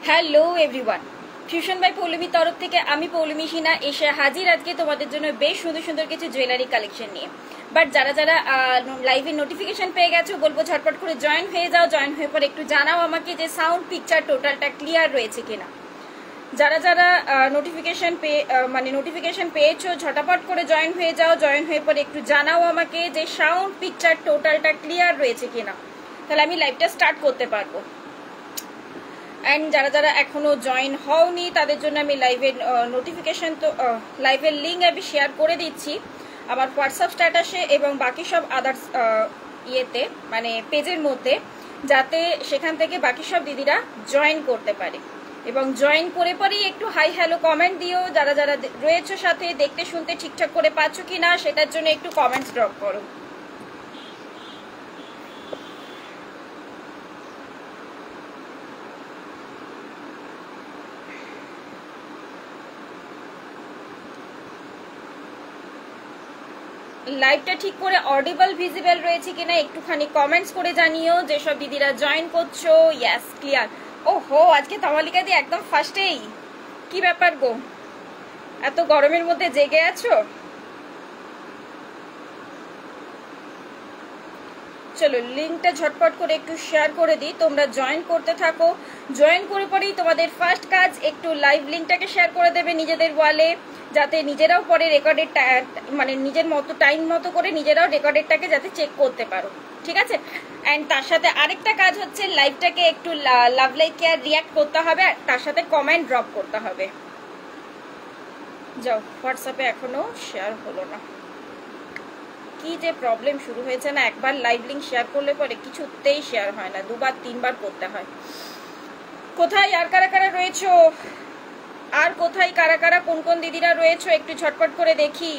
Hello everyone, fusion by Poulomi তরফ থেকে আমি পৌলমী সিনহা এসে হাজির আজকে তোমাদের জন্য বেশ সুন্দর সুন্দর কিছু জুয়েলারি কালেকশন নিয়ে। বাট যারা যারা লাইভের নোটিফিকেশন পেয়ে গেছো বলবো ঝটপট করে জয়েন হয়ে যাও। জয়েন হয়ে পরে একটু জানাও আমাকে যে সাউন্ড পিকচার টোটালটা ক্লিয়ার রয়েছে কিনা। যারা যারা নোটিফিকেশন পেয়েছো ঝটাপট করে জয়েন হয়ে যাও। জয়েন হয়ে পরে একটু জানাও আমাকে যে সাউন্ড পিকচার টোটালটা ক্লিয়ার রয়েছে কিনা, তাহলে আমি লাইভটা স্টার্ট করতে পারবো। অ্যান্ড যারা যারা এখনো জয়েন হওনি তাদের জন্য আমি লাইভের নোটিফিকেশন লাইভের লিঙ্ক আমি শেয়ার করে দিচ্ছি আমার হোয়াটসঅ্যাপ স্ট্যাটাসে এবং বাকি সব আদার্স ইয়েতে মানে পেজের মধ্যে, যাতে সেখান থেকে বাকি সব দিদিরা জয়েন করতে পারে। এবং জয়েন করে পরেই একটু হাই হ্যালো কমেন্ট দিও। যারা যারা রয়েছে সাথে দেখতে শুনতে ঠিকঠাক করে পাচ্ছ কি না সেটার জন্য একটু কমেন্টস ড্রপ করো। লাইভটা ঠিক করে অডিবল ভিজিবল রয়েছে কিনা একটুখানি কমেন্টস করে জানিও। যেসব দিদিরা জয়েন করছো ইয়েস ক্লিয়ার। ওহো, আজকে তমালিকা দি একদম ফার্স্টেই, কি ব্যাপার গো, এত গরমের মধ্যে জেগে আছো? চলো লিঙ্কটা ঝটপট করে একটু শেয়ার করে দিই, তোমরা জয়েন করতে থাকো। জয়েন করে পরেই তোমাদের ফার্স্ট কাজ একটু লাইভ লিঙ্কটাকে শেয়ার করে দেবে নিজেদের ওয়ালে, যাতে নিজেরাও পরে রেকর্ডের মানে নিজের মতো টাইম মতো করে নিজেরাও রেকর্ডেরটাকে যাতে চেক করতে পারো, ঠিক আছে? অ্যান্ড তার সাথে আরেকটা কাজ হচ্ছে লাইভটাকে একটু লাভ লাইক আর রিয়াক্ট করতে হবে, আর তার সাথে কমেন্ট ড্রপ করতে হবে। যাও, হোয়াটসঅ্যাপে এখনো শেয়ার হলো না, কি যে প্রবলেম শুরু হয়েছে না, একবার লাইভ লিঙ্ক শেয়ার করলে পরে কিছুতেই শেয়ার হয় না, দুবার তিনবার করতে হয়। কোথায় আর কারা কারা রয়েছো, আর কোথায় কারা কারা কোন কোন দিদিরা রয়েছো একটু ঝটপট করে দেখি।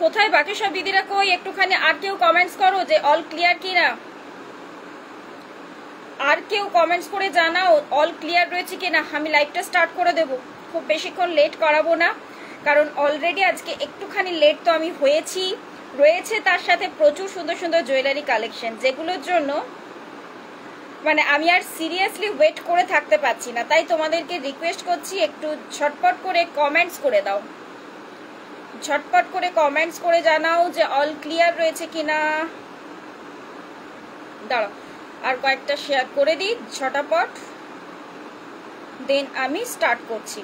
কোথায় বাকি সব দিদিরা কই, একটুখানি আর কেউ কমেন্টস করো যে অল ক্লিয়ার কিনা। আর কেউ কমেন্টস করে জানাও অল ক্লিয়ার রয়েছে কিনা, আমি লাইভটা স্টার্ট করে দেব। খুব বেশিক্ষণ লেট করাবো না, কারণ অলরেডি আজকে একটুখানি লেট তো আমি হয়েছি। রয়েছে তার সাথে প্রচুর সুন্দর সুন্দর জুয়েলারি কালেকশন, যেগুলোর জন্য মানে আমি আর সিরিয়াসলি ওয়েট করে থাকতে পারছি না। তাই তোমাদেরকে রিকোয়েস্ট করছি একটু ঝটপট করে কমেন্টস করে দাও, ঝটপট করে কমেন্টস করে জানাও যে অল ক্লিয়ার রয়েছে কিনা। দাঁড়াও আর কয়েকটা শেয়ার করে দিই ঝটাপট, দেন আমি স্টার্ট করছি।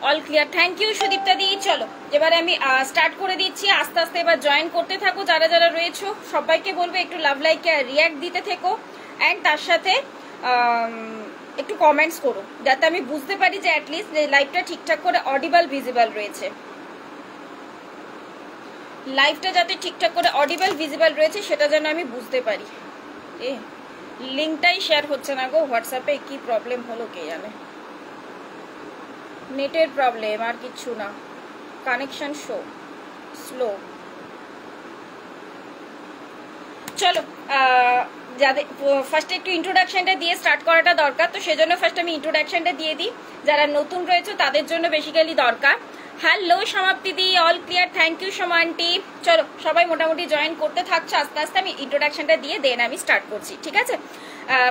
All clear, thank you Sudipta di. চলো এবারে আমি স্টার্ট করে দিচ্ছি, আস্তে আস্তে এবার জয়েন করতে থাকো। যারা যারা রয়েছো সবাইকে বলবো একটু লাভ লাইক রিয়াক্ট দিতে থেকো, অ্যান্ড তার সাথে একটু কমেন্টস করো, যাতে আমি বুঝতে পারি যে অ্যাটলিস্ট লাইভটা ঠিকঠাক করে অডিবল ভিজিবল রয়েছে। লাইভটা যাতে ঠিকঠাক করে অডিবল ভিজিবল রয়েছে সেটা যেন আমি বুঝতে পারি। লিঙ্কটাই শেয়ার হচ্ছে না গো হোয়াটসঅ্যাপে, কি প্রবলেম হলো কে জানে। নেটের প্রবলেম আর কিচ্ছু না, কানেকশন স্লো। চলো যাদের ফার্স্ট একটু ইন্ট্রোডাকশনটা দিয়ে স্টার্ট করাটা দরকার, তো সেজন্য ফার্স্ট আমি ইন্ট্রোডাকশনটা দিয়ে দিই। যারা নতুন রয়েছে তাদের জন্য বেসিক্যালি দরকার। Hello Samapti di, all clear, thank you Soma aunty. চলো সবাই মোটামুটি জয়েন করতে থাকছো আস্তে আস্তে, আমি ইন্ট্রোডাকশনটা দিয়ে দেন আমি স্টার্ট করছি, ঠিক আছে?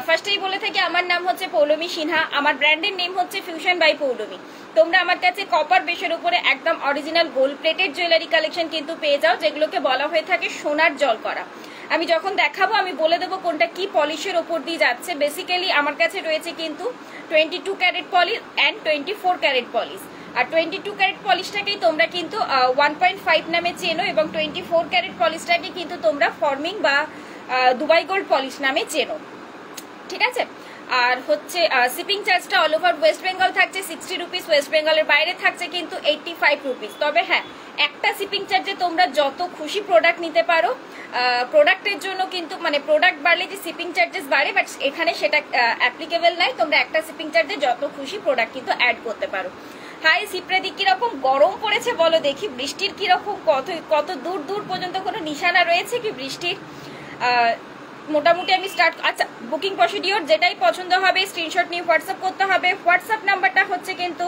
ফার্স্টেই বলে থাকি আমার নাম হচ্ছে পৌলমী সিনহা, আমার ব্র্যান্ডের নেম হচ্ছে ফিউশন বাই পৌলমী। তোমরা আমার কাছে কপার বেসের উপরে একদম original gold plated jewellery collection কিন্তু পেয়ে যাও, যেগুলোকে বলা হয়ে থাকে সোনার জল করা। আমি যখন দেখাবো আমি বলে দেবো কোনটা কি পলিশের ওপর দিয়ে যাচ্ছে। বেসিক্যালি আমার কাছে রয়েছে কিন্তু 22 carat polish and 24 carat polish. আর 22 ক্যারেট পলিশটাকেই তোমরা কিন্তু 1.5 নামে চেনো, এবং 24 ক্যারেট পলিশটাকে কিন্তু তোমরা ফর্মিং বা দুবাই গোল্ড পলিশ নামে চেনো, ঠিক আছে? আর হচ্ছে শিপিং চার্জটা অল ওভার ওয়েস্ট বেঙ্গল থাকছে 60 রুপিস, ওয়েস্ট বেঙ্গলের বাইরে থাকছে কিন্তু 85 রুপিস। তবে হ্যাঁ, একটা শিপিং চার্জে তোমরা যত খুশি প্রোডাক্ট নিতে পারো। প্রোডাক্টের জন্য কিন্তু মানে প্রোডাক্ট বাড়লে যে শিপিং চার্জেস বাড়ে, বাট এখানে সেটা অ্যাপ্লিকেবল নাই। তোমরা একটা শিপিং চার্জে যত খুশি প্রোডাক্ট কিন্তু অ্যাড করতে পারো। হাই সিপ্রাদি, কিরকম গরম পড়েছে বলো দেখি, বৃষ্টির কিরকম কত দূর দূর পর্যন্ত কোনো নিশানা রয়েছে কি বৃষ্টির? মোটামুটি আমি স্টার্ট। আচ্ছা, বুকিং প্রসিডিওর যেটাই পছন্দ হবে স্ক্রিনশট নিয়ে হোয়াটসঅ্যাপ করতে হবে। হোয়াটসঅ্যাপ নাম্বারটা হচ্ছে কিন্তু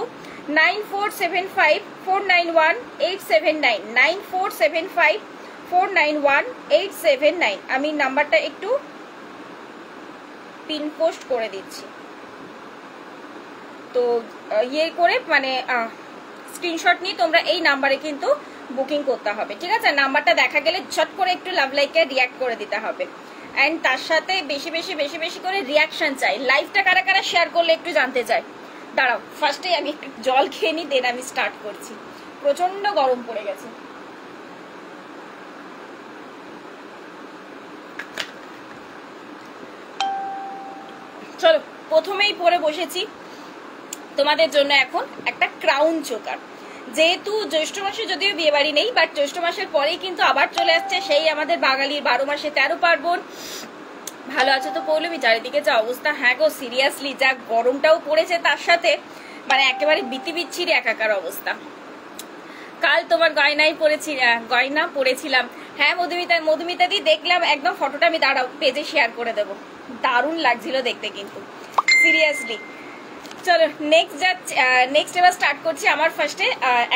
9475491879, 9475491879। আমি নাম্বারটা একটু পিন পোস্ট করে দিচ্ছি, তো ইয়ে করে মানে স্ক্রিনশট নিয়ে তোমরা এই নাম্বারে কিন্তু বুকিং করতে হবে, ঠিক আছে? নাম্বারটা দেখা গেলে ঝট করে একটু লাভ লাইকে রিয়াক্ট করে দিতে হবে, অ্যান্ড তার সাথে বেশি বেশি বেশি বেশি করে রিয়াকশন চাই। লাইভটা কারা কারা শেয়ার করলে একটু জানতে চাই। দাঁড়াও, ফার্স্টে আমি একটু জল খেয়ে নিই, দেন আমি স্টার্ট করছি। প্রচন্ড গরম পড়ে গেছে। চলো, প্রথমেই পরে বসেছি তোমাদের জন্য এখন একটা ক্রাউন চোকার। যেহেতু জ্যৈষ্ঠ মাসে যদিও বিয়ে বাড়ি নেই, বাট জ্যৈষ্ঠ মাসের পরেই কিন্তু আবার চলে আসছে সেই আমাদের বাঙালির 12 মাসে 13 পার্বণ। ভালো আছো তো পৌলমী? চারিদিকে যা অবস্থা, হ্যাঁ গো সিরিয়াসলি, যা গরমটাও পড়েছে তার সাথে মানে একেবারে বিচ্ছিরি একাকার অবস্থা। কাল তোমার গয়না পরেছিলাম। হ্যাঁ মধুমিতা দি দেখলাম, একদম ফটোটা আমি দাঁড়াও পেজে শেয়ার করে দেবো, দারুণ লাগছিল দেখতে কিন্তু সিরিয়াসলি। চলো নেক্সট এবার স্টার্ট করছি আমার ফার্স্টে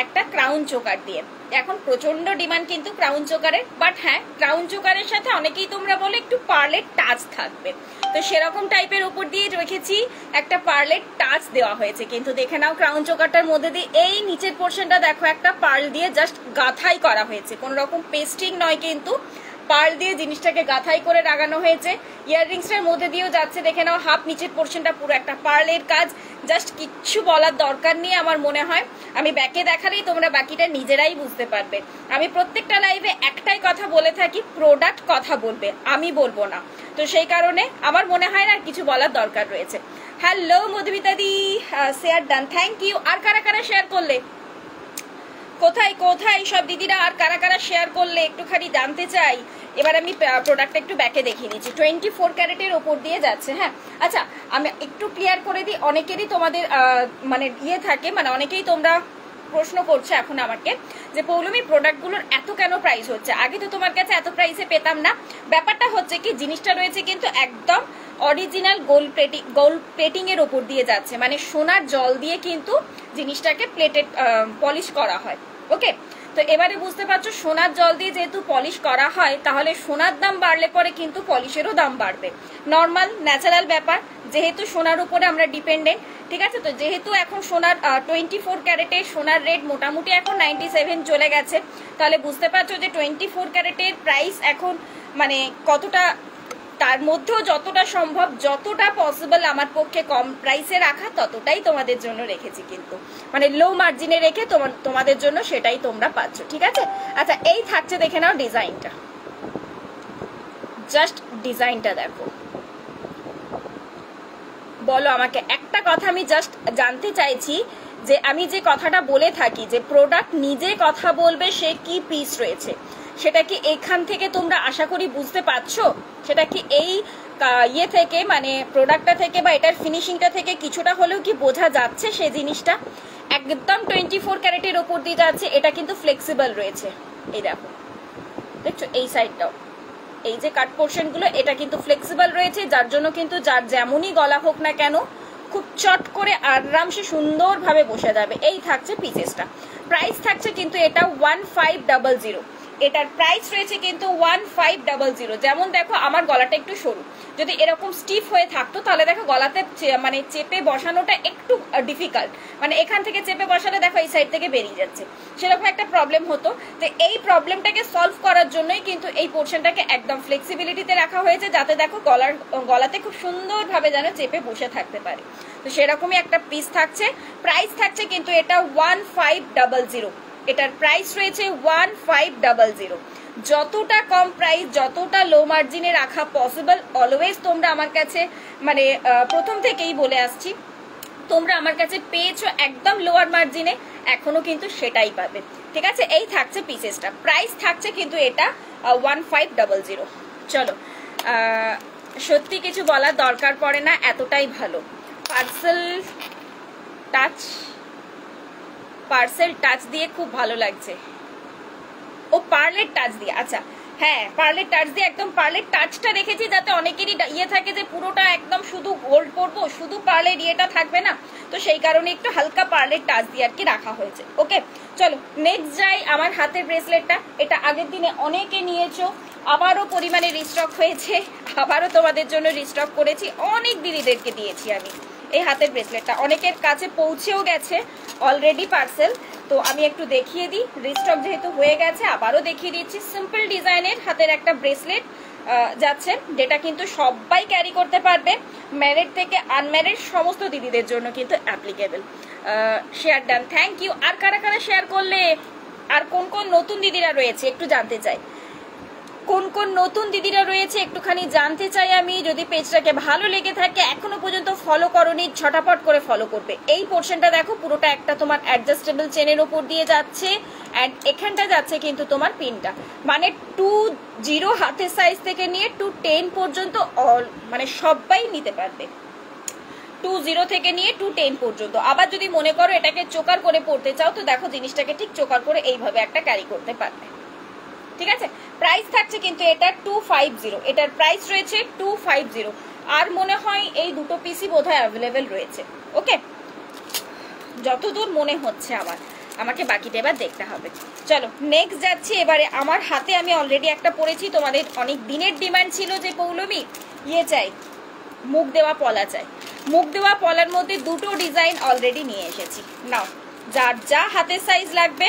একটা ক্রাউন চোকার দিয়ে। এখন প্রচন্ড ডিমান্ড কিন্তু ক্রাউন চোকারের, বাট হ্যাঁ ক্রাউন চোকারের সাথে অনেকেই তোমরা বলে একটু পার্লের টাচ থাকবে, তো সেরকম টাইপের উপর দিয়ে রেখেছি একটা পার্লের টাচ দেওয়া হয়েছে। কিন্তু দেখে নাও ক্রাউন চোকারটার মধ্যে দিয়ে এই নিচের পোর্শনটা দেখো একটা পার্ল দিয়ে জাস্ট গাঁথাই করা হয়েছে, কোন রকম পেস্টিং নয়, কিন্তু পার্ল দিয়ে জিনিসটাকে গাঁথাই করে লাগানো হয়েছে। ইয়াররিংসটার মধ্যে দিয়েও যাচ্ছে, দেখে নাও হাফ নিচের পোর্শনটা পুরো একটা পার্লের কাজ। জাস্ট কিচ্ছু বলার দরকার নেই আমার মনে হয়, আমি ব্যাকে দেখালেই তোমরা বাকিটা নিজেরাই বুঝতে পারবে। আমি প্রত্যেকটা লাইভে একটাই কথা বলে থাকি, প্রোডাক্ট কথা বলবে, আমি বলবো না, তো সেই কারণে আমার মনে হয় না কিছু বলার দরকার রয়েছে। Hello Madhumita di, share done, thank you. আর কারা কারা শেয়ার করলে, কোথায় কোথায় সব দিদিরা আর কারা কারা শেয়ার করলে একটুখানি জানতে চাই। এবার আমি প্রোডাক্টটা একটু ব্যাকে দেখিয়ে নিচ্ছি। 24 ক্যারেটের ওপর দিয়ে যাচ্ছে। হ্যাঁ আচ্ছা, আমি একটু ক্লিয়ার করে দিই, অনেকেরই তোমাদের মানে ইয়ে থাকে, মানে অনেকেই তোমরা প্রশ্ন করছে এখন আমাকে যে পৌলমী প্রোডাক্টগুলোর এত কেন প্রাইস হচ্ছে, আগে তো তোমার কাছে এত প্রাইসে পেতাম না। ব্যাপারটা হচ্ছে কি, জিনিসটা রয়েছে কিন্তু একদম অরিজিনাল গোল্ড প্লেটিং এর ওপর দিয়ে যাচ্ছে, মানে সোনার জল দিয়ে কিন্তু জিনিসটাকে পলিশ করা হয়। ওকে, তো এবারে বুঝতে পারছো সোনার জল দিয়ে যেহেতু পলিশ করা হয়, তাহলে সোনার দাম বাড়লে পরে কিন্তু পলিশেরও দাম বাড়বে, নর্মাল ন্যাচারাল ব্যাপার, যেহেতু সোনার উপরে আমরা ডিপেন্ডেন্ট। ঠিক আছে, তো যেহেতু এখন সোনার 24 ক্যারেটের সোনার রেট মোটামুটি এখন 97 চলে গেছে, তাহলে বুঝতে পারছো যে 24 ক্যারেটের প্রাইস এখন মানে কতটা, তার মধ্যেও যতটা সম্ভব যতটা পসিবল আমার পক্ষে কম প্রাইসে রাখা ততটাই তোমাদের জন্য রেখেছি, কিন্তু মানে লো মার্জিনে রেখে তোমাদের জন্য সেটাই তোমরা পাচ্ছ। ঠিক আছে, আচ্ছা এই থাকছে, দেখে নাও ডিজাইনটা, জাস্ট ডিজাইনটা দেখো। বলো আমাকে একটা কথা, আমি জাস্ট জানতে চাইছি যে আমি যে কথাটা বলে থাকি যে প্রোডাক্ট নিজে কথা বলবে সে কি পিস রয়েছে, সেটা কি এখান থেকে তোমরা আশা করি বুঝতে পারছো? সেটা কি এই ইয়ে থেকে মানে প্রোডাক্টটা থেকে বা এটার ফিনিশিংটা থেকে কিছুটা হলেও কি বোঝা যাচ্ছে? সেই জিনিসটা একদম 24 ক্যারেটের ওপর দিয়ে যাচ্ছে, এটা কিন্তু ফ্লেক্সিবল রয়েছে। এই দেখো, দেখছো এই সাইডটাও, এই যে কাট পোর্শন গুলো এটা কিন্তু ফ্লেক্সিবল রয়েছে, যার জন্য কিন্তু যার যেমনই গলা হোক না কেন খুব চট করে আরামসে সুন্দরভাবে বসে যাবে। এই থাকছে পিসেসটা, প্রাইস থাকছে কিন্তু এটা 1500, এটার প্রাইস রয়েছে কিন্তু 1500। যেমন দেখো আমার গলাটা একটু সরু, যদি এরকম স্টিফ হয়ে থাকতো তাহলে দেখো গলাতে মানে চেপে বসানোটা একটু ডিফিকাল্ট, মানে এখান থেকে চেপে বসালে দেখো এই সাইড থেকে বেরিয়ে যাচ্ছে, সেরকম একটা প্রবলেম হতো। তো এই প্রবলেমটাকে সলভ করার জন্যই কিন্তু এই পোর্শনটাকে একদম ফ্লেক্সিবিলিটিতে রাখা হয়েছে, যাতে দেখো গলাতে খুব সুন্দরভাবে যেন চেপে বসে থাকতে পারে। তো সেরকমই একটা পিস থাকছে, প্রাইস থাকছে কিন্তু এটা 1500, এটার প্রাইস রয়েছে 1500। যতটা কম প্রাইস, যতটা লো মার্জিনে রাখা পসিবল, অলওয়েজ তোমরা আমার কাছে মানে প্রথম থেকেই বলে আসছি, তোমরা আমার কাছে পেয়েছো একদম লোয়ার মার্জিনে, এখনো কিন্তু সেটাই পাবে। ঠিক আছে, এই থাকছে পিসেসটা, প্রাইস থাকছে কিন্তু এটা 1500। চলো, সত্যি কিছু বলার দরকার পড়ে না, এতটাই ভালো। পার্সেল টাচ দিয়ে খুব ভালো লাগছে, ও পার্লের টাচ দিয়ে। আচ্ছা হ্যাঁ পার্লের টাচ দিয়ে, একদম পার্লের টাচটা দেখেছি যাতে অনেকেরই ইয়ে থাকে যে পুরোটা একদম শুধু গোল্ড করবো, শুধু পার্লের ইয়েটা থাকবে না, তো সেই কারণে একটু হালকা পার্লের টাচ দিয়ে আর কি রাখা হয়েছে। ওকে চলো নেক্সট যাই আমার হাতের ব্রেসলেটটা। এটা আগের দিনে অনেকে নিয়েছো, আবারও পরিমাণে রিস্টক হয়েছে, আবারও তোমাদের জন্য রিস্টক করেছি, অনেক দিদিদেরকে দিয়েছি আমি এই হাতের ব্রেসলেটটা, অনেকের কাছে পৌঁছেও গেছে অলরেডি পার্সেল। তো আমি একটু দেখিয়ে দিই, রিস্টক যেহেতু হয়ে গেছে আবারও দেখিয়ে দিচ্ছি। সিম্পল ডিজাইনের হাতের একটা ব্রেসলেট যাচ্ছে, যেটা কিন্তু সবাই ক্যারি করতে পারবে, ম্যারিড থেকে আনম্যারিড সমস্ত দিদিদের জন্য কিন্তু applicable. Share done, thank you. আর কারা কারা শেয়ার করলে, আর কোন কোন নতুন দিদিরা রয়েছে একটু জানতে চাই, কোন কোন নতুন দিদিরা রয়েছে একটুখানি জানতে চাই আমি। যদি পেজটাকে ভালো লেগে থাকে, এখনো পর্যন্ত ফলো করোনি, ঝটাপট করে ফলো করবে। এই পোর্শনটা দেখো পুরোটা একটা তোমার অ্যাডজাস্টেবল চেনের ওপর দিয়ে যাচ্ছে, অ্যান্ড এখানটা যাচ্ছে কিন্তু তোমার পিনটা, মানে 2-0 হাতের সাইজ থেকে নিয়ে 2-10 পর্যন্ত মানে সবাই নিতে পারবে, 2-0 থেকে নিয়ে 2-10 পর্যন্ত। আবার যদি মনে করো এটাকে চোকার করে পড়তে চাও, তো দেখো জিনিসটাকে ঠিক চোকার করে এইভাবে একটা ক্যারি করতে পারবে। ঠিক আছে, প্রাইস থাকছে কিন্তু এটা 250, এটার প্রাইস রয়েছে 250। আর মনে হয় এই দুটো পিসই বোধহয় অ্যাভেলেবেল রয়েছে। ওকে, যতদূর মনে হচ্ছে আমার, আমাকে বাকিটা এবার দেখতে হবে। চলো নেক্সট যাচ্ছি এবারে। আমার হাতে আমি অলরেডি একটা পরেছি, তোমাদের অনেক দিনের ডিমান্ড ছিল যে পৌলমী ইয়ে চাই, মুখ দেওয়া পলা চাই। মুখ দেওয়া পলার মধ্যে দুটো ডিজাইন অলরেডি নিয়ে এসেছি। নাও যার যা হাতের সাইজ লাগবে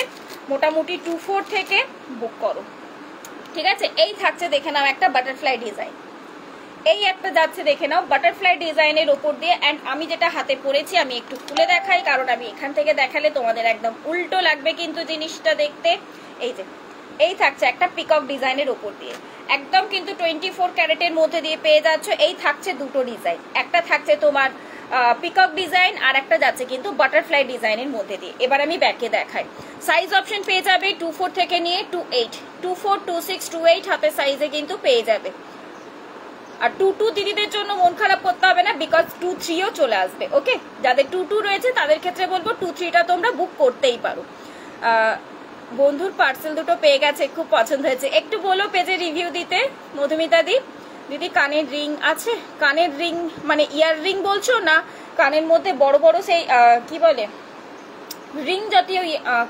মোটামুটি 2-4 থেকে বুক করো। ঠিক আছে, এই থাকছে দেখে নাও একটা বাটারফ্লাই ডিজাইন, এই একটা যাচ্ছে দেখে নাও বাটারফ্লাই ডিজাইনের ওপর দিয়ে। অ্যান্ড আমি যেটা হাতে পরেছি আমি একটু খুলে দেখাই, কারণ আমি এখান থেকে দেখালে তোমাদের একদম উল্টো লাগবে কিন্তু জিনিসটা দেখতে। এই যে এই থাকছে একটা পিকক ডিজাইনের ওপর দিয়ে, একদম কিন্তু 24 ক্যারেটের মধ্যে দিয়ে পেয়ে যাচ্ছ। এই থাকছে দুটো ডিজাইন, একটা থাকছে তোমার পিকক ডিজাইন, আর একটা যাচ্ছে কিন্তু বাটারফ্লাই ডিজাইনের মধ্যে দিয়ে। এবার আমি ব্যাকে দেখাই, সাইজ অপশন পেয়ে যাবে 24 থেকে নিয়ে 28, 24, 26, 28 হাতের সাইজে কিন্তু পেয়ে যাবে। আর 22 দিদিদের জন্য মন খারাপ করতে হবে না, বিকজ 23ও চলে আসবে। ওকে, যাদের 22 রয়েছে তাদের ক্ষেত্রে বলবো 23টা তোমরা বুক করতেই পারো। বন্ধুর পার্সেল দুটো পেয়ে গেছে, খুব পছন্দ হয়েছে। একটু বলো পেজে রিভিউ দিতে মধুমিতা দি। দিদি কানের রিং আছে, কানের রিং মানে ইয়ার রিং বলছো না, কানের মধ্যে বড় বড় সেই কি বলে রিং জাতীয়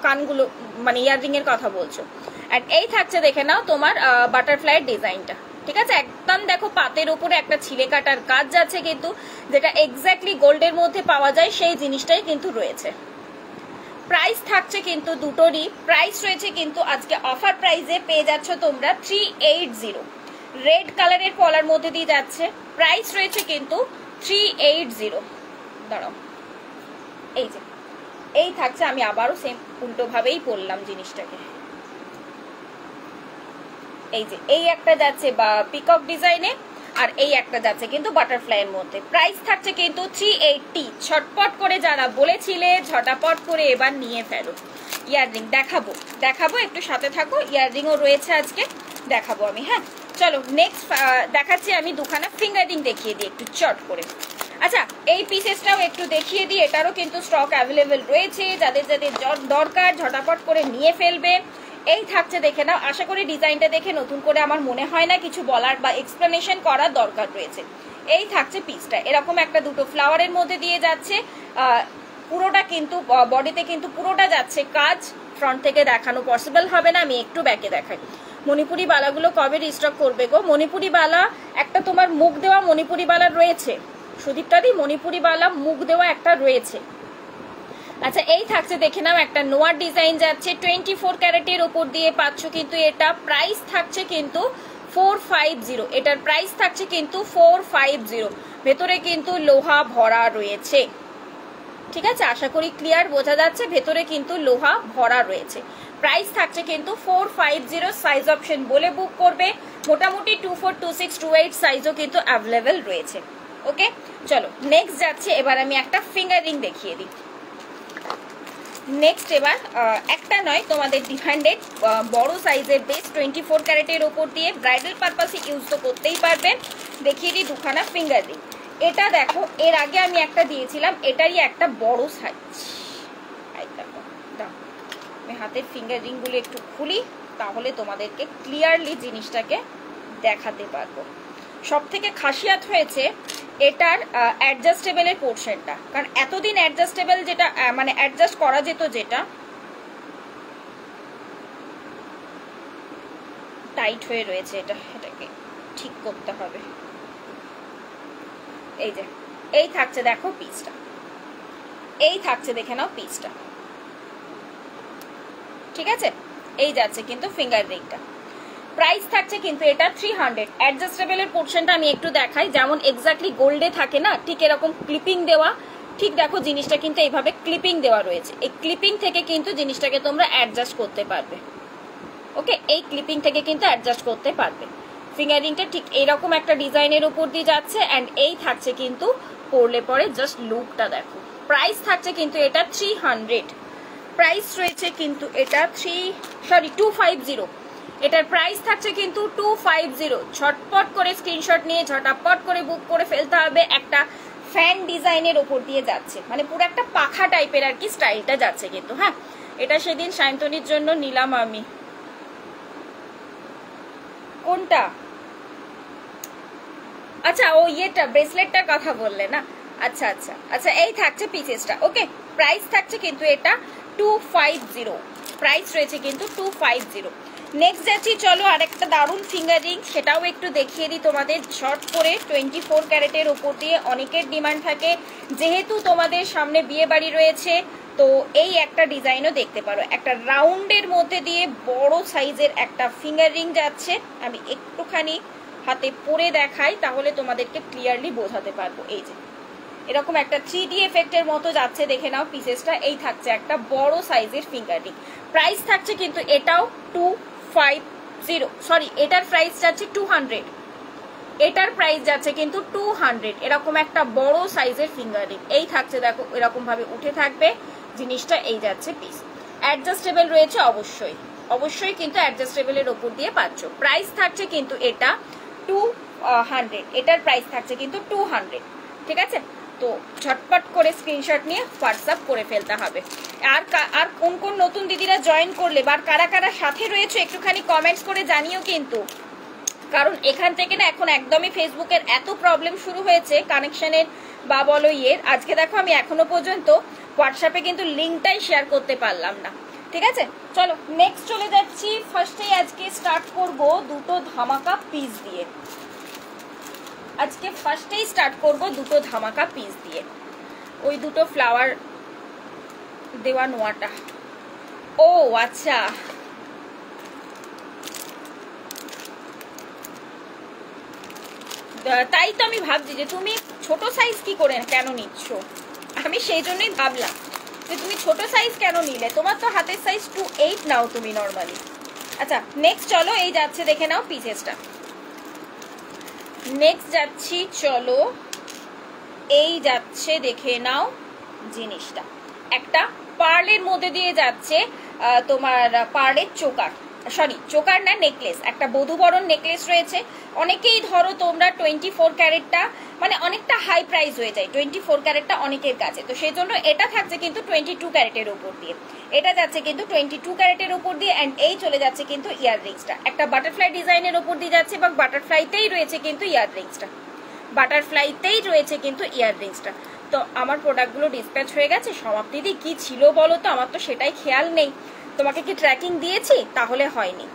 কানগুলো, মানে ইয়ার রিং এর কথা বলছো। আর এই থাকছে দেখে নাও তোমার বাটারফ্লাইয়ের ডিজাইনটা। ঠিক আছে, একদম দেখো পাতের উপরে একটা ছিলে কাটার কাজ যাচ্ছে কিন্তু, যেটা এক্স্যাক্টলি গোল্ডের মধ্যে পাওয়া যায় সেই জিনিসটাই কিন্তু রয়েছে। প্রাইস থাকছে কিন্তু দুটোরই প্রাইস রয়েছে কিন্তু আজকে অফার প্রাইসে পেয়ে যাচ্ছ তোমরা 380। রেড কালারের পলার মধ্যে দিয়ে যাচ্ছে, প্রাইস রয়েছে কিন্তু 380। দাঁড়াও, এই যে এই থাকছে, আমি আবারও সেম উল্টো ভাবেই পড়লাম জিনিসটাকে। এই যে এই একটা যাচ্ছে বা পিকক ডিজাইনে, আর এই একটা যাচ্ছে কিন্তু বাটারফ্লাইয়ের মধ্যে। প্রাইস থাকছে কিন্তু 380। ছটপট করে যারা বলেছিলে ঝটাপট করে এবার নিয়ে ফেলো। ইয়াররিং দেখাবো একটু সাথে থাকো, ইয়াররিংও রয়েছে আজকে দেখাবো আমি। হ্যাঁ চলো নেক্সট দেখাচ্ছি আমি দুখানা ফিঙ্গারিং দেখিয়ে দিই একটু চট করে। আচ্ছা এই পিসেসটাও একটু দেখিয়ে দিই, এটারও কিন্তু স্টক অ্যাভেলেবেল রয়েছে, যাদের যাদের দরকার ঝটাপট করে নিয়ে ফেলবে। এই থাকছে দেখে নাও, আশা করি ডিজাইনটা দেখে নতুন করে আমার মনে হয় না কিছু বলার বা এক্সপ্লেনেশন করার দরকার রয়েছে। এই থাকছে পিসটা, এরকম একটা দুটো ফ্লাওয়ারের মধ্যে দিয়ে যাচ্ছে, পুরোটা কিন্তু বডিতে কিন্তু পুরোটা যাচ্ছে কাজ, ফ্রন্ট থেকে দেখানো পসিবল হবে না, আমি একটু ব্যাকে দেখাই। মণিপুরি বালাগুলো কবে রিস্টক করবে গো? মণিপুরি বালা একটা তোমার মুখ দেওয়া মণিপুরি বালা রয়েছে, সুদীপ্তাদি মণিপুরি বালা মুখ দেওয়া একটা রয়েছে। আচ্ছা এই থাকছে দেখে নাও একটা নোয়ার ডিজাইন যাচ্ছে, 24 ক্যারেটের ওপর দিয়ে পাচ্ছ কিন্তু এটা। প্রাইস থাকছে কিন্তু 450, এটার প্রাইস থাকছে কিন্তু 450। ভেতরে কিন্তু লোহা ভরা রয়েছে। ঠিক আছে, আশা করি ক্লিয়ার বোঝা যাচ্ছে, ভেতরে কিন্তু লোহা ভরা রয়েছে। প্রাইস থাকছে কিন্তু 450। সাইজ অপশন বলে বুক করবে, মোটামুটি 24, 26, 28 সাইজও কিন্তু অ্যাভেলেবেল রয়েছে। ওকে চলো নেক্সট যাচ্ছে, এবার আমি একটা ফিঙ্গার রিং দেখিয়ে দিই। নেক্সট এবার একটা নয় তোমাদের ডিমান্ডেড বড় সাইজের বেস 24 ক্যারেটের ওপর দিয়ে ব্রাইডাল পারপাসে ইউজ তো করতেই পারবেন। দেখিয়ে দিই দুখানা ফিঙ্গার রিং। এটা দেখো এর আগে আমি একটা দিয়েছিলাম, এটারই একটা বড় সাইজ। দেখো আমি হাতের ফিঙ্গার রিংগুলো একটু খুলি, তাহলে তোমাদেরকে ক্লিয়ারলি জিনিসটাকে দেখাতে পারবো। সব থেকে খাসিয়াত হয়েছে এটার অ্যাডজাস্টেবলের পোর্শনটা, কারণ এতদিন অ্যাডজাস্টেবল যেটা মানে অ্যাডজাস্ট করা যেত, যেটা টাইট হয়ে রয়েছে, এটাকে ঠিক করতে হবে। এই যে এই থাকছে, দেখো পিসটা, এই থাকছে, দেখে নাও পিসটা, ঠিক আছে। এই যাচ্ছে কিন্তু ফিঙ্গার রিংটা। প্রাইস থাকছে কিন্তু এটা 300। অ্যাডজাস্টেবলের পোর্শনটা আমি একটু দেখাই, যেমন এক্স্যাক্টলি গোল্ডে থাকে না, ঠিক এরকম ক্লিপিং দেওয়া। ঠিক দেখো জিনিসটা কিন্তু এইভাবে ক্লিপিং দেওয়া রয়েছে। এই ক্লিপিং থেকে কিন্তু জিনিসটাকে তোমরা অ্যাডজাস্ট করতে পারবে। ওকে, এই ক্লিপিং থেকে কিন্তু অ্যাডজাস্ট করতে পারবে। ফিঙ্গারিংটা ঠিক এইরকম একটা ডিজাইনের উপর দিয়ে যাচ্ছে, অ্যান্ড এই থাকছে কিন্তু পরলে পরে জাস্ট লুকটা দেখো। প্রাইস থাকছে কিন্তু এটা 300। প্রাইস রয়েছে কিন্তু এটা 250। এটার প্রাইস থাকছে কিন্তু 250। ঝটপট করে স্ক্রিনশট নিয়ে ঝটাপট করে বুক করে ফেলতে হবে। একটা ফ্যান ডিজাইনের ওপর দিয়ে যাচ্ছে, মানে পুরো একটা পাখা টাইপের আর কি স্টাইলটা যাচ্ছে কিন্তু। হ্যাঁ, এটা সেদিন সায়ন্তনীর জন্য নিলাম আমি। কোনটা? আচ্ছা, ও ইয়েটা ব্রেসলেটটার কথা বললে না? আচ্ছা আচ্ছা আচ্ছা, এই থাকছে পিসেসটা। ওকে, প্রাইস থাকছে কিন্তু এটা 250। প্রাইস রয়েছে কিন্তু 250। নেক্সট যাচ্ছি, চলো আরেকটা দারুণ ফিঙ্গারিং, সেটাও একটু দেখিয়ে দিই তোমাদের শর্ট করে। 24 ক্যারেটের উপর দিয়ে অনেকের ডিমান্ড থাকে, যেহেতু তোমাদের সামনে বিয়ে বাড়ি রয়েছে, তো এই একটা ডিজাইনও দেখতে পারো। একটা রাউন্ডের মধ্যে দিয়ে বড় সাইজের একটা ফিঙ্গার রিং যাচ্ছে। আমি একটুখানি হাতে পরে দেখাই, তাহলে তোমাদেরকে ক্লিয়ারলি বোঝাতে পারবো। এই যে এরকম একটা 3D এফেক্টের মতো যাচ্ছে, দেখে নাও পিসেসটা। এই থাকছে একটা বড় সাইজের ফিঙ্গার রিং। প্রাইস থাকছে কিন্তু এটাও 250, সরি এটার প্রাইস যাচ্ছে 200। এটার প্রাইস যাচ্ছে কিন্তু 200। এরকম একটা বড় সাইজের ফিঙ্গার রিং। এই থাকছে দেখো, এরকম ভাবে উঠে থাকবে জিনিসটা। এই যাচ্ছে পিস। অ্যাডজাস্টেবল রয়েছে অবশ্যই, অবশ্যই কিন্তু অ্যাডজাস্টেবলের ওপর দিয়ে পাচ্ছ। প্রাইস থাকছে কিন্তু এটা 200। এটার প্রাইস থাকছে কিন্তু 200, ঠিক আছে। তো ঝটপট করে স্ক্রিনশট নিয়ে হোয়াটসঅ্যাপ করে ফেলতে হবে। আর কোন কোন নতুন দিদিরা জয়েন করলে বা কারা কারা সাথে রয়েছে একটুখানি কমেন্টস করে জানিও কিন্তু, কারণ এখান থেকে না এখন একদমই ফেসবুকের এত প্রবলেম শুরু হয়েছে কানেকশনের বা বলো ইয়ের। আজকে দেখো আমি এখনো পর্যন্ত হোয়াটসঅ্যাপে কিন্তু লিঙ্কটাই শেয়ার করতে পারলাম না, ঠিক আছে। চলো নেক্সট চলে যাচ্ছি। ফার্স্টেই আজকে স্টার্ট করব দুটো ধামাকা পিস দিয়ে। আজকে ফার্স্টেই স্টার্ট করব দুটো ধামাকা পিস দিয়ে। ওই দুটো ফ্লাওয়ার দেওয়া নোয়াটা। ও আচ্ছা, তাই তো আমি ভাবছি যে তুমি ছোট সাইজ কি করে কেন নিচ্ছ। আমি সেই জন্যই ভাবলাম যে তুমি ছোট সাইজ কেন নিলে। তোমার তো হাতের সাইজ 28 নাও তুমি নর্মালি। আচ্ছা নেক্সট চলো, এই যাচ্ছে দেখে নাও পিসেসটা। নেক্সট যাচ্ছি, চলো এই যাচ্ছে দেখে নাও জিনিসটা। একটা পার্লের মধ্যে দিয়ে যাচ্ছে, তোমার পার্লের চোকার, সরি চোকার না, নেকলেস। একটা বধূবরণ নেকলেস রয়েছে। অনেকেই ধরো তোমরা 24 ক্যারেটটা মানে অনেকটা হাই প্রাইস হয়ে যায় 24 ক্যারেটটা অনেকের কাছে, তো সেই জন্য এটা থাকছে কিন্তু 22 ক্যারেটের উপর দিয়ে। এটা যাচ্ছে কিন্তু 22 ক্যারেটের উপর দিয়ে, অ্যান্ড এই চলে যাচ্ছে কিন্তু ইয়াররিংসটা একটা বাটারফ্লাই ডিজাইনের উপর দিয়ে যাচ্ছে, এবং বাটারফ্লাইতেই রয়েছে কিন্তু ইয়াররিংসটা। বাটারফ্লাইতেই রয়েছে কিন্তু ইয়াররিংসটা। তো আমার প্রোডাক্টগুলো ডিসপ্যাচ হয়ে গেছে। সমাপ্তিদি কি ছিল বলো তো, আমার তো সেটাই খেয়াল নেই। তোমাকে কি ট্র্যাকিং দিয়েছি? তাহলে হয়নি।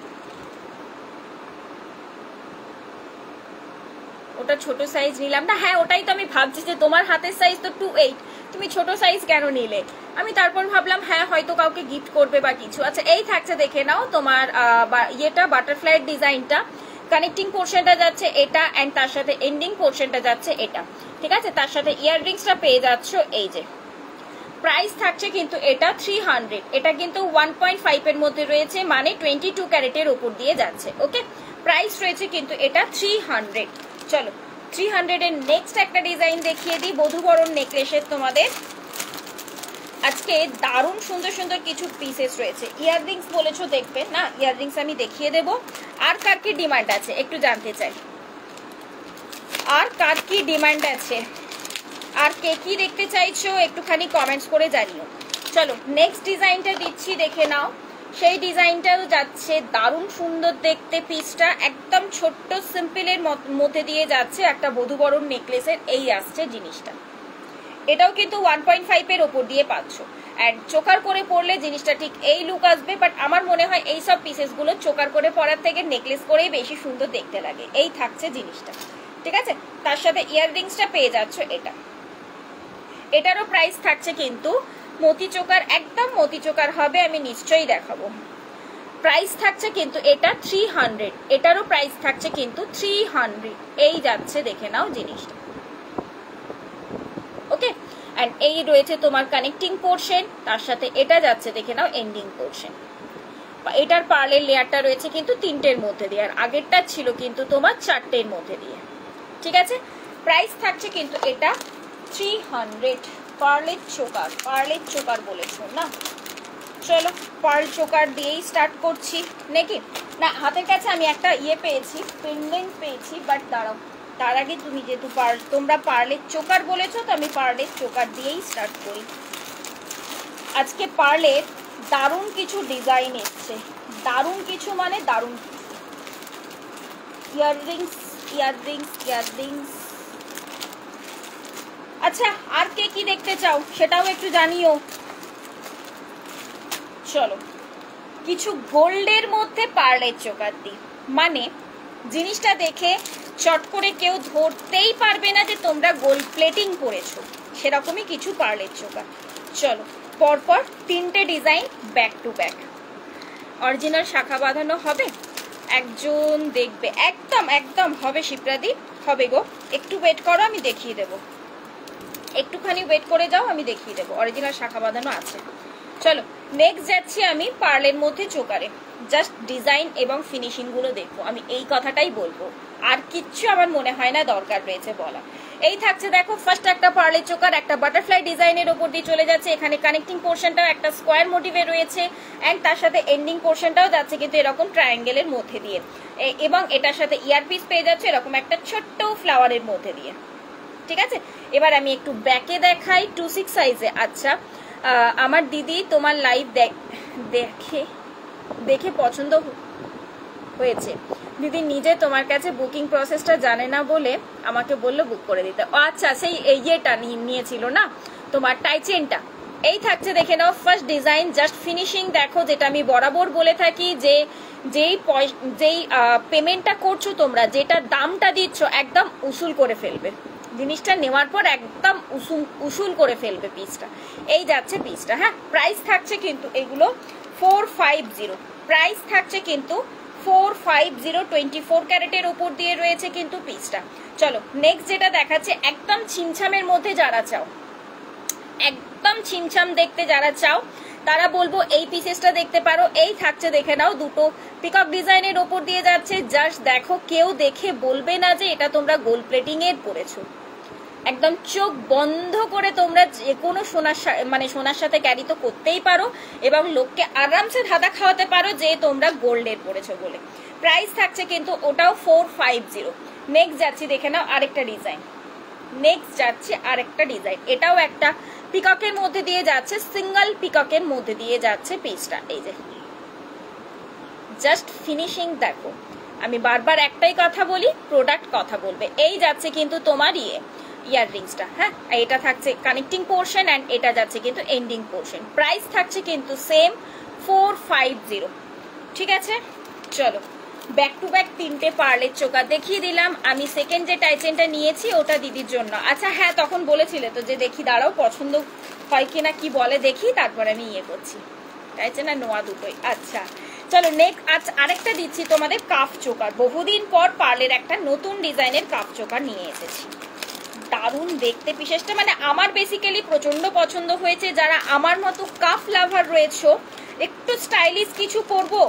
ওটা ছোট সাইজ নিলাম না। হ্যাঁ ওটাই তো আমি ভাবছি যে তোমার হাতের সাইজ তো 28, তুমি ছোট সাইজ কেন নিলে। আমি তারপর ভাবলাম হ্যাঁ হয়তো কাউকে গিফট করবে বা কিছু। আচ্ছা এই থাকছে দেখে নাও তোমার ইয়েটা বাটারফ্লাইয়ের ডিজাইনটা। কানেক্টিং পোর্শনটা যাচ্ছে এটা, অ্যান্ড তার সাথে এন্ডিং পোর্শনটা যাচ্ছে এটা, ঠিক আছে। তার সাথে ইয়াররিংসটা পেয়ে যাচ্ছ এই যে। প্রাইস থাকছে কিন্তু এটা 300। এটা কিন্তু 1.5 এর মধ্যে রয়েছে, মানে 22 ক্যারেটের উপর দিয়ে যাচ্ছে। ওকে, প্রাইস রয়েছে কিন্তু এটা 300। চলো 300 এর নেক্সট একটা ডিজাইন দেখিয়ে দিই, বধূবরণ নেকলেসের। তোমাদের আজকে দারুণ সুন্দর সুন্দর কিছু পিসেস রয়েছে। ইয়াররিংস বলেছো দেখবে না, ইয়াররিংস আমি দেখিয়ে দেবো। আর কার কি ডিমান্ড আছে একটু জানতে চাই, আর কার কি ডিমান্ড আছে, আর কে কি দেখতে চাইছো একটুখানি কমেন্টস করে জানিও। চলো নেক্সট ডিজাইনটা দিচ্ছি, দেখে নাও। সেই ডিজাইনটাও যাচ্ছে, দারুণ সুন্দর দেখতে পিসটা, একদম ছোট্ট সিম্পলের মধ্যে দিয়ে যাচ্ছে, একটা বধূবরণ নেকলেসের এই আসছে জিনিসটা। এটাও কিন্তু 1.5 এর ওপর দিয়ে পাচ্ছ। অ্যান্ড চোকার করে পরলে জিনিসটা ঠিক এই লুক আসবে, বাট আমার মনে হয় এই সব পিসেসগুলো চোকার করে পরার থেকে নেকলেস করেই বেশি সুন্দর দেখতে লাগে। এই থাকছে জিনিসটা, ঠিক আছে। তার সাথে ইয়াররিংসটা পেয়ে যাচ্ছ এটা। এটারও প্রাইস থাকছে কিন্তু মতি চোকার, একদম মতি চোকার হবে, আমি নিশ্চয়ই দেখাবো। প্রাইস থাকছে কিন্তু এটা 300, এটারও প্রাইস থাকছে কিন্তু 300। এই যাচ্ছে, দেখে নাও জিনিসটা, ওকে। অ্যান্ড এই রয়েছে তোমার কানেক্টিং পোর্শন, তার সাথে এটা যাচ্ছে, দেখে নাও এন্ডিং পোর্শন। এটার পার্লের লেয়ারটা রয়েছে কিন্তু 3টের মধ্যে দিয়ে, আর আগেরটা ছিল কিন্তু তোমার 4টের মধ্যে দিয়ে, ঠিক আছে। প্রাইস থাকছে কিন্তু এটা 300। পার্লের চোকার, পার্লের চোকার বলেছো না, চলো পার্ল চোকার দিয়েই স্টার্ট করছি নাকি। না, হাতের কাছে আমি একটা পেয়েছি, পেন্ডেন্ট পেয়েছি, বাট দাঁড়াও, তার আগে তুমি যেহেতু তোমরা পার্লের চোকার বলেছো, তো আমি পার্লের চোকার দিয়েই স্টার্ট করি। আজকে পার্লের দারুণ কিছু ডিজাইন এসছে, দারুণ কিছু মানে দারুণ কিছু। Earrings, earrings, earrings. আচ্ছা, আর কে কি দেখতে চাও সেটাও একটু জানিও। চলো, কিছু গোল্ডের মধ্যে পার্লের চোকার দিই, মানে জিনিসটা দেখে চট করে কেউ ধরতেই পারবে না যে তোমরা গোল্ড প্লেটিং করেছো, সেরকমই কিছু পার্লের চোকার। চলো, পরপর 3টে design back to back. Original শাখা বাঁধানো হবে, একজন দেখবে, একদম একদম হবে শিপ্রাদি, হবে গো। একটু ওয়েট করো, আমি দেখিয়ে দেবো, একটুখানি ওয়েট করে যাও, আমি দেখিয়ে দেবো। অরিজিনাল শাখা বাঁধানো আছে। চলো, নেক্সট যাচ্ছি আমি পার্লের মধ্যে চোকারে। জাস্ট ডিজাইন এবং ফিনিশিং গুলো দেখবো, আমি এই কথাটাই বলবো, আর কিচ্ছু আমার মনে হয় না দরকার রয়েছে বলা। এই থাকছে, দেখো, ফার্স্ট একটা পার্লের চোকার, একটা বাটারফ্লাই ডিজাইনের ওপর দিয়ে চলে যাচ্ছে। এখানে কানেক্টিং পোর্শনটাও একটা স্কোয়ার মোটিভে রয়েছে, অ্যান্ড তার সাথে এন্ডিং পোর্শনটাও যাচ্ছে কিন্তু এরকম ট্রায়াঙ্গেলের মধ্যে দিয়ে, এবং এটার সাথে ইয়ারপিস পেয়ে যাচ্ছে এরকম একটা ছোট্ট ফ্লাওয়ারের মধ্যে দিয়ে, ঠিক আছে। এবার আমি একটু ব্যাকে দেখাই 2/6 সাইজে। আচ্ছা, আমার দিদি তোমার লাইভ দেখে পছন্দ হয়েছে। দিদি নিজে তোমার কাছে বুকিং প্রসেসটা জানে না বলে আমাকে বললো বুক করে দিতে। আচ্ছা, সেই ইয়েটা নিয়েছিল না তোমার টাইচেনটা। এই থাকছে, দেখে নাও ফার্স্ট ডিজাইন। জাস্ট ফিনিশিং দেখো, যেটা আমি বরাবর বলে থাকি যে যেই পেমেন্টটা করছো তোমরা, যেটা দামটা দিচ্ছ, একদম উসুল করে ফেলবে জিনিসটা নেওয়ার পর, একদম উসুল করে ফেলবে পিসটা। এই যাচ্ছে পিসটা, হ্যাঁ। প্রাইস থাকছে কিন্তু এগুলো 450, প্রাইস থাকছে কিন্তু 450, 24 ক্যারেটের উপর দিয়ে রয়েছে কিন্তু পিসটা। চলো, নেক্সট যেটা দেখাচ্ছে, একদম ছিমছামের মধ্যে যারা চাও, একদম ছিমছাম দেখতে যারা চাও, তারা বলবো এই পিসেসটা দেখতে পারো। এই থাকছে, দেখে নাও, দুটো পিকক ডিজাইনের ওপর দিয়ে যাচ্ছে। জাস্ট দেখো, কেউ দেখে বলবে না যে এটা তোমরা গোল্ড প্লেটিং এর পরেছো। একদম চোখ বন্ধ করে তোমরা যে কোনো সোনার সাথে ক্যারি তো করতেই পারো, এবং লোককে আরামসে ধাঁধা খাওয়াতে পারো যে তোমরা গোল্ডের পরেছো বলে। প্রাইস থাকছে কিন্তু ওটাও 450। নেক্সট যাচ্ছি, দেখে নাও আরেকটা ডিজাইন। নেক্সট যাচ্ছে আরেকটা ডিজাইন, এটাও একটা পিককের মধ্যে দিয়ে যাচ্ছে, সিঙ্গেল পিককের মধ্যে দিয়ে যাচ্ছে পিসটা। এই যে জাস্ট ফিনিশিং দেখো, আমি বারবার একটাই কথা বলি, প্রোডাক্ট কথা বলবে। এই যাচ্ছে কিন্তু তোমার ইয়াররিংসটা, হ্যাঁ। এটা থাকছে কানেক্টিং পোর্শন, অ্যান্ড এটা যাচ্ছে কিন্তু এন্ডিং পোর্শন। প্রাইস থাকছে কিন্তু সেম 450, ঠিক আছে। চলো, ব্যাক টু ব্যাক 3টে পার্লের চোকার দেখিয়ে দিলাম। আমি সেকেন্ড যে টাইচেনটা নিয়েছি ওটা দিদির জন্য। আচ্ছা, হ্যাঁ, তখন বলেছিলে তো যে দেখি, দাঁড়াও, পছন্দ হয় কিনা কি বলে দেখি, তারপর আমি করছি। টাইচেন আর নোয়া দুটোই। আচ্ছা, চলো নেক্সট। আচ্ছা, আরেকটা দিচ্ছি তোমাদের কাফ চোকার। বহুদিন পর পার্লের একটা নতুন ডিজাইনের কাফ চোকার নিয়ে এসেছি। দারুণ দেখতে পিসেসটা, মানে আমার বেসিক্যালি প্রচন্ড পছন্দ হয়েছে। যারা আমার মতো কাফ লাভার রয়েছো, একটু স্টাইলিশ কিছু পরবো,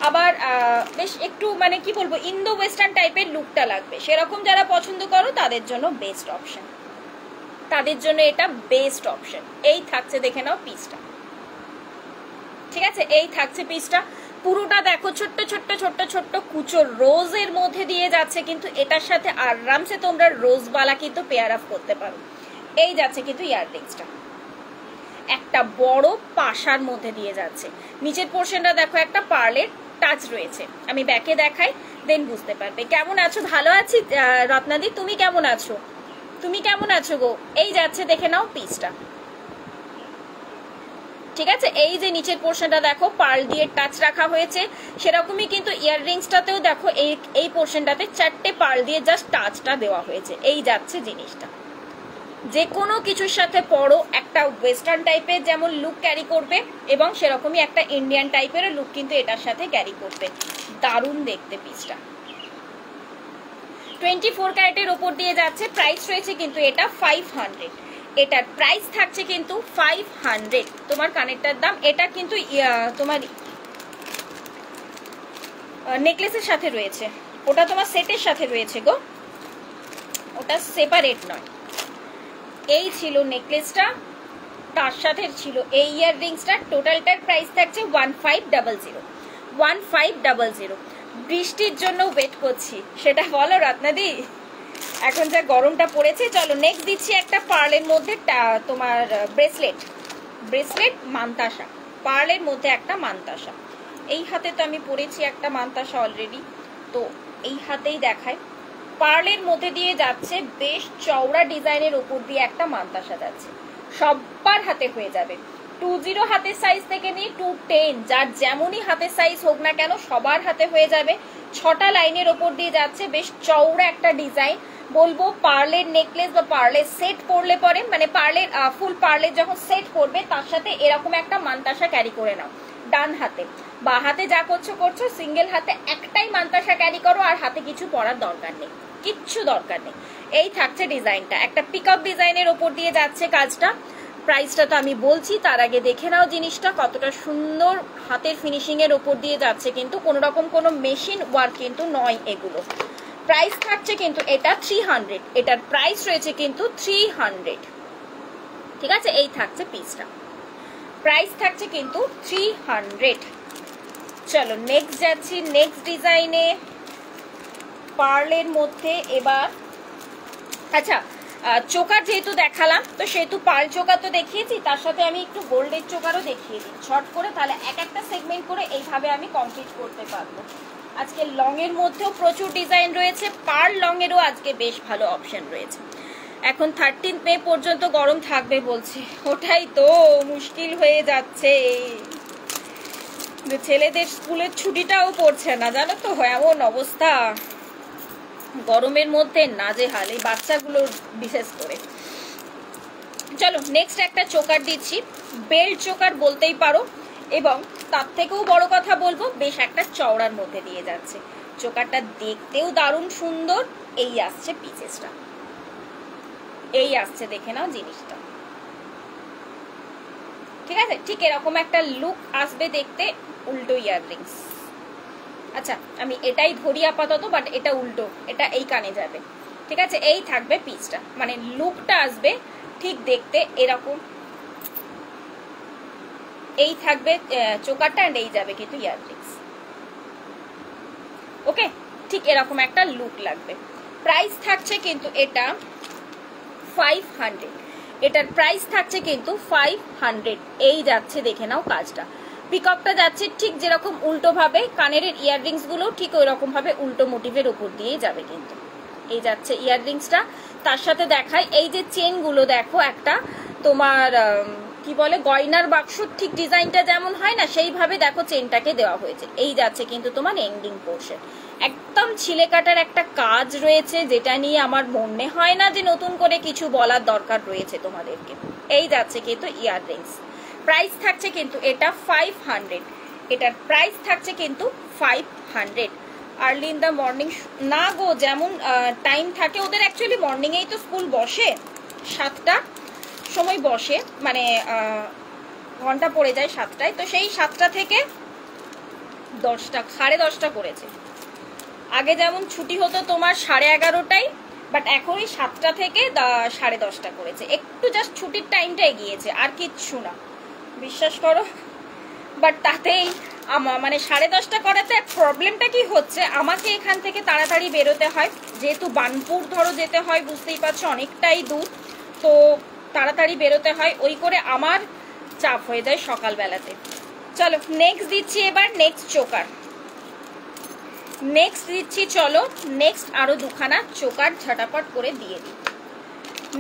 আবার বেশ একটু মানে কি বলবো, ইন্দো ওয়েস্টার্ন টাইপের লুকটা লাগবে, সেরকম যারা পছন্দ করো তাদের জন্য বেস্ট অপশন, তাদের জন্য এটা বেস্ট অপশন। এই থাকছে, দেখে নাও পিসটা, ঠিক আছে। এই থাকছে পিসটা, পুরোটা দেখো, ছোট্ট ছোট্ট ছোট্ট ছোট্ট কুচো রোজের মধ্যে দিয়ে যাচ্ছে, কিন্তু এটার সাথে আরামসে তোমরা রোজবালা কিন্তু পেয়ার আপ করতে পারো। এই যাচ্ছে কিন্তু ইয়াররিংসটা, একটা বড় পাশার মধ্যে দিয়ে যাচ্ছে। নিচের পোর্শনটা দেখো একটা পার্লের টাচ রয়েছে, আমি ব্যাকে দেখাই দেন বুঝতে পারবে। কেমন আছো? ভালো আছি রত্নাদি, তুমি কেমন আছো? তুমি কেমন আছো গো? এই যাচ্ছে দেখে নাও পিসটা, ঠিক আছে। এই যে নিচের পোর্শনটা দেখো পার্ল দিয়ে টাচ রাখা হয়েছে, সেরকমই কিন্তু ইয়াররিংসটাতেও দেখো এই পোর্শনটাতে 4টে পার্ল দিয়ে জাস্ট টাচটা দেওয়া হয়েছে। এই যাচ্ছে জিনিসটা, যে কোনো কিছুর সাথে পরো একটা ওয়েস্টার্ন টাইপের যেমন লুক ক্যারি করবে এবং সেরকমই একটা ইন্ডিয়ান টাইপের লুক কিন্তু এটার সাথে ক্যারি করবে। দারুণ দেখতে পিসটা। 24 ক্যারেটের ওপর দিয়ে যাচ্ছে, প্রাইস রয়েছে কিন্তু এটা 500। এটার প্রাইস থাকছে কিন্তু 500। তোমার কানেরটার দাম, এটা কিন্তু তোমার নেকলেসের সাথে রয়েছে, ওটা তোমার সেটের সাথে রয়েছে গো, ওটা সেপারেট নয়। এই ছিল নেকলেসটা, তার সাথে ছিল এই ইয়াররিংসটা। টোটালটার প্রাইস থাকছে 1500। 1500। বৃষ্টির জন্য ওয়েট করছি, সেটা বলো রত্নাদি। এখন যা গরমটা পড়েছে। চলো নেক্সট দিচ্ছি একটা পার্লের মধ্যে তোমার ব্রেসলেট মান্তাসা, পার্লের মধ্যে একটা মান্তাসা। এই হাতে তো আমি পরেছি একটা মান্তাসা অলরেডি, তো এই হাতেই দেখায়। পার্লের মধ্যে দিয়ে যাচ্ছে বেশ চওড়া ডিজাইনের উপর দিয়ে একটা মান্তাসা যাচ্ছে, সবার হাতে হয়ে যাবে। 20 হাতের সাইজ থেকে নিয়ে 210, যার যেমনই হাতের সাইজ হোক না কেন সবার হাতে হয়ে যাবে। 6টা লাইনের ওপর দিয়ে যাচ্ছে, বেশ চওড়া একটা ডিজাইন। বলবো পার্লের নেকলেস বা পার্লের সেট পরলে পরে, মানে পার্লের ফুল পার্লের যখন সেট করবে তার সাথে এরকম একটা মান্তাসা ক্যারি করে নাও ডান হাতে। বা হাতে যা করছো করছো, সিঙ্গেল হাতে একটাই মান্তাসা ক্যারি করো, আর হাতে কিছু পরার দরকার নেই, কিচ্ছু দরকার নেই। এই থাকছে ডিজাইনটা, একটা পিকআপ ডিজাইনের ওপর দিয়ে যাচ্ছে কাজটা। প্রাইসটা তো আমি বলছি, তার আগে দেখে নাও জিনিসটা কতটা সুন্দর হাতের ফিনিশিং এর ওপর দিয়ে যাচ্ছে, কিন্তু কোনো রকম কোনো মেশিন ওয়ার্ক কিন্তু নয় এগুলো। প্রাইস থাকছে কিন্তু এটা 300, এটার প্রাইস রয়েছে কিন্তু 300, ঠিক আছে। এই থাকছে পিসটা, প্রাইস থাকছে কিন্তু 300। চলো নেক্সট যাচ্ছি, নেক্সট ডিজাইনে পার্লের মধ্যে এবার। আচ্ছা, চোকার যেহেতু দেখালাম, তো সেহেতু পার্ল চোকার তো দেখিয়েছি, তার সাথে আমি একটু গোল্ডের চোকারও দেখিয়ে দিই শর্ট করে, তাহলে এক একটা সেগমেন্ট করে এইভাবে আমি কমপ্লিট করতে পারবো। আজকে লং এর মধ্যেও প্রচুর ডিজাইন রয়েছে, পার্ল লং এরও আজকে বেশ ভালো অপশন রয়েছে। এখন 13 মে পর্যন্ত গরম থাকবে বলছে, ওটাই তো মুশকিল হয়ে যাচ্ছে। ছেলেদের স্কুলের ছুটিটাও পড়ছে না, জানো তো, এমন অবস্থা গরমের মধ্যে নাজেহাল এই বাচ্চাগুলোর বিশেষ করে। চলো নেক্সট একটা চোকার দিচ্ছি, বেল্ট চোকার বলতেই পারো, এবং তার থেকেও বড় কথা বলবো বেশ একটা চওড়ার মধ্যে দিয়ে যাচ্ছে। চোকারটা দেখতেও দারুণ সুন্দর। এই আসছে পিসেসটা, এই আসছে, দেখে নাও জিনিসটা, ঠিক আছে। ঠিক এরকম একটা লুক আসবে দেখতে, উল্টো ইয়াররিংস। আচ্ছা আমি এটাই ধরি আপাতত, বাট এটা উল্টো, এটা এই কানে যাবে, ঠিক আছে। এই থাকবে পিসটা, মানে লুকটা আসবে ঠিক দেখতে এরকম। এই থাকবে চোকারটা, এন্ড এই যাবে কিন্তু ইয়াররিংস। ওকে, ঠিক এরকম একটা লুক লাগবে। প্রাইস থাকছে কিন্তু এটা 500, এটার প্রাইস থাকছে কিন্তু 500। এই যাচ্ছে, দেখে নাও কাজটা। পিকআপটা যাচ্ছে ঠিক যেরকম উল্টো ভাবে, কানের ইয়াররিংস গুলো ঠিক ওই রকম ভাবে উল্টো মোটিভের উপর দিয়ে যাবে কিন্তু। এই যাচ্ছে ইয়াররিংসটা, তার সাথে দেখায় এই যে চেন গুলো দেখো, একটা তোমার কি বলে গয়নার বাক্স ঠিক ডিজাইনটা যেমন হয় না, সেইভাবে দেখো চেনটাকে দেওয়া হয়েছে। এই যাচ্ছে কিন্তু তোমার এন্ডিং পোর্শন, একদম ছিলে কাটার একটা কাজ রয়েছে, যেটা নিয়ে আমার মনে হয় না যে নতুন করে কিছু বলার দরকার রয়েছে তোমাদেরকে। এই যাচ্ছে কিন্তু ইয়াররিংস। প্রাইস থাকছে কিন্তু এটা 500, এটার প্রাইস থাকছে কিন্তু 500। আর্লি ইন দ্য মর্নিং না গো, যেমন টাইম থাকে ওদের, অ্যাকচুয়ালি মর্নিংয়েই তো স্কুল বসে, 7টা সময় বসে, মানে ঘন্টা পড়ে যায় 7টায়, তো সেই 7টা থেকে 10টা, 10:30 করেছে। আগে যেমন ছুটি হতো তোমার 11:30টায়, বাট এখন এই 7টা থেকে 10:30 করেছে, একটু জাস্ট ছুটির টাইমটা এগিয়েছে, আর কিচ্ছু না, বিশ্বাস করো। বাট তাতেই মানে 10:30 করাতে প্রবলেমটা কি হচ্ছে, আমাকে এখান থেকে তাড়াতাড়ি বেরোতে হয়, যেহেতু বানপুর ধরো যেতে হয়, বুঝতেই পারছো অনেকটাই দূর, তো তাড়াতাড়ি বেরোতে হয়। ওই করে আমার চাপ হয়ে যায় সকালবেলাতে। চলো নেক্সট দিচ্ছি এবার নেক্সট চোকার, নেক্সট দিচ্ছি। চলো নেক্সট আরো দুখানা চোকার ঝটাপট করে দিয়ে দিই।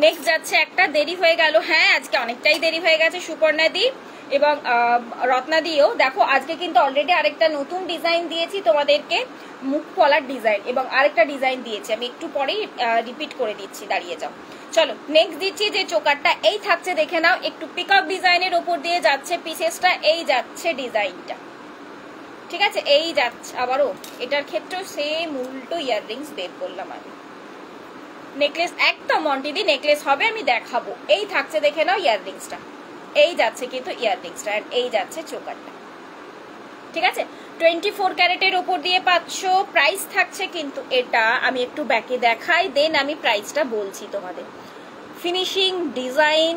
নেক্সট যাচ্ছে একটা, দেরি হয়ে গেল, হ্যাঁ আজকে অনেকটাই দেরি হয়ে গেছে সুপর্ণাদি এবং রত্নাদিও। দেখো আজকে কিন্তু অলরেডি আরেকটা নতুন ডিজাইন দিয়েছি তোমাদেরকে, মুখ পলার ডিজাইন, এবং আরেকটা ডিজাইন দিয়েছি, আমি একটু পরেই রিপিট করে দিচ্ছি, দাঁড়িয়ে যাও। চলো নেক্সট দিচ্ছি যে চোকারটা, এই থাকছে দেখে নাও, একটু পিকআপ ডিজাইনের ওপর দিয়ে যাচ্ছে পিসেসটা, এই যাচ্ছে ডিজাইনটা, ঠিক আছে, এই যাচ্ছে। আবারও এটার ক্ষেত্রেও সেম উল্টো ইয়াররিংস বের করলাম আমি। নেকলেস একদম মন্টিদি নেকলেস হবে, আমি দেখাবো। এই থাকছে দেখে নাও ইয়াররিংসটা, এই যাচ্ছে কিন্তু ইয়াররিংসটা, আর এই যাচ্ছে চোকারটা, ঠিক আছে। 24 ক্যারেটের ওপর দিয়ে পাচ্ছ। প্রাইস থাকছে কিন্তু এটা, আমি একটু ব্যাকে দেখাই, দেন আমি প্রাইসটা বলছি তোমাদের। ফিনিশিং ডিজাইন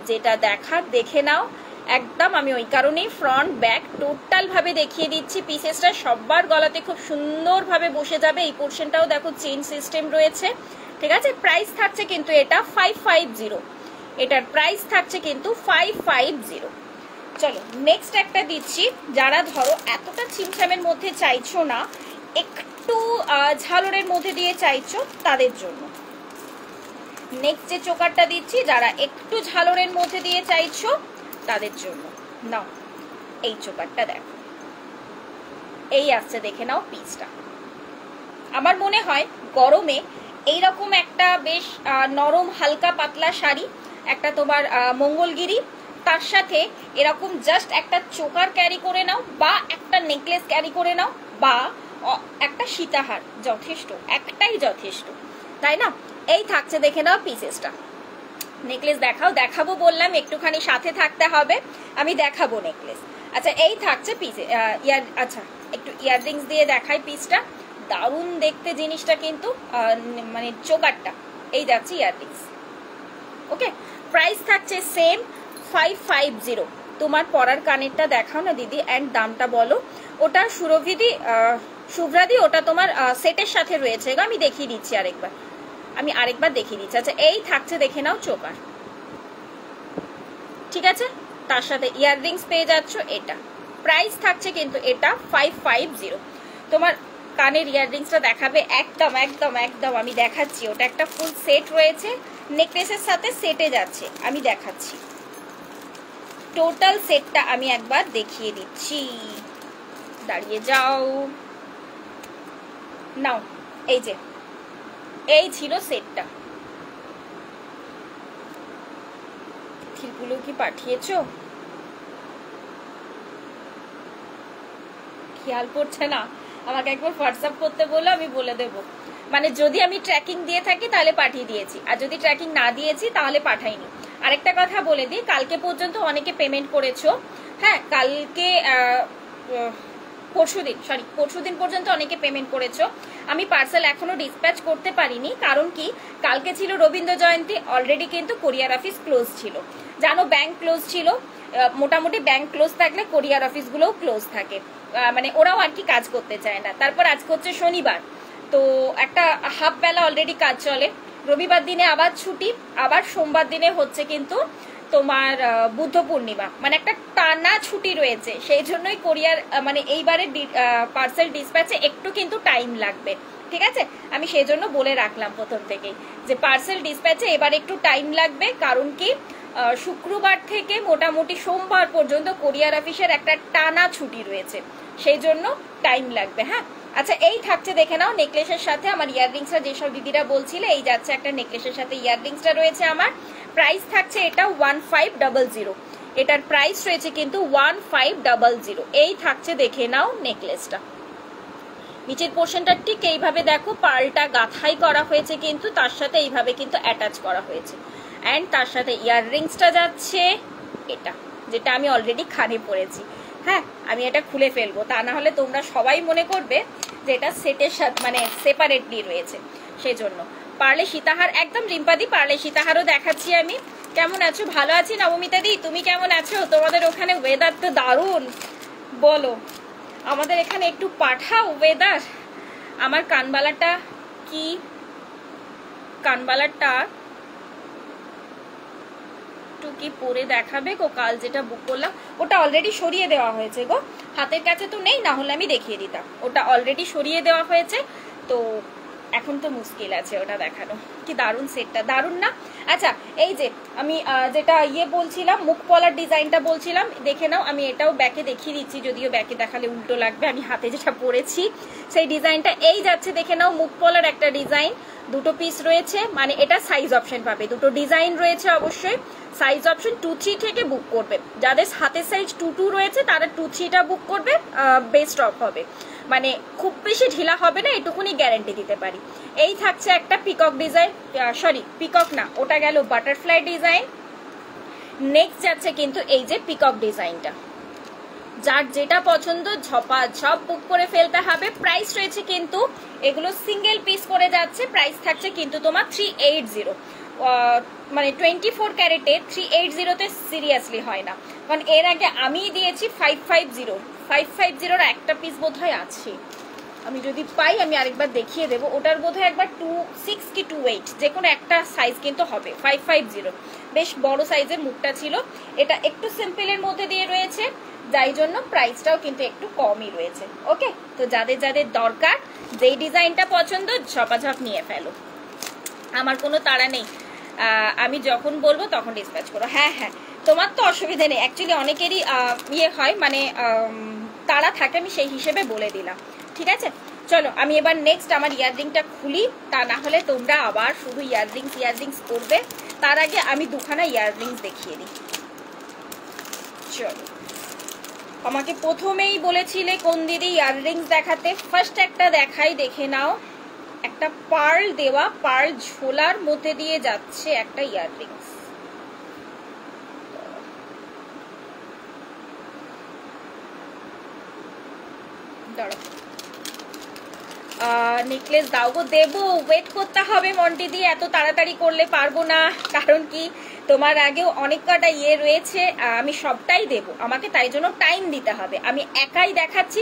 যেটা দেখার দেখে নাও একদম, আমি ওই কারণেই ফ্রন্ট ব্যাক টোটাল ভাবে দেখিয়ে দিচ্ছি। পিসেসটা সবার গলাতে খুব সুন্দরভাবে বসে যাবে। এই পোর্শনটাও দেখো চেইন সিস্টেম রয়েছে, ঠিক আছে। প্রাইস থাকছে কিন্তু এটা 550, এটার প্রাইস থাকছে কিন্তু 550। চলো নেক্সট একটা দিচ্ছি, যারা ধরো এতটা ছিমছামের মধ্যে চাইছো না, একটু ঝালরের মধ্যে দিয়ে চাইছো, তাদের জন্য নেক্সট যে চোকারটা দিচ্ছি, যারা একটু ঝালরের মধ্যে দিয়ে চাইছো তাদের জন্য নাও এই চোকারটা দেখো, এই আসছে দেখে নাও পিসটা। আমার মনে হয় গরমে এইরকম একটা বেশ নরম হালকা পাতলা শাড়ি, একটা তোমার মঙ্গলগিরি, তার সাথে এরকম জাস্ট একটা চোকার ক্যারি করে নাও, বা একটা নেকলেস ক্যারি করে নাও, বা একটা সীতাহার, যথেষ্ট, একটাই যথেষ্ট, তাই না। এই থাকছে দেখে নাও পিসেসটা। নেকলেস দেখাও, দেখাবো বললাম, একটুখানি সাথে থাকতে হবে, আমি দেখাবো নেকলেস। আচ্ছা এই থাকছে পিসে ইয়ার, আচ্ছা একটু ইয়াররিংস দিয়ে দেখাই পিসটা, দারুণ দেখতে জিনিসটা কিন্তু, মানে চোকারটা, এই যাচ্ছে ইয়াররিংস, ওকে। প্রাইস থাকছে সেম 550। তোমার পরার কানেরটা দেখাও না দিদি, অ্যান্ড দামটা বলো। ওটা সুরভিদি, শুভ্রাদি, ওটা তোমার সেটের সাথে রয়েছে গো, আমি দেখিয়ে দিচ্ছি আরেকবার, আমি আরেকবার দেখিয়ে দিচ্ছি। আচ্ছা এই থাকছে দেখে নাও চোকার, ঠিক আছে, তার সাথে ইয়াররিংস পেয়ে যাচ্ছ। এটা প্রাইস থাকছে কিন্তু এটা 550। তোমার কানের ইয়াররিংসটা দেখাবে, একদম একদম একদম আমি দেখাচ্ছি, ওটা একটা ফুল সেট রয়েছে, নেকলেসের সাথে সেটে যাচ্ছে, আমি দেখাচ্ছি টোটাল সেটটা, আমি একবার দেখিয়ে দিচ্ছি, দাঁড়িয়ে যাও, নাও এই যে, এই ছিল সেটটা। থিলগুলো কি পাঠিয়েছো? খেয়াল পড়ছে না, আমাকে একবার হোয়াটসঅ্যাপ করতে বললো, আমি বলে দেবো। মানে যদি আমি ট্র্যাকিং দিয়ে থাকি তাহলে পাঠিয়ে দিয়েছি, আর যদি ট্র্যাকিং না দিয়েছি তাহলে পাঠাইনি। আরেকটা কথা বলে দিই, কালকে পর্যন্ত অনেকে পেমেন্ট করেছো, হ্যাঁ কালকে পরশুদিন পর্যন্ত অনেকে পেমেন্ট করেছো। আমি পার্সেল এখনো ডিসপ্যাচ করতে পারিনি, কারণ কি কালকে ছিল রবীন্দ্র জয়ন্তী, অলরেডি কিন্তু কোরিয়ার অফিস ক্লোজ ছিল, জানো ব্যাংক ক্লোজ ছিল, মোটামুটি ব্যাংক ক্লোজ থাকলে কোরিয়ার অফিসগুলোও ক্লোজ থাকে, মানে ওরাও আর কি কাজ করতে চায় না। তারপর আজকে হচ্ছে শনিবার, তো একটা হাফ বেলা অলরেডি কাজ চলে, রবিবার দিনে আবার ছুটি, আবার সোমবার দিনে হচ্ছে কিন্তু তোমার বুদ্ধ পূর্ণিমা, মানে একটা টানা ছুটি রয়েছে, সেই জন্যই কোরিয়ার মানে এইবারে পার্সেল ডিসপ্যাচে একটু কিন্তু টাইম লাগবে, ঠিক আছে। আমি সেই জন্য বলে রাখলাম প্রথম থেকেই যে পার্সেল ডিসপ্যাচে এবার একটু টাইম লাগবে, কারণ কি শুক্রবার থেকে মোটামুটি সোমবার পর্যন্ত কোরিয়ার অফিসের একটা টানা ছুটি রয়েছে, সেই জন্য টাইম লাগবে, হ্যাঁ। আচ্ছা এই থাকছে দেখে নাও নেকলেসের সাথে আমার ইয়াররিংসটা, যেসব দিদিরা বলছিলে, এই যাচ্ছে একটা নেকলেসের সাথে ইয়াররিংসটা রয়েছে আমার। প্রাইস থাকছে এটা 1500, এটার প্রাইস রয়েছে কিন্তু 1500। এই থাকছে দেখে নাও নেকলেসটা। নিচের পোর্শনটা ঠিক এইভাবে দেখো, পার্লটা গাঁথাই করা হয়েছে, কিন্তু তার সাথে এইভাবে কিন্তু অ্যাটাচ করা হয়েছে, অ্যান্ড তার সাথে ইয়াররিংসটা যাচ্ছে এটা, যেটা আমি অলরেডি কানে পরেছি, হ্যাঁ আমি এটা খুলে ফেলবো, তা না হলে তোমরা সবাই মনে করবে যে এটা সেটের সাথে মানে সেপারেটলি রয়েছে, সেই জন্য। পার্লে সীতাহার, একদম রিম্পাদি পার্লে সীতাহারও দেখাচ্ছি আমি। কেমন আছো? ভালো আছি নবমিতা দি, তুমি কেমন আছো? তোমাদের ওখানে ওয়েদার তো দারুণ, বলো আমাদের এখানে একটু পাঠাও ওয়েদার। আমার কানবালাটা কি, কানবালাটা একটু কি পরে দেখাবে গো? কাল যেটা বুক করলাম ওটা অলরেডি সরিয়ে দেওয়া হয়েছে গো, হাতের কাছে তো নেই, না হলে আমি দেখিয়ে দিতাম। ওটা অলরেডি সরিয়ে দেওয়া হয়েছে, তো এখন তো মুশকিল আছে ওটা দেখানো। কি দারুণ সেটটা, দারুণ না? আচ্ছা এই যে আমি যেটা বলছিলাম, মুখ পলার ডিজাইনটা বলছিলাম, দেখে নাও। আমি এটাও ব্যাকে দেখিয়ে দিচ্ছি, যদিও ব্যাকে দেখালে উল্টো লাগবে। আমি হাতে যেটা পরেছি সেই ডিজাইনটা এই যাচ্ছে, দেখে নাও। মুখ পলার একটা ডিজাইন, দুটো পিস রয়েছে, মানে এটা সাইজ অপশন পাবে, দুটো ডিজাইন রয়েছে অবশ্যই। সাইজ অপশন 2-3 থেকে বুক করবে। যাদের হাতের সাইজ 2-2 রয়েছে তারা 2-3টা বুক করবে, বেস্ট অফ হবে। মানে খুব বেশি ঢিলা হবে না, এটুকুনি গ্যারান্টি দিতে পারি। এই থাকছে একটা পিকক ডিজাইন, সরি পিকক না, ওটা গেল বাটারফ্লাই ডিজাইন। নেক্সট যাচ্ছে কিন্তু এই যে পিকক ডিজাইনটা। যার যেটা পছন্দ ঝপ বুক করে ফেলতে হবে। প্রাইস রয়েছে কিন্তু এগুলো সিঙ্গেল পিস করে যাচ্ছে, প্রাইস থাকছে কিন্তু তোমার 380। মানে 24 ক্যারেটের 380-তে সিরিয়াসলি হয় না, কারণ এর আগে আমি দিয়েছি 550 একটা পিস বোধহয় আছে, আমি যদি পাই আমি আরেকবার দেখিয়ে দেবো। ওটার বোধহয় একবার 26 কি 28 যে কোনো একটা সাইজ কিন্তু হবে। 550 বেশ বড় সাইজের মুখটা ছিল। এটা একটু সিম্পলের মধ্যে দিয়ে রয়েছে, যাই জন্য প্রাইসটাও কিন্তু একটু কমই রয়েছে। ওকে, তো যাদের যাদের দরকার, যেই ডিজাইনটা পছন্দ ঝপাঝপ নিয়ে ফেলো, আমার কোনো তাড়া নেই। আমি যখন বলবো তখন ডিসপ্যাচ করো। হ্যাঁ হ্যাঁ, তোমার তো অসুবিধে নেই। অ্যাকচুয়ালি অনেকেরই হয়, মানে তাড়া থাকে, আমি সেই হিসেবে বলে দিলাম। ঠিক আছে, চলো আমি এবার নেক্সট আমার ইয়াররিংটা খুলি, তা না হলে তোমরা আবার শুধু ইয়াররিংস করবে। তার আগে আমি দুখানা ইয়াররিংস দেখিয়ে দিই। চলো, আমাকে প্রথমেই বলেছিলে কোন দিদি ইয়াররিংস দেখাতে, ফার্স্ট একটা দেখাই, দেখে নাও। একটা পার্ল দেওয়া, পার্ল ঝোলার মধ্যে দিয়ে যাচ্ছে একটা ইয়াররিংস। নেকলেস দাও গো, দেবো, ওয়েট করতে হবে মন্টি দি, এত তাড়াতাড়ি করলে পারবো না। কারণ কি, তোমার আগেও অনেক কটা রয়েছে, আমি সবটাই দেবো, আমাকে তাই জন্য টাইম দিতে হবে। আমি একাই দেখাচ্ছি,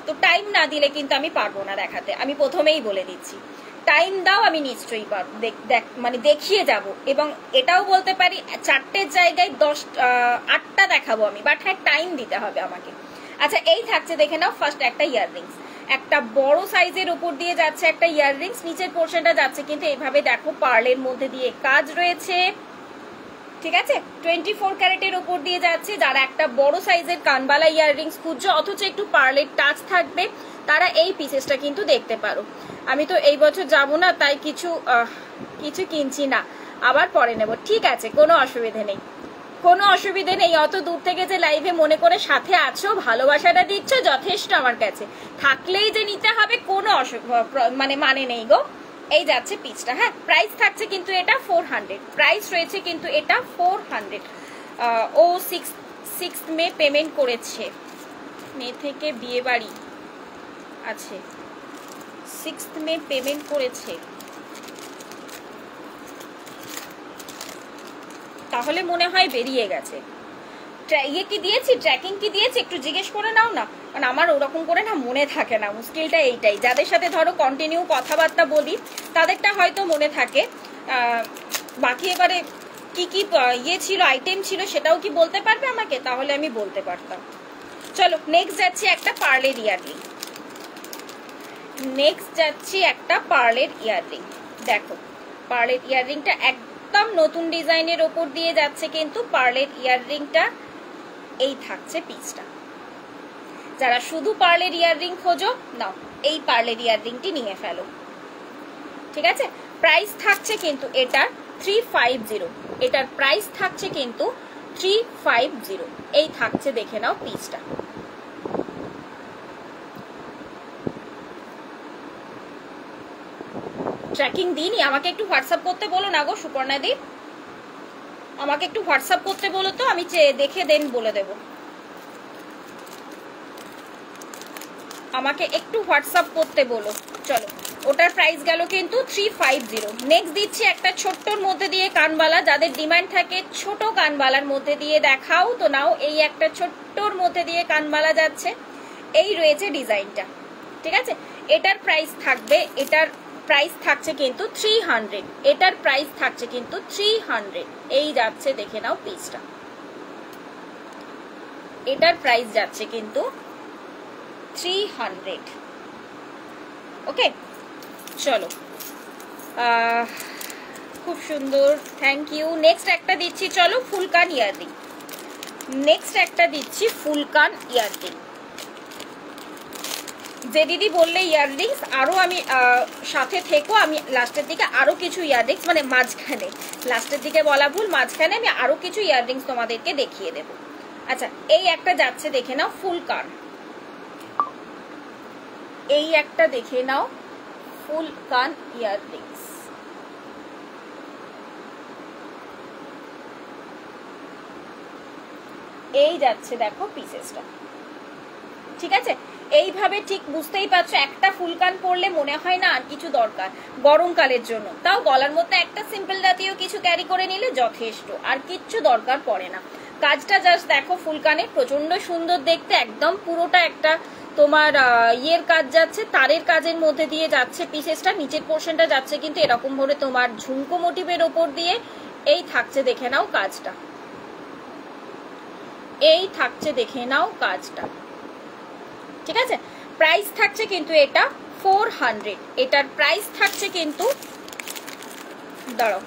তো টাইম না দিলে কিন্তু আমি পারবো না দেখাতে, আমি প্রথমেই বলে দিচ্ছি। টাইম দাও, আমি নিশ্চয়ই পারবো, মানে দেখিয়ে যাব। এবং এটাও বলতে পারি 4টের জায়গায় 8টা দেখাবো আমি, বাট হ্যাঁ টাইম দিতে হবে আমাকে। আচ্ছা, এই থাকছে, দেখে নাও। ফার্স্ট একটা ইয়াররিংস, একটা বড় সাইজের উপর দিয়ে যাচ্ছে একটা ইয়াররিংস। নিচের পোর্শনটা যাচ্ছে কিন্তু এইভাবে, দেখো পার্লের মধ্যে দিয়ে কাজ রয়েছে। ঠিক আছে, 24 ক্যারেটের উপর দিয়ে যাচ্ছে। যারা একটা বড় সাইজের কানবালা ইয়াররিংস খুঁজছো, অথচ একটু পার্লের টাচ থাকবে, তারা এই পিসেসটা কিন্তু দেখতে পারো। আমি তো এই বছর যাব না, তাই কিছু কিনছি না, আবার পরে নেব। ঠিক আছে, কোনো অসুবিধে নেই, কোনো অসুবিধে নেই। অত দূর থেকে যে লাইভে মনে করে সাথে আছো, ভালোবাসাটা দিচ্ছ, যথেষ্ট আমার কাছে। থাকলেই যে নিতে হবে কোনো মানে নেই গো। এই যাচ্ছে পিসটা। হ্যাঁ, প্রাইস থাকছে কিন্তু এটা 400, প্রাইস রয়েছে কিন্তু এটা 400। ও 6 মে পেমেন্ট করেছে, মে থেকে বিয়ে বাড়ি আছে, 6 মে পেমেন্ট করেছে, তাহলে মনে হয় বেরিয়ে গেছে। কি দিয়েছি, ট্র্যাকিং কি দিয়েছি, একটু জিজ্ঞেস করে নাও না, কারণ আমার ওরকম করে না মনে থাকে না। মুশকিলটা এইটাই, যাদের সাথে ধরো কন্টিনিউ কথাবার্তা বলি তাদেরটা হয়তো মনে থাকে, বাকি এবারে কি কি ছিল, আইটেম ছিল, সেটাও কি বলতে পারবে আমাকে, তাহলে আমি বলতে পারতাম। চলো নেক্সট যাচ্ছি একটা পার্লের ইয়াররিং। দেখো, পার্লের ইয়াররিংটা একদম নতুন ডিজাইনের ওপর দিয়ে যাচ্ছে কিন্তু পার্লের ইয়াররিংটা। এই থাকছে পিসটা। যারা শুধু পার্লের ইয়াররিং খোঁজো, নাও এই পার্লের ইয়াররিংটি নিয়ে ফেলো। ঠিক আছে, প্রাইস থাকছে কিন্তু এটার 350, এটার প্রাইস থাকছে কিন্তু 350। এই থাকছে, দেখে নাও পিসটা। ট্র্যাকিং দিইনি, আমাকে একটু হোয়াটসঅ্যাপ করতে বলো না গো সুপর্ণা দি, আমাকে একটু হোয়াটসঅ্যাপ করতে বলো তো, আমি দেখে দেন বলে দেব। আমাকে একটু হোয়াটসঅ্যাপ করতে বলো। চলো, ওটার প্রাইস গেল কিন্তু 350। নেক্সট দিচ্ছি একটা ছোট্টর মধ্যে দিয়ে কানবালা। যাদের ডিমান্ড থাকে ছোট কানবালার মধ্যে দিয়ে দেখাও, তো নাও এই একটা ছোট্টর মধ্যে দিয়ে কানবালা যাচ্ছে। এই রয়েছে ডিজাইনটা। ঠিক আছে, এটার প্রাইস থাকবে, এটার প্রাইস থাকছে কিন্তু 300, এটার প্রাইস থাকছে কিন্তু 300। এই যাচ্ছে, দেখে নাও পিসটা, এটার প্রাইস যাচ্ছে কিন্তু 300। ওকে, চলো, খুব সুন্দর, থ্যাংক ইউ। নেক্সট একটা দিচ্ছি, চলো, ফুলকান ইয়াররিং। নেক্সট একটা দিচ্ছি ফুলকান ইয়াররিং। যে দিদি বললে ইয়াররিংস আরো আমি সাথে থেকো, আমি লাস্টের দিকে আরো কিছু ইয়াররিংস, মানে মাঝখানে, লাস্টের দিকে বলা ভুল, মাঝখানে আমি আরো কিছু ইয়াররিংস তোমাদেরকে দেখিয়ে দেব। আচ্ছা, এই একটা যাচ্ছে, দেখে নাও, ফুলকান। এই একটা দেখে নাও, ফুলকান ইয়াররিংস। এই যাচ্ছে, দেখো পিসেসটা, ঠিক আছে। এইভাবে ঠিক বুঝতেই পারছো, একটা ফুলকান পরলে মনে হয় না আর কিছু দরকার গরমকালের জন্য, তাও গলার মধ্যে একটা সিম্পল জাতীয় কিছু ক্যারি করে নিলে যথেষ্ট, আর কিচ্ছু দরকার পড়ে না। কাজটা জাস্ট দেখো, ফুলকানে প্রচন্ড সুন্দর দেখতে, একদম পুরোটা একটা তোমার ইয়ের কাজ যাচ্ছে, তারের কাজের মধ্যে দিয়ে যাচ্ছে পিসেসটা। নিচের পোর্শনটা যাচ্ছে কিন্তু এরকম ভাবে তোমার ঝুমকো মোটিভের ওপর দিয়ে। এই থাকছে, দেখে নাও কাজটা, এই থাকছে, দেখে নাও কাজটা, ঠিক আছে। প্রাইস থাকছে কিন্তু এটা 400, এটার প্রাইস থাকছে কিন্তু, দাঁড়াও,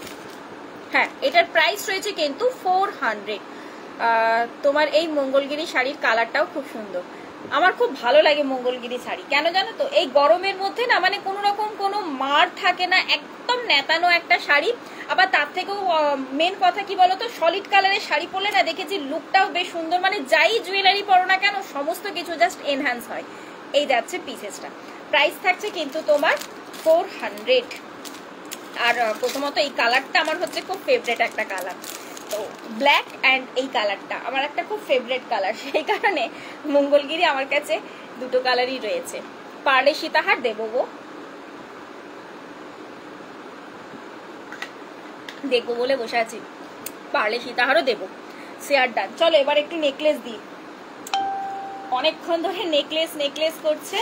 হ্যাঁ, এটার প্রাইস রয়েছে কিন্তু 400। তোমার এই মঙ্গলগিরি শাড়ির কালারটাও খুব সুন্দর, আমার খুব ভালো লাগে মঙ্গলগিরি শাড়ি। কেন জানো তো, এই গরমের মধ্যে না, মানে কোনো রকম কোনো মার থাকে না, একদম নেতানো একটা শাড়ি। আবার তার থেকেও মেন কথা কি বলতো, সলিড কালারের শাড়ি পরলে না দেখেছি লুকটাও বেশ সুন্দর, মানে যাই জুয়েলারি পরো না কেন সমস্ত কিছু জাস্ট এনহ্যান্স হয়। এই যাচ্ছে পিসেসটা, প্রাইস থাকছে কিন্তু তোমার 400। আর প্রথমত এই কালারটা আমার হচ্ছে খুব ফেভারিট একটা কালার, তো ব্ল্যাক অ্যান্ড এই কালারটা আমার একটা খুব ফেভারিট কালার, সেই কারণে মঙ্গলগিরি আমার কাছে দুটো কালারই রয়েছে। পার্লে সীতাহার দেবো গো, দেখবো বলে বসে আছি, পার্লে সীতাহারও দেবো, শেয়ার ডান। চলো এবার একটু নেকলেস দিই, অনেকক্ষণ ধরে নেকলেস নেকলেস করছে,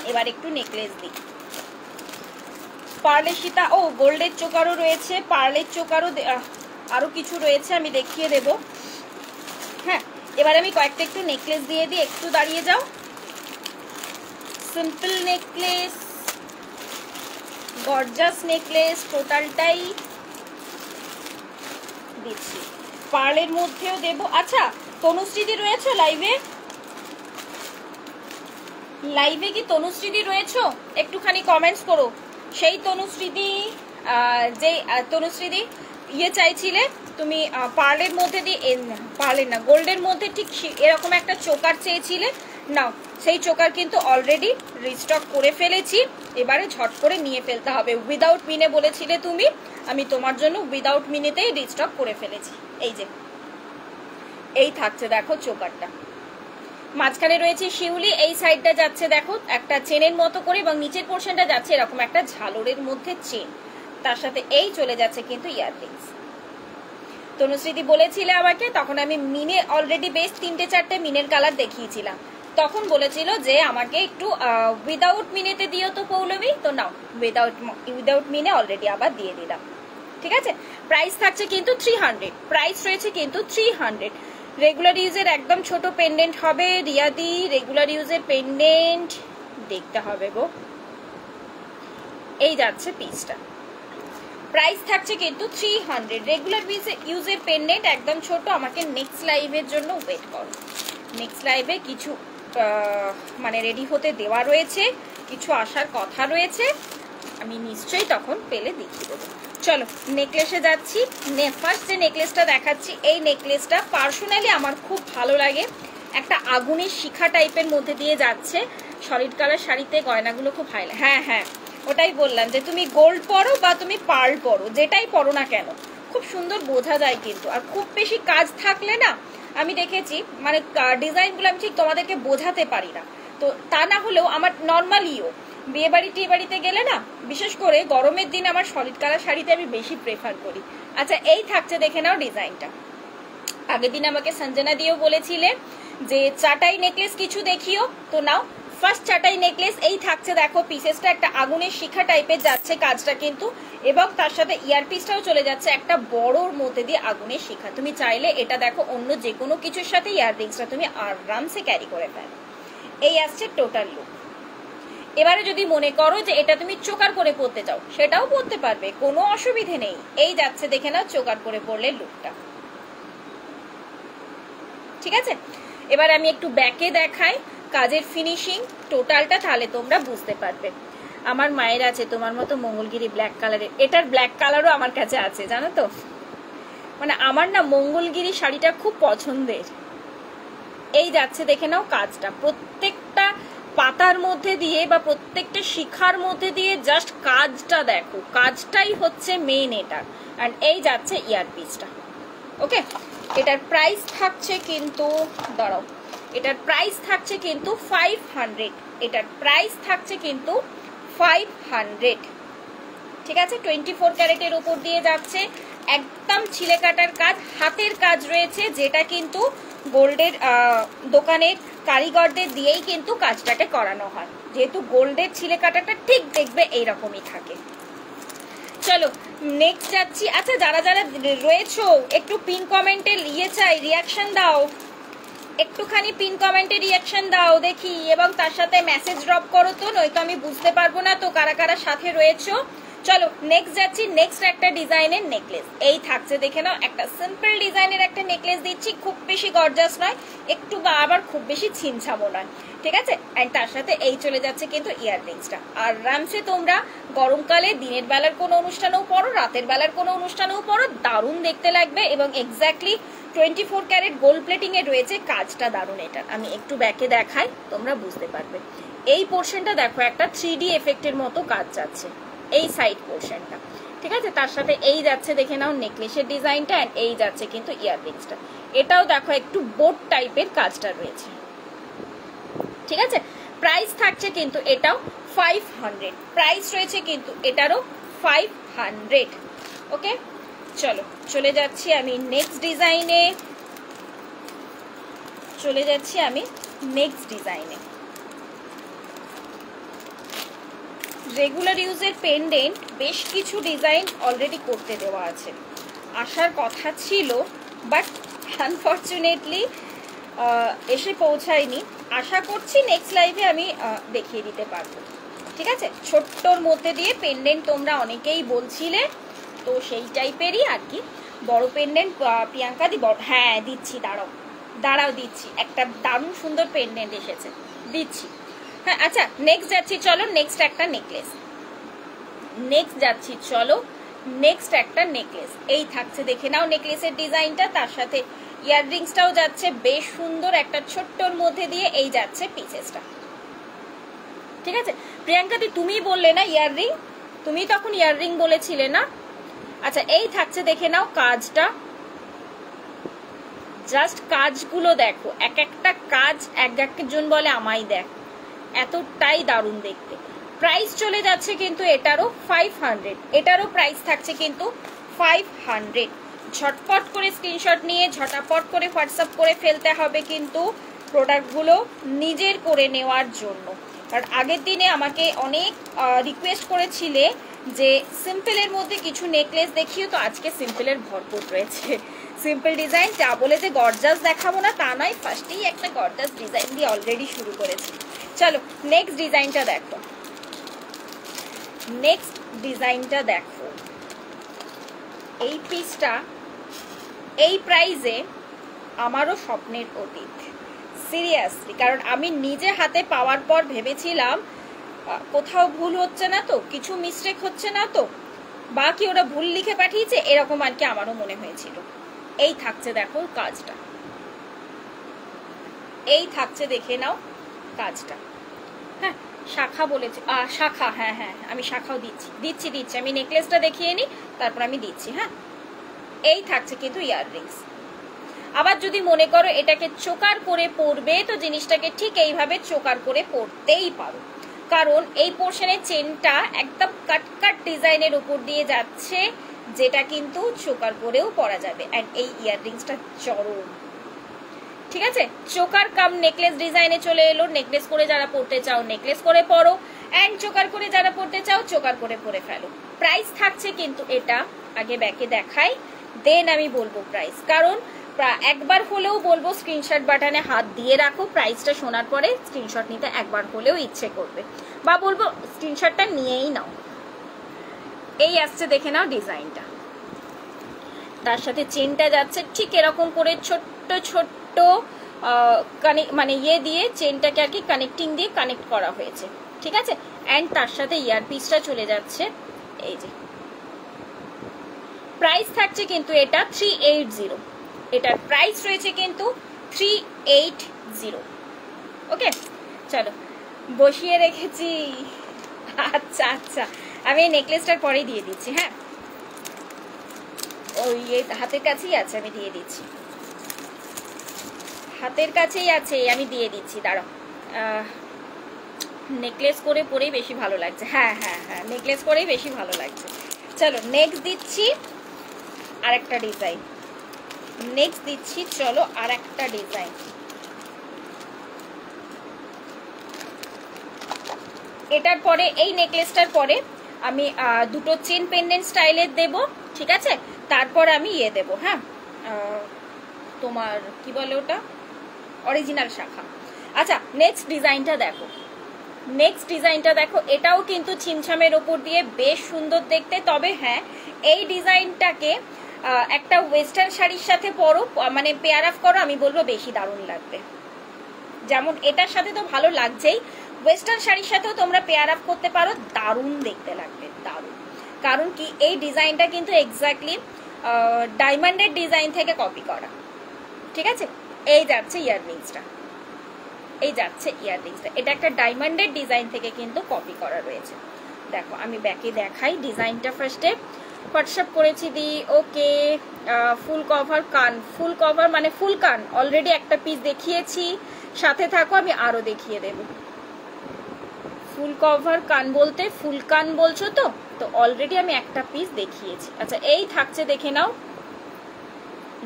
এবার একটু নেকলেস দিই। পার্লে সীতা, ও গোল্ডের চোকারও রয়েছে, পার্লের চোকারও আরো কিছু রয়েছে, আমি দেখিয়ে দেব। হ্যাঁ, এবার আমি কয়েকটা একটু নেকলেস দিয়ে দিই, একটু দাঁড়িয়ে যাও। সিম্পল নেকলেস, গর্জাস নেকলেস, টোটালটাই দিচ্ছি। পার্লের মধ্যেও দেব। আচ্ছা, তনুশ্রীদি রয়েছে লাইভে? লাইভে কি তনুশ্রীদি রয়েছে? একটুখানি কমেন্টস করো। সেই তনুশ্রীদি, যে তনুশ্রীদি ইয়ে চাইছিলে তুমি, পার্লের মধ্যে দিয়ে, পার্লের না, গোল্ডের মধ্যে ঠিক এরকম একটা চোকার চেয়েছিলে, নাও সেই চোকার কিন্তু অলরেডি রিস্টক করে ফেলেছি, এবারে ঝট করে নিয়ে ফেলতে হবে। উইদাউট মিনে বলেছিলে তুমি, আমি তোমার জন্য উইদাউট মিনেতেই রিস্টক করে ফেলেছি। এই যে এই থাকছে, দেখো চোকারটা, মাঝখানে রয়েছে শিউলি, এই সাইডটা যাচ্ছে দেখো একটা চেনের মতো করে, এবং নিচের পোর্শনটা যাচ্ছে এরকম একটা ঝালরের মধ্যে চেন, তার সাথে এই চলে যাচ্ছে কিন্তু ইয়াররিংস। তনুশ্রীদি বলেছিলে আমাকে, তখন আমি মিনে অলরেডি বেশ 3-4টে মিনের কালার দেখিয়েছিলাম, তখন বলেছিল যে আমাকে একটু উইদাউট মিনেতে দিও তো পৌলমী, তো নাও উইদাউট মিনে অলরেডি আবার দিয়ে দিলাম, ঠিক আছে। প্রাইস থাকছে কিন্তু 300, প্রাইস রয়েছে কিন্তু 300। রেগুলার ইউজের একদম ছোট পেন্ডেন্ট হবে রিয়াদি, রেগুলার ইউজের পেন্ডেন্ট দেখতে হবে গো। এই যাচ্ছে পিসটা, প্রাইস থাকছে কিন্তু 300। রেগুলার ইউজের পেন্ডেন্ট একদম ছোট। আমাকে নেক্সট লাইভের জন্য ওয়েট করো, নেক্সট লাইভে কিছু মানে রেডি হতে দেওয়া রয়েছে, কিছু আসার কথা রয়েছে, আমি নিশ্চয়ই তখন পেলে দেখিয়ে দেবো। চলো নেকলেসে যাচ্ছি। ফার্স্ট যে নেকলেসটা দেখাচ্ছি, এই নেকলেসটা পার্সোনালি আমার খুব ভালো লাগে, একটা আগুনের শিখা টাইপের মধ্যে দিয়ে যাচ্ছে, সলিড কালার শাড়িতে গয়নাগুলো খুব ভালো। হ্যাঁ হ্যাঁ, ওটাই বললাম যে তুমি গোল্ড পরো বা তুমি পার্ল পরো, যেটাই পরো না কেন খুব সুন্দর বোঝা যায় কিন্তু। আর খুব বেশি কাজ থাকলে না, আমি দেখেছি মানে ডিজাইনগুলো আমি ঠিক তোমাদেরকে বোঝাতে পারি না, তো তা না হলেও আমার নর্মালিও বিয়ে বাড়ি টিয়ে বাড়িতে গেলে না, বিশেষ করে গরমের দিন আমার সলিড কালার শাড়িতে আমি বেশি প্রেফার করি। আচ্ছা, এই থাকছে, দেখে নাও ডিজাইনটা। আগের দিন আমাকে সঞ্জনা দিয়েও বলেছিলে যে চাটাই নেকলেস কিছু দেখিও, তো নাও ফার্স্ট চাটাই নেকলেস। এই থাকছে দেখো পিসেসটা একটা আগুনের শিখা টাইপের যাচ্ছে কাজটা কিন্তু, এবং তার সাথে ইয়ারপিসটাও চলে যাচ্ছে একটা বড়োর মধ্যে দিয়ে আগুনের শিখা। তুমি চাইলে এটা দেখো অন্য যে কোনো কিছুর সাথে ইয়াররিংসটা তুমি আরামসে ক্যারি করে ফেলো। এই আসছে টোটাল লুক। এবারে যদি মনে করো যে এটা তুমি চোকার করে পরতে চাও সেটাও পরতে পারবে, কোনো অসুবিধে নেই। এই যাচ্ছে দেখে নাও চোকার করে পরলে লুকটা, ঠিক আছে। এবার আমি একটু ব্যাকে দেখাই কাজের ফিনিশিং টোটালটা, তাহলে তোমরা বুঝতে পারবে। আমার মায়ের আছে তোমার মতো মঙ্গলগিরি ব্ল্যাক কালারের, এটার ব্ল্যাক কালারও আমার কাছে আছে জানো তো। মানে আমার না মঙ্গলগিরি শাড়িটা খুব পছন্দের। এই যাচ্ছে দেখে নাও কাজটা, প্রত্যেকটা পাতার মধ্যে দিয়ে বা প্রত্যেকটা শিখার মধ্যে দিয়ে জাস্ট কাজটা দেখো, কাজটাই হচ্ছে মেন এটা। এন্ড এই যাচ্ছে ইয়ারপিসটা। ওকে, এটার প্রাইস থাকছে কিন্তু, দাঁড়াও, এটার প্রাইস থাকছে কিন্তু 500। এটার প্রাইস থাকছে কিন্তু 500, ঠিক আছে। 24 ক্যারেটের উপর দিয়ে যাচ্ছে, একদম ছিলে কাটার কাজ, হাতের কাজ রয়েছে, যেটা কিন্তু গোল্ডের দোকানের কারিগরদের দিয়েই কিন্তু কাজটাকে করানো হয়, যেহেতু গোল্ডের ছিলে কাটাটা ঠিক দেখবে এইরকমই থাকে। চলো নেক্সট যাচ্ছি। আচ্ছা যারা যারা রয়েছো একটু পিন কমেন্টে চাই রিয়াকশন দাও, একটুখানি পিন কমেন্টে রিয়াকশন দাও দেখি, এবং তার সাথে মেসেজ ড্রপ করো, তো নয়তো আমি বুঝতে পারবো না তো কারা কারা সাথে রয়েছো। চলো নেক্সট যাচ্ছি, নেক্সট একটা ডিজাইনের নেকলেস। এই থাকছে দেখে নাও, একটা সিম্পল ডিজাইনের একটা নেকলেস দিচ্ছি, খুব বেশি গর্জাস নয়, একটু বা আবার খুব বেশি ছিমছামো নয়, ঠিক আছে। এন্ড তার সাথে এই চলে যাচ্ছে কিন্তু ইয়াররিংসটা। আর আরামসে তোমরা গরমকালে দিনের বেলার কোনো অনুষ্ঠানেও পরো, রাতের বেলার কোনো অনুষ্ঠানেও পরো, দারুণ দেখতে লাগবে। এবং এক্স্যাক্টলি 24 ক্যারেট গোল্ড প্লেটিং এ রয়েছে, কাজটা দারুণ। এটা আমি একটু ব্যাকে দেখাই, তোমরা বুঝতে পারবে। এই পোর্শনটা দেখো একটা 3D এফেক্টের মতো কাজ যাচ্ছে, এই সাইড পোর্শনটা, ঠিক আছে। তার সাথে এই যাচ্ছে দেখে নাও নেকলেসের ডিজাইনটা, এন্ড এই যাচ্ছে কিন্তু ইয়াররিংসটা। এটাও দেখো একটু বোট টাইপের কাজটা রয়েছে, ঠিক আছে। প্রাইস থাকছে কিন্তু এটাও 500, প্রাইস রয়েছে কিন্তু এটারও 500। ওকে, চলো চলে যাচ্ছি আমি নেক্সট ডিজাইনে, চলে যাচ্ছি আমি নেক্সট ডিজাইনে। রেগুলার ইউজের পেন্ডেন্ট বেশ কিছু ডিজাইন অলরেডি করতে দেওয়া আছে, আসার কথা ছিল, বাট আনফর্চুনেটলি এসে পৌঁছায়নি। আশা করছি নেক্সট লাইভে আমি দেখিয়ে দিতে পারবো, ঠিক আছে। ছোট্টর মধ্যে দিয়ে পেন্ডেন্ট তোমরা অনেকেই বলছিলে, তো সেই টাইপেরই আর কি। বড় পেন্ডেন্ট প্রিয়াঙ্কা দি, হ্যাঁ দিচ্ছি, দাঁড়াও দাঁড়াও দিচ্ছি, একটা দারুণ সুন্দর পেন্ডেন্ট এসেছে, দিচ্ছি। হ্যাঁ আচ্ছা নেক্সট যাচ্ছি, চলো নেক্সট একটা নেকলেস, নেক্সট যাচ্ছি, চলো নেক্সট একটা নেকলেস। এই থাকছে দেখে নাও নেকলেসের ডিজাইনটা, তার সাথে ইয়াররিংসটাও যাচ্ছে বেশ সুন্দর একটা ছোট্টর মধ্যে দিয়ে। এই যাচ্ছে পিসেসটা, ঠিক আছে। প্রিয়াঙ্কা দি তুমি বললে না ইয়াররিং, তুমি তখন ইয়াররিং বলেছিলে না। আচ্ছা এই থাকছে দেখে নাও কাজটা, জাস্ট কাজগুলো দেখো, এক একটা কাজ এক একজন বলে আমায় দেখ, এতটাই দারুণ দেখতে। প্রাইস চলে যাচ্ছে কিন্তু এটারও 500, এটারও প্রাইস থাকছে কিন্তু 500। ঝটপট করে স্ক্রিনশট নিয়ে ঝটাপট করে হোয়াটসঅ্যাপ করে ফেলতে হবে কিন্তু প্রোডাক্টগুলো নিজের করে নেওয়ার জন্য। কারণ আগের দিনে আমাকে অনেক রিকোয়েস্ট করেছিলে যে সিম্পলের মধ্যে কিছু নেকলেস দেখিও, তো আজকে সিম্পলের ভরপুর রয়েছে। সিম্পল ডিজাইন, যা বলে যে গর্জাস দেখাবো না তা নয়, ফার্স্টেই একটা গর্জাস ডিজাইন দিয়ে অলরেডি শুরু করেছি। চলো নেক্সট ডিজাইনটা দেখো, নেক্সট ডিজাইনটা দেখো। এই পিসটা এই প্রাইজে আমারও স্বপ্নের অতীত, সিরিয়াসলি। কারণ আমি নিজে হাতে পাওয়ার পর ভেবেছিলাম কোথাও ভুল হচ্ছে না তো, কিছু মিস্টেক হচ্ছে না তো, বা কি ওরা ভুল লিখে পাঠিয়েছে, এরকম আর কি আমারও মনে হয়েছিল। এই থাকছে দেখো কাজটা, এই থাকছে দেখে নাও কাজটা। হ্যাঁ শাখা বলেছে, শাখা, হ্যাঁ হ্যাঁ আমি শাখাও দিচ্ছি দিচ্ছি দিচ্ছি, আমি নেকলেসটা দেখিয়ে নিই তারপর আমি দিচ্ছি। হ্যাঁ এই থাকছে কিন্তু ইয়াররিংস। আবার যদি মনে করো এটাকে চোকার করে পরবে, তো জিনিসটাকে ঠিক এইভাবে চোকার করে পরতেই পারো, কারণ এই পোর্শনের চেনটা একদম কাট কাট ডিজাইনের উপর দিয়ে যাচ্ছে, যেটা কিন্তু চোকার করেও পরা যাবে। এন্ড এই ইয়াররিংসটা চরম, ঠিক আছে, চোকার কাম নেকলেস ডিজাইনে চলে এলো। নেকলেস করে যারা পড়তে চাও নেকলেস করে পরো, অ্যান্ড চোকার করে যারা পড়তে চাও চোকার করে পরে ফেলো। প্রাইস থাকছে কিন্তু এটা, আগে ব্যাকে দেখাই দেন আমি বলবো প্রাইস, কারণ একবার হলেও বলবো স্ক্রিনশট বাটনে হাত দিয়ে রাখো, প্রাইসটা শোনার পরে স্ক্রিনশট নিতে একবার হলেও ইচ্ছে করবে, বা বলবো স্ক্রিনশটটা নিয়েই নাও। এই আসছে দেখে নাও ডিজাইনটা, তার সাথে চেনটা যাচ্ছে ঠিক এরকম করে ছোট্ট ছোট্ট মানে ইয়ে দিয়ে চেনটাকে আর কি কানেক্টিং দিয়ে কানেক্ট করা হয়েছে, ঠিক আছে। অ্যান্ড তার সাথে ইয়ারপিসটা চলে যাচ্ছে এই যে। প্রাইস থাকছে কিন্তু এটা 380, এটার প্রাইস রয়েছে কিন্তু 380। ওকে চলো বসিয়ে রেখেছি। আচ্ছা আচ্ছা, আমি এই নেকলেসটার পরেই দিয়ে দিচ্ছি। হ্যাঁ, ওই হাতের কাছেই আছে, আমি দিয়ে দিচ্ছি, হাতের কাছেই আছে, আমি দিয়ে দিচ্ছি। দাঁড়াও, নেকলেস করে পরেই বেশি ভালো লাগছে। হ্যাঁ হ্যাঁ হ্যাঁ, নেকলেস করেই বেশি ভালো লাগছে। চলো নেক্সট দিচ্ছি আর একটা ডিজাইন, নেক্সট দিচ্ছি চলো আর একটা ডিজাইন। এটার পরে এই নেকলেসটার পরে আমি দুটো চেন পেন্ডেন্ট স্টাইলের দেব, ঠিক আছে। তারপর আমি ইয়ে দেব, হ্যাঁ তোমার কি বলে ওটা, অরিজিনাল শাখা। আচ্ছা নেক্সট ডিজাইনটা দেখো, নেক্সট ডিজাইনটা দেখো, এটাও কিন্তু ছিমছামের ওপর দিয়ে বেশ সুন্দর দেখতে। তবে হ্যাঁ, এই ডিজাইনটাকে একটা ওয়েস্টার্ন শাড়ির সাথে পরো, মানে পেয়ার আপ করো, আমি বলবো বেশি দারুণ লাগবে। যেমন এটার সাথে তো ভালো লাগছেই, ওয়েস্টার্ন শাড়ির সাথেও তোমরা পেয়ার আপ করতে পারো, দারুণ দেখতে লাগবে, দারুণ। কারণ কি এই ডিজাইনটা কিন্তু এক্স্যাক্টলি ডায়মন্ডের ডিজাইন থেকে কপি করা, ঠিক আছে। এই যাচ্ছে ইয়াররিংসটা, এই যাচ্ছে ইয়াররিংসটা, এটা একটা ডায়মন্ডের ডিজাইন থেকে কিন্তু কপি করা রয়েছে। দেখো আমি ব্যাকে দেখাই ডিজাইনটা, ফার্স্টে হোয়াটসঅ্যাপ করেছি দি। ওকে, ফুল কভার কান, ফুল কভার মানে ফুল কান অলরেডি একটা পিস দেখিয়েছি, সাথে থাকো আমি আরো দেখিয়ে দেব। ফুল কভার কান বলতে ফুল কান বলছো তো, তো অলরেডি আমি একটা পিস দেখিয়েছি। আচ্ছা এই থাকছে, দেখে নাও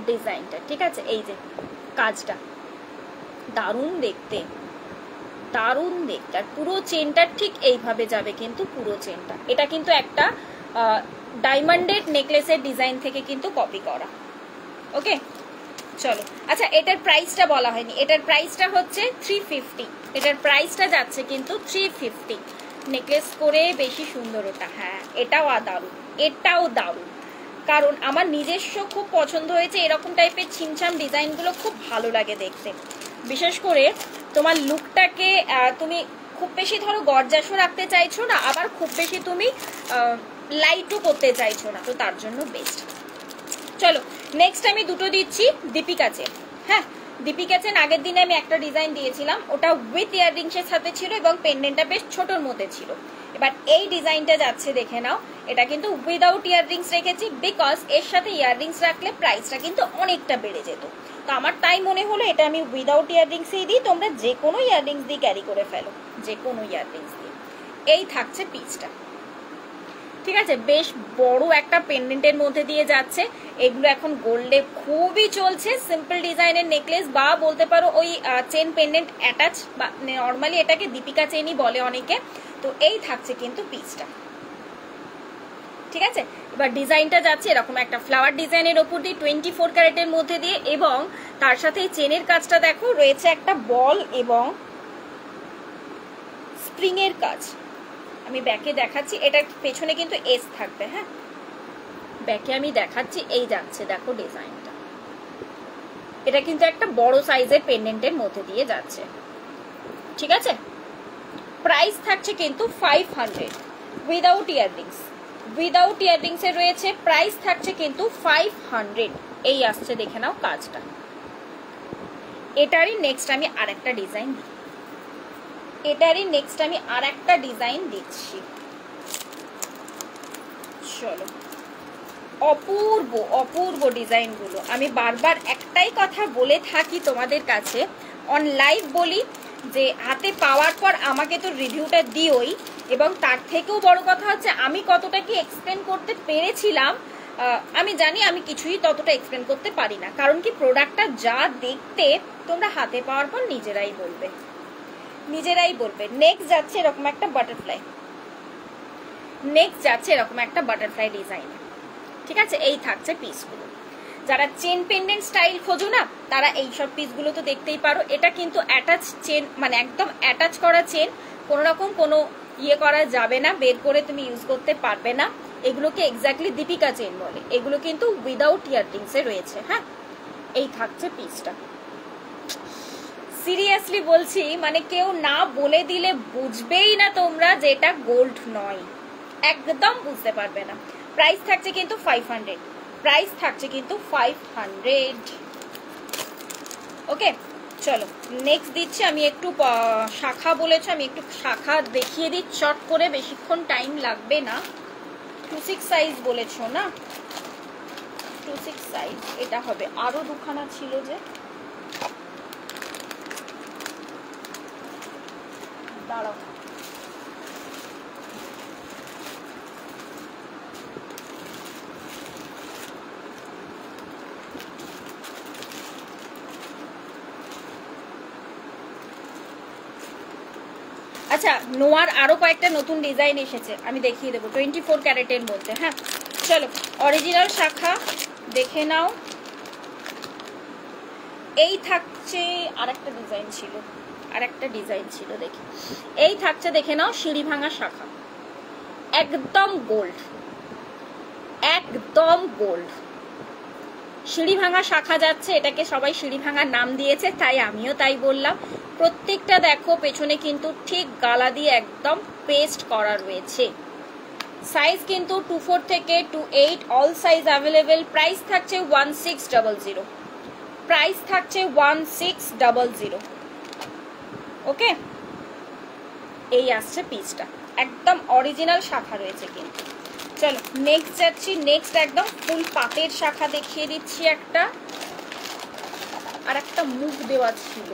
ডিজাইনটা, ঠিক আছে। এই যে কাজটা দারুণ দেখতে, দারুণ দেখতে। আর পুরো চেনটা ঠিক এইভাবে যাবে কিন্তু, পুরো চেনটা। এটা কিন্তু একটা ডায়মন্ডেড নেকলেসের ডিজাইন থেকে কিন্তু কপি করা। ওকে চলো, আচ্ছা এটার প্রাইসটা বলা হয়নি, এটার প্রাইসটা হচ্ছে 350, এটার প্রাইসটা যাচ্ছে কিন্তু 350। নেকলেস করে বেশি সুন্দর ওটা, হ্যাঁ এটাও দারুণ, এটাও দারুণ। কারণ আমার নিজস্ব খুব পছন্দ হয়েছে এরকম টাইপের ছিমছাম ডিজাইনগুলো, খুব ভালো লাগে দেখতে। বিশেষ করে তোমার লুকটাকে তুমি খুব বেশি ধরো গর্জাসও রাখতে চাইছো না, আবার খুব বেশি তুমি লাইটও করতে চাইছো না, তো তার জন্য বেস্ট। চলো নেক্সট আমি দুটো দিচ্ছি দীপিকা চেন। হ্যাঁ দীপিকা চেন আগের দিনে আমি একটা ডিজাইন দিয়েছিলাম, ওটা উইথ ইয়াররিংসের সাথে ছিল এবং পেন্ডেন্টটা বেশ ছোটোর মধ্যে ছিল। এবার এই ডিজাইনটা যাচ্ছে দেখে নাও, এটা কিন্তু উইদাউট ইয়াররিংস রেখেছি, বিকজ এর সাথে ইয়াররিংস রাখলে প্রাইসটা কিন্তু অনেকটা বেড়ে যেত। তো আমার তাই মনে হলো এটা আমি উইদাউট ইয়াররিংসেই দিই, তোমরা যে কোনো ইয়াররিংস দিয়ে ক্যারি করে ফেলো, যে কোনো ইয়াররিংস দিয়ে। এই থাকছে পিসটা, ঠিক আছে। বেশ বড় একটা পেন্ডেন্টের মধ্যে দিয়ে যাচ্ছে, এগুলো এখন গোল্ডে খুবই চলছে। সিম্পল ডিজাইনের নেকলেস বা বলতে পারো ওই চেন পেন্ডেন্ট অ্যাটাচ, বা নর্মালি এটাকে দীপিকা চেনই বলে অনেকে। তো এই থাকছে কিন্তু পিসটা, ঠিক আছে। এবার ডিজাইনটা যাচ্ছে এরকম একটা ফ্লাওয়ার ডিজাইনের ওপর দিয়ে 24 ক্যারেটের মধ্যে দিয়ে, এবং তার সাথে চেনের কাজটা দেখো রয়েছে একটা বল এবং স্প্রিং এর কাজ। আমি ব্যাকে দেখাচ্ছি, এটার পেছনে কিন্তু এস থাকবে। হ্যাঁ ব্যাকে আমি দেখাচ্ছি, এই যাচ্ছে দেখো ডিজাইনটা, এটা কিন্তু একটা বড় সাইজের পেন্ডেন্টের মধ্যে দিয়ে যাচ্ছে, ঠিক আছে। প্রাইস থাকছে কিন্তু 500 উইদাউট ইয়াররিংস, উইদাউট ইয়াররিংস এর রয়েছে। প্রাইস থাকছে কিন্তু 500। এই আসছে দেখে নাও কাজটা। এটারই নেক্সট আমি আরেকটা ডিজাইন দিই, এটারই নেক্সট আমি আরেকটা ডিজাইন দিচ্ছি। চলো, অপূর্ব অপূর্ব ডিজাইনগুলো। আমি বারবার একটাই কথা বলে থাকি তোমাদের কাছে, অন লাইভ বলি যে হাতে পাওয়ার পর আমাকে তো রিভিউটা দিওই, এবং তার থেকেও বড় কথা হচ্ছে আমি কতটা কি এক্সপ্লেন করতে পেরেছিলাম আমি জানি আমি কিছুই ততটা এক্সপ্লেন করতে পারি না, কারণ কি প্রোডাক্টটা যা দেখতে তোমরা হাতে পাওয়ার পর নিজেরাই বলবে। নেক্সট যাচ্ছে এরকম একটা বাটারফ্লাই ডিজাইন, ঠিক আছে? এই থাকছে পিসগুলো। যারা চেন পেন্ডেন্ট স্টাইল খোঁজো না, তারা এইসব পিসগুলো তো দেখতেই পারো। এটা কিন্তু অ্যাটাচ চেন, মানে একদম অ্যাটাচ করা চেন, কোনো রকম কোনো ইয়ে করা যাবে না, বের করে তুমি ইউজ করতে পারবে না। এগুলোকে এক্স্যাক্টলি দীপিকা চেন বলে। এগুলো কিন্তু উইদাউট ইয়াররিংসে রয়েছে। হ্যাঁ, এই থাকছে পিসটা। সিরিয়াসলি বলছি, মানে কেউ না বলে দিলে বুঝবেই না তোমরা যে এটা গোল্ড নয়, একদম বুঝতে পারবে না। প্রাইস থাকছে কিন্তু 500। ওকে, চলো নেক্সট দিচ্ছি। আমি একটু শাখা বলেছো, আমি একটু শাখা দেখিয়ে দিই শর্ট করে, বেশিক্ষণ টাইম লাগবে না। 26 সাইজ বলেছো না, 26 সাইজ এটা হবে। আরো দুখানা ছিল যে, দাঁড়াও, আচ্ছা নোয়ার আরো কয়েকটা নতুন ডিজাইন এসেছে, আমি দেখিয়ে দেবো 24 ক্যারেটের মধ্যে। হ্যাঁ চলো, অরিজিনাল শাখা দেখে নাও। এই থাকছে আরেকটা ডিজাইন ছিল, দেখি। এই থাকছে, দেখে নাও, সিঁড়ি ভাঙা শাখা, একদম গোল্ড, সিঁড়ি ভাঙা শাখা যাচ্ছে। এটাকে সবাই সিঁড়ি ভাঙার নাম দিয়েছে, তাই আমিও তাই বললাম। প্রত্যেকটা দেখো পেছনে কিন্তু ঠিক গালা দিয়ে একদম পেস্ট করা রয়েছে। সাইজ কিন্তু 24 থেকে 28, অল সাইজ অ্যাভেলেবেল। প্রাইস থাকছে 1600। ওকে, এই আসছে পিসটা, একদম অরিজিনাল শাখা রয়েছে কিন্তু। চলো নেক্সট যাচ্ছি। নেক্সট একদম ফুল পাতের শাখা দেখিয়ে দিচ্ছি একটা, আর একটা মুখ দেওয়া ছিল।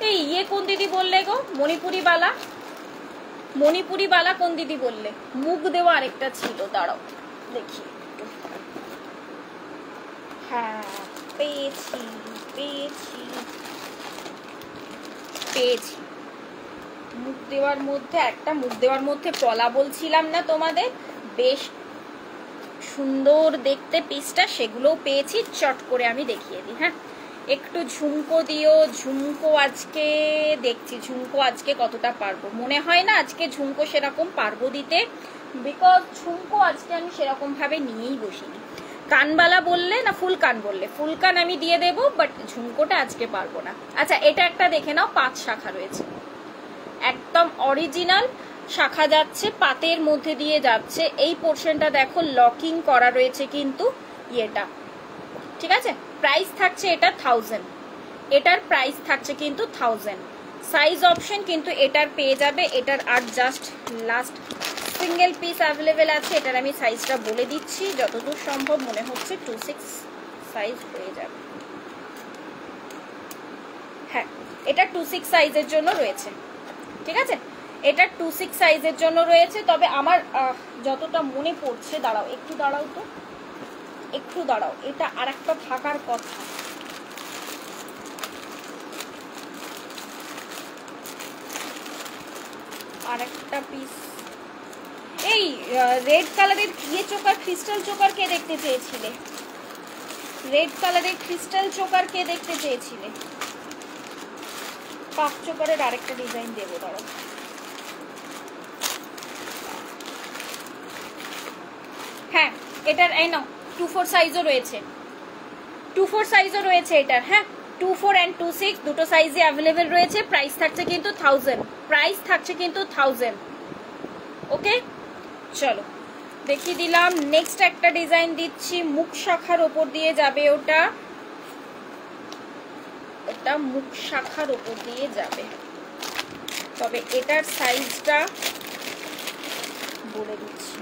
এই ইয়ে কোন দিদি বললে গো? মণিপুরি বালা কোন দিদি বললে? মুখ দেওয়া আরেকটা ছিল, দাঁড়াও দেখি। হ্যাঁ পেয়েছি, মুখ দেওয়ার মধ্যে একটা, মুখ দেওয়ার মধ্যে পলা বলছিলাম না তোমাদের, বেশ সুন্দর দেখতে পিসটা, সেগুলোও পেয়েছি। চট করে আমি দেখিয়ে দিই। হ্যাঁ, একটু ঝুমকো দিও। ঝুমকো আজকে দেখছি, ঝুমকো আজকে কতটা পারবো। মনে হয় না আজকে ঝুমকো সেরকম পারবো দিতে, বিকজ ঝুমকো আজকে আমি সেরকম ভাবে নিয়েই বসিনি। কানবালা বললে না, ফুল কান বললে, ফুল কান আমি দিয়ে দেবো, বাট ঝুমকোটা আজকে পারবো না। আচ্ছা এটা একটা দেখে নাও, 5 শাখা রয়েছে, একদম অরিজিনাল শাখা যাচ্ছে, পাতের মধ্যে দিয়ে যাচ্ছে। এই পোর্শনটা দেখো লকিং করা রয়েছে কিন্তু ইয়েটা, ঠিক আছে? প্রাইস থাকছে এটা 1000, এটার প্রাইস থাকছে কিন্তু 1000। সাইজ অপশন কিন্তু এটার পেয়ে যাবে। এটার আর just last single piece available আছে। এটার আমি সাইজটা বলে দিচ্ছি, যতদূর সম্ভব মনে হচ্ছে 26 সাইজ হয়ে যাবে। হ্যাঁ, এটা 26 সাইজের জন্য রয়েছে, ঠিক আছে? এটা 26 সাইজের জন্য রয়েছে। তবে আমার যতটা মনে পড়ছে, দাঁড়াও একটু, এটা আর একটা থাকার কথা। আর একটা পিস, এই রেড কালারের ইয়ে চোকার, ক্রিস্টাল চোকার কে দেখতে চেয়েছিলে? পাক চোকারের আরেকটা ডিজাইন দেবো, দাঁড়াও। হ্যাঁ, এটার এই নাও 24 সাইজও রয়েছে, এটার। হ্যাঁ, 24 and 26 দুটো সাইজে অ্যাভেলেবেল রয়েছে। প্রাইস থাকছে কিন্তু 1000। ওকে, চলো দেখিয়ে দিলাম। নেক্সট একটা ডিজাইন দিচ্ছি, মুখ শাখার ওপর দিয়ে যাবে। ওটা মুখ শাখার ওপর দিয়ে যাবে, তবে এটার সাইজটা বলে দিচ্ছি।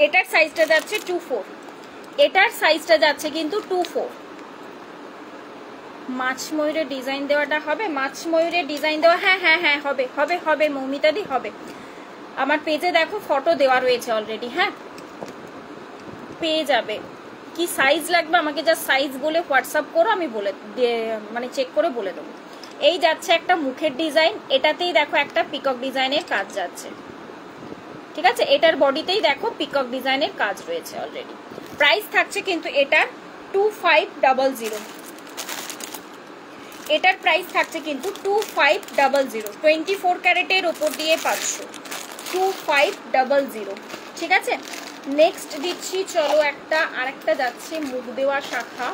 এটার সাইজটা যাচ্ছে 24, এটার সাইজটা যাচ্ছে কিন্তু 24। মাছ ময়ূরের ডিজাইন দেওয়াটা হবে, মাছ ময়ূরের ডিজাইন দেওয়া, হ্যাঁ হ্যাঁ হ্যাঁ হবে হবে হবে মৌমিতাদি হবে। আমার পেজে দেখো ফটো দেওয়া রয়েছে অলরেডি, হ্যাঁ পেয়ে যাবে। কি সাইজ লাগবে আমাকে যা সাইজ বলে হোয়াটসঅ্যাপ করো, আমি বলে মানে চেক করে বলে দেবো। এই যাচ্ছে একটা মুখের ডিজাইন, এটাতেই দেখো একটা পিকক ডিজাইনের কাজ যাচ্ছে, ঠিক আছে। এটার বডিতেই দেখো পিকক ডিজাইনের কাজ রয়েছে অলরেডি। প্রাইস থাকছে কিন্তু এটার 2500, এটার প্রাইস থাকছে কিন্তু 2500, 24 ক্যারেটের ওপর দিয়ে 500, 2500, ঠিক আছে। নেক্সট দিচ্ছি, চলো একটা আরেকটা যাচ্ছে মুখ দেওয়া শাখা,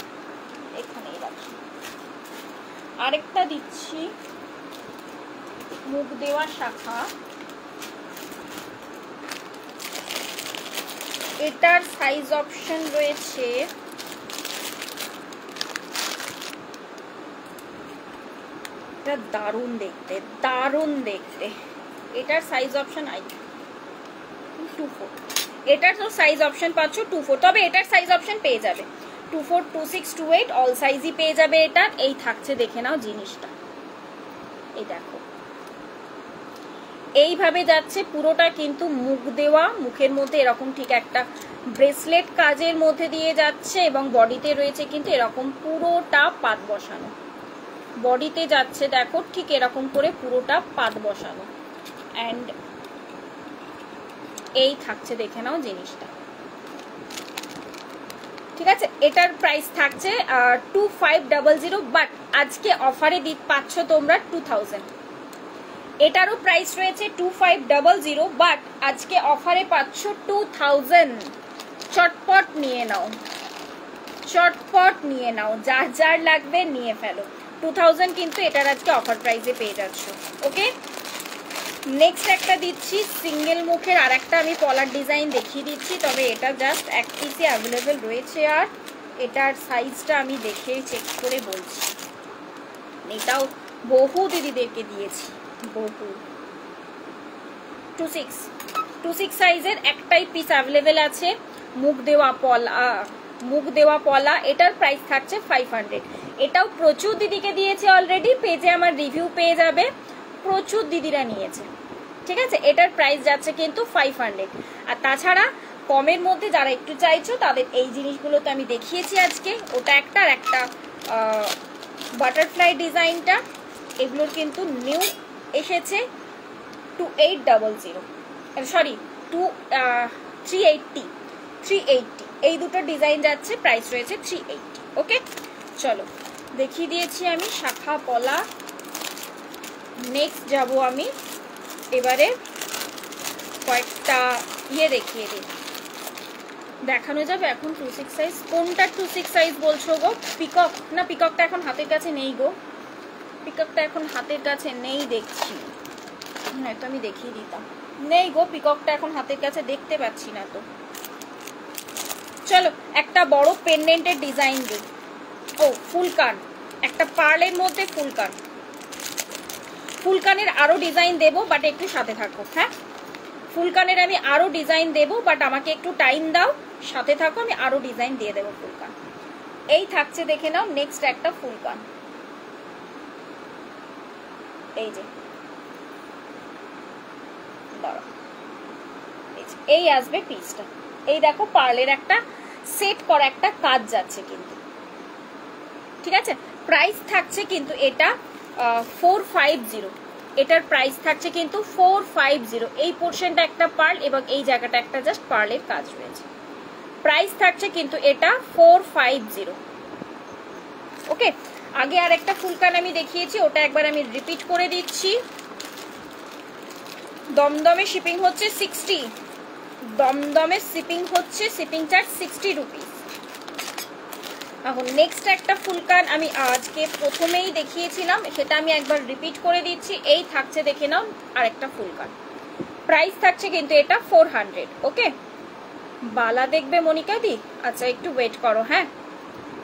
এখানেই রাখি। আরেকটা দিচ্ছি মুখ দেওয়া শাখা, এটার সাইজ অপশন রয়েছে এটা দারুণ দেখতে, দারুণ দেখতে। এটার সাইজ অপশন 24, এটার তো সাইজ অপশন পাচ্ছ 24, তবে এটার সাইজ অপশন পেয়ে যাবে 24, 26, 28 অল সাইজই পেয়ে যাবে এটা। এই থাকছে, দেখে নাও জিনিসটা, এই দেখো এইভাবে যাচ্ছে পুরোটা কিন্তু মুখ দেওয়া, মুখের মধ্যে এরকম ঠিক একটা ব্রেসলেট কাজের মধ্যে দিয়ে যাচ্ছে এবং বডিতে রয়েছে কিন্তু এরকম পুরোটা পাত বসানো, বডিতে যাচ্ছে দেখো ঠিক এরকম করে পুরোটা পাত বসানো। অ্যান্ড এই থাকছে, দেখে নাও জিনিসটা, ঠিক আছে। এটার প্রাইস থাকছে 2500, বাট আজকে অফারে পাচ্ছ তোমরা 2000। এটারও প্রাইস রয়েছে 2500, বাট আজকে অফারে পাচ্ছ 2000। চটপট নিয়ে নাও, চটপট নিয়ে নাও, যার যার লাগবে নিয়ে ফেলো। 2000 কিন্তু এটার আজকে অফার প্রাইসে পেয়ে যাচ্ছ, ওকে। নেক্সট একটা দিচ্ছি সিঙ্গেল মুখের, আর একটা আমি পলার ডিজাইন দেখিয়ে দিচ্ছি, তবে এটা জাস্ট এক পিসে অ্যাভেলেবেল রয়েছে। আর এটার সাইজটা আমি দেখে চেক করে বলছি, এটাও বহু দিদিদেরকে দিয়েছি, বহু। 26 সাইজের একটাই পিস অ্যাভেলেবেল আছে, মুখ দেওয়া পলা, মুখ দেওয়া পলা। এটার প্রাইস থাকছে 500। এটাও প্রচুর দিদিকে দিয়েছে অলরেডি, পেজে আমার রিভিউ পেয়ে যাবে, প্রচুর দিদিরা নিয়েছে, ঠিক আছে। এটার প্রাইস যাচ্ছে কিন্তু 500। আর তাছাড়া কমের মধ্যে যারা একটু চাইছো তাদের এই জিনিসগুলো তো আমি দেখিয়েছি আজকে, ওটা একটা আর একটা বাটারফ্লাই ডিজাইনটা, এগুলোর কিন্তু নিউ এসেছে 2800, সরি 380, এই দুটো ডিজাইন যাচ্ছে, প্রাইস রয়েছে 380, ওকে। চলো দেখিয়ে দিয়েছি আমি শাখা পলা। নেক্সট যাব আমি এবারে কয়েকটা ইয়ে দেখিয়ে দিই, দেখানো যাবে এখন 26 সাইজ। কোনটা 26 সাইজ বলছো গো? পিকক না, পিককটা এখন হাতের কাছে নেই গো, পিককটা এখন হাতের কাছে নেই দেখছি, নয়তো আমি দেখিয়ে দিতাম। নেই গো, পিককটা এখন হাতের কাছে দেখতে পাচ্ছি না তো। চলো একটা বড় পেন্ডেন্টের ডিজাইন দিই। ও ফুলকান, একটা পার্লের মধ্যে ফুলকান, ফুলকানের আরো ডিজাইন দেবো, বাট একটু সাথে থাকো, হ্যাঁ। ফুলকানের আমি আরো ডিজাইন দেবো, বাট আমাকে একটু টাইম দাও, সাথে থাকো, আমি আরো ডিজাইন দিয়ে দেবো ফুলকান। এই থাকছে, দেখে নাও নেক্সট একটা ফুলকান, এই যে এই আসবে পিসটা। এই দেখো পার্লের একটা সেট করা একটা কাজ যাচ্ছে কিন্তু, ঠিক আছে। প্রাইস থাকছে কিন্তু এটা 450, এটার প্রাইস থাকছে কিন্তু 450। এই পোর্শনটা একটা পার্ল এবং এই জায়গাটা একটা জাস্ট পার্লের কাজ রয়েছে। প্রাইস থাকছে কিন্তু এটা 450, ওকে। আগে আর একটা ফুলকান আমি দেখিয়েছি, ওটা একবার আমি রিপিট করে দিচ্ছি। দমদমে শিপিং হচ্ছে 60, দমদমে শিপিং হচ্ছে, শিপিং চার্জ 60 রুপিস। এখন নেক্সট একটা ফুলকান আমি আজকে প্রথমেই দেখিয়েছিলাম, সেটা আমি একবার রিপিট করে দিচ্ছি। এই থাকছে, দেখে নাও আরেকটা ফুলকান, প্রাইস থাকছে কিন্তু এটা 400, ওকে। বালা দেখবে মনিকা দি? আচ্ছা একটু ওয়েট করো, হ্যাঁ,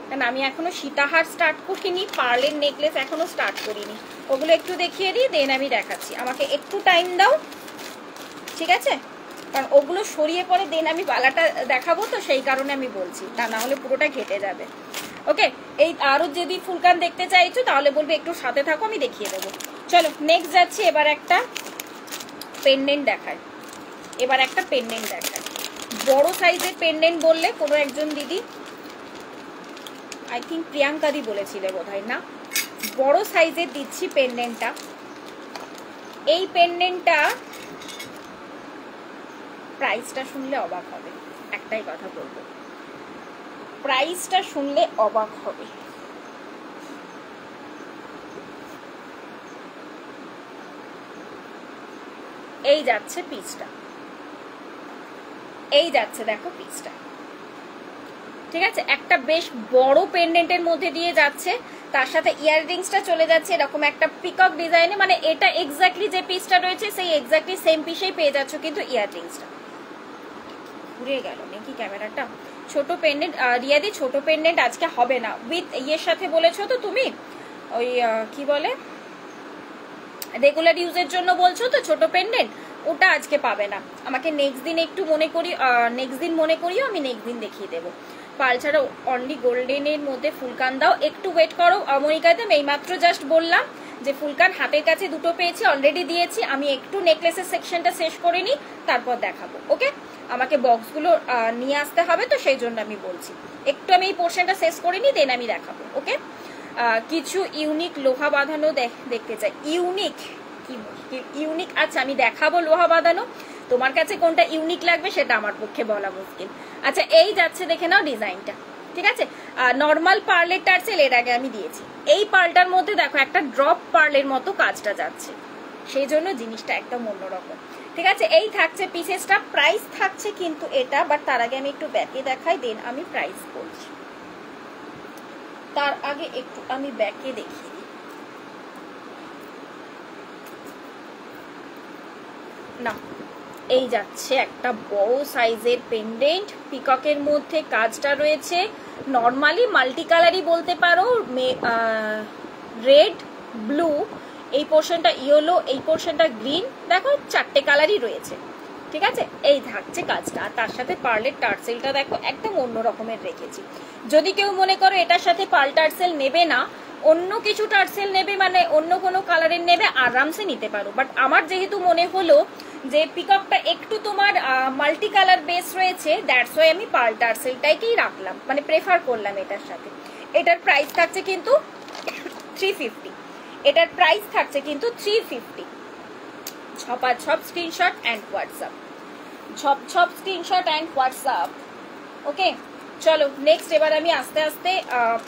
কারণ আমি এখনো সীতাহার স্টার্ট করিনি, পার্লের নেকলেস এখনো স্টার্ট করিনি, ওগুলো একটু দেখিয়ে দিই, দেন আমি দেখাচ্ছি। আমাকে একটু টাইম দাও, ঠিক আছে, কারণ ওগুলো সরিয়ে পরে দেন আমি বালাটা দেখাবো, তো সেই কারণে আমি বলছি, তা না হলে পুরোটা ঘেটে যাবে। ওকে, এই আরো যদি ফুলকান দেখতে চাইছো তাহলে বলবে একটু সাথে থাকো, আমি দেখিয়ে দেবো। চলো নেক্সট যাচ্ছি, এবার একটা পেন্ডেন্ট দেখায়, এবার একটা পেন্ডেন্ট দেখায়। বড় সাইজের পেন্ডেন্ট বললে কোনো একজন দিদি, আই থিঙ্ক প্রিয়াঙ্কা দি বলেছিলে বোধহয়, না বড় সাইজের দিচ্ছি পেন্ডেন্টটা। এই পেন্ডেন্টটা প্রাইসটা শুনলে অবাক হবে, একটাই কথা বলবো, প্রাইসটা শুনলে অবাক হবে। এই যাচ্ছে পিসটা, এই যাচ্ছে দেখো পিসটা, ঠিক আছে, একটা বেশ বড় পেন্ডেন্টের মধ্যে দিয়ে যাচ্ছে, তার সাথে ইয়াররিংসটা চলে যাচ্ছে এরকম একটা পিকক ডিজাইনে, মানে এটা এক্স্যাক্টলি যে পিসটা রয়েছে সেই এক্স্যাক্টলি সেম পিসেই পেয়ে যাচ্ছ, কিন্তু ইয়াররিংসটা ঘুরে গেল নাকি ক্যামেরাটা। ছোট পেন্ডেন্ট রিয়াদি, ছোট পেন্ডেন্ট আজকে হবে না, উইথ ইয়ের সাথে বলেছো তো তুমি, ওই কি বলে রেগুলার ইউজের জন্য বলছো তো ছোট পেন্ডেন্ট, ওটা আজকে পাবে না, আমাকে নেক্সট দিন একটু মনে করি, নেক্সট দিন মনে করিও, আমি নেক্সট দিন দেখিয়ে দেবো। পাল ছাড়া অনলি গোল্ডেনের মধ্যে ফুলকান দাও, একটু ওয়েট করো মনিকাতে, আমি এইমাত্র জাস্ট বললাম যে ফুলকান হাতের কাছে দুটো পেয়েছি, অলরেডি দিয়েছি, আমি একটু নেকলেসের সেকশনটা শেষ করে নিই, তারপর দেখাবো। ওকে, আমাকে বক্সগুলো নিয়ে আসতে হবে, তো সেই জন্য আমি বলছি একটু আমি এই পোর্শনটা শেষ করে নিই, দেন আমি দেখাবো। ওকে, কিছু ইউনিক লোহা বাঁধানো দেখতে চাই, ইউনিক কি ইউনিক, আচ্ছা আমি দেখাবো লোহা বাঁধানো, তোমার কাছে কোনটা ইউনিক লাগবে সেটা আমার পক্ষে বলা মুশকিল। আচ্ছা এই যাচ্ছে, দেখে নাও ডিজাইনটা, ঠিক আছে, নর্মাল পার্লের টার্সেল এর আগে আমি দিয়েছি, এই পার্লটার মধ্যে দেখো একটা ড্রপ পার্লের মতো কাজটা যাচ্ছে, সেই জন্য জিনিসটা একদম অন্যরকম, ঠিক আছে। এই থাকছে পিসেসটা, প্রাইস থাকছে কিন্তু এটা, বাট তার আগে আমি একটু ব্যাকে দেখাই, দেন আমি প্রাইস বলছি, তার আগে একটু আমি ব্যাকে দেখিয়ে দিই না। এই যাচ্ছে একটা বড় সাইজের পেন্ডেন্ট, পিককের মধ্যে কাজটা রয়েছে, নর্মালি মাল্টি কালারই বলতে পারো, রেড ব্লু, এই পোর্শনটা ইয়েলো, এই পোর্শনটা গ্রিন, দেখো চারটে কালারই রয়েছে, ঠিক আছে। এই থাকছে কাজটা, আর তার সাথে পার্লের টার্সেলটা দেখো একদম অন্য রকমের রেখেছি। যদি কেউ মনে করো এটার সাথে পার্ল টার্সেল নেবে না, অন্য কিছু টার্সেল নেবে, মানে অন্য কোনো কালারের নেবে, আরামসে নিতে পারো, বাট আমার যেহেতু মনে হলো যে পিককটা একটু তোমার মাল্টি কালার বেস রয়েছে, দ্যাটস ওয়াই আমি পার্ল টার্সেলটাকেই রাখলাম, মানে প্রেফার করলাম এটার সাথে। এটার প্রাইস থাকছে কিন্তু 350, এটার প্রাইস থাকছে কিন্তু 350। ঝপাঝপ স্ক্রিনশট অ্যান্ড হোয়াটসঅ্যাপ, ঝপঝপ স্ক্রিনশট অ্যান্ড হোয়াটসঅ্যাপ। ওকে চলো নেক্সট, এবার আমি আস্তে আস্তে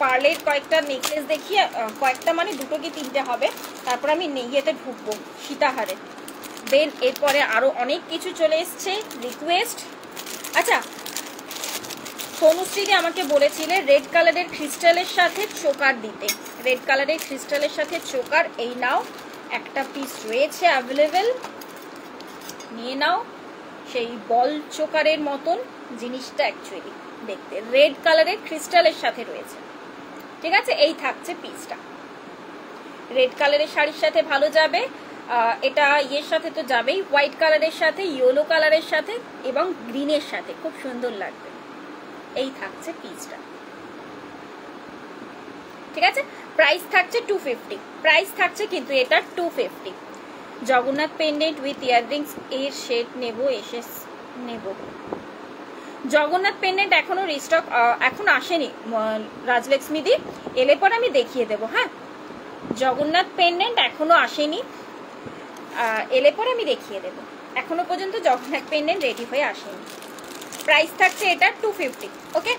পার্লের কয়েকটা নেকলেস দেখিয়ে, কয়েকটা মানে দুটো কি তিনটে হবে, তারপর আমি ইয়েতে ঢুকবো সীতাহারে, দেন এরপরে আরো অনেক কিছু চলে এসছে রিকোয়েস্ট। আচ্ছা তনুশ্রীদি আমাকে বলেছিলে রেড কালারের ক্রিস্টালের সাথে চোকার দিতে, রেড কালারের ক্রিস্টালের সাথে চোকার, এই নাও একটা পিস রয়েছে অ্যাভেলেবেল, নিয়ে নাও। সেই বল চোকারের মতন জিনিসটা অ্যাকচুয়ালি দেখতে, রেড কালারের ক্রিস্টালের সাথে রয়েছে, ঠিক আছে। এই থাকছে পিসটা, রেড কালারের শাড়ির সাথে ভালো যাবে, এটা ইয়ের সাথে তো যাবেই, হোয়াইট কালারের সাথে, ইয়েলো কালারের সাথে এবং গ্রিনের সাথে খুব সুন্দর লাগবে। এই থাকছে পিসটা, ঠিক আছে। প্রাইস থাকছে 250, প্রাইস থাকছে কিন্তু এটা 250। জগন্নাথ পেন্ডেন্ট উইথ ইয়াররিংস এর সেট নেব, এসে নেব। জগন্নাথ পেন্ডেন্ট এখনো রিস্টক এখন আসেনি রাজলক্ষ্মী দি, এলে পর আমি দেখিয়ে দেবো। হ্যাঁ জগন্নাথ পেন্ডেন্ট এখনো আসেনি, এলে পর আমি দেখিয়ে দেবো, এখনো পর্যন্ত জগন্নাথ পেন্ডেন্ট রেডি হয়ে আসেনি। প্রাইস থাকছে এটা 250। ওকে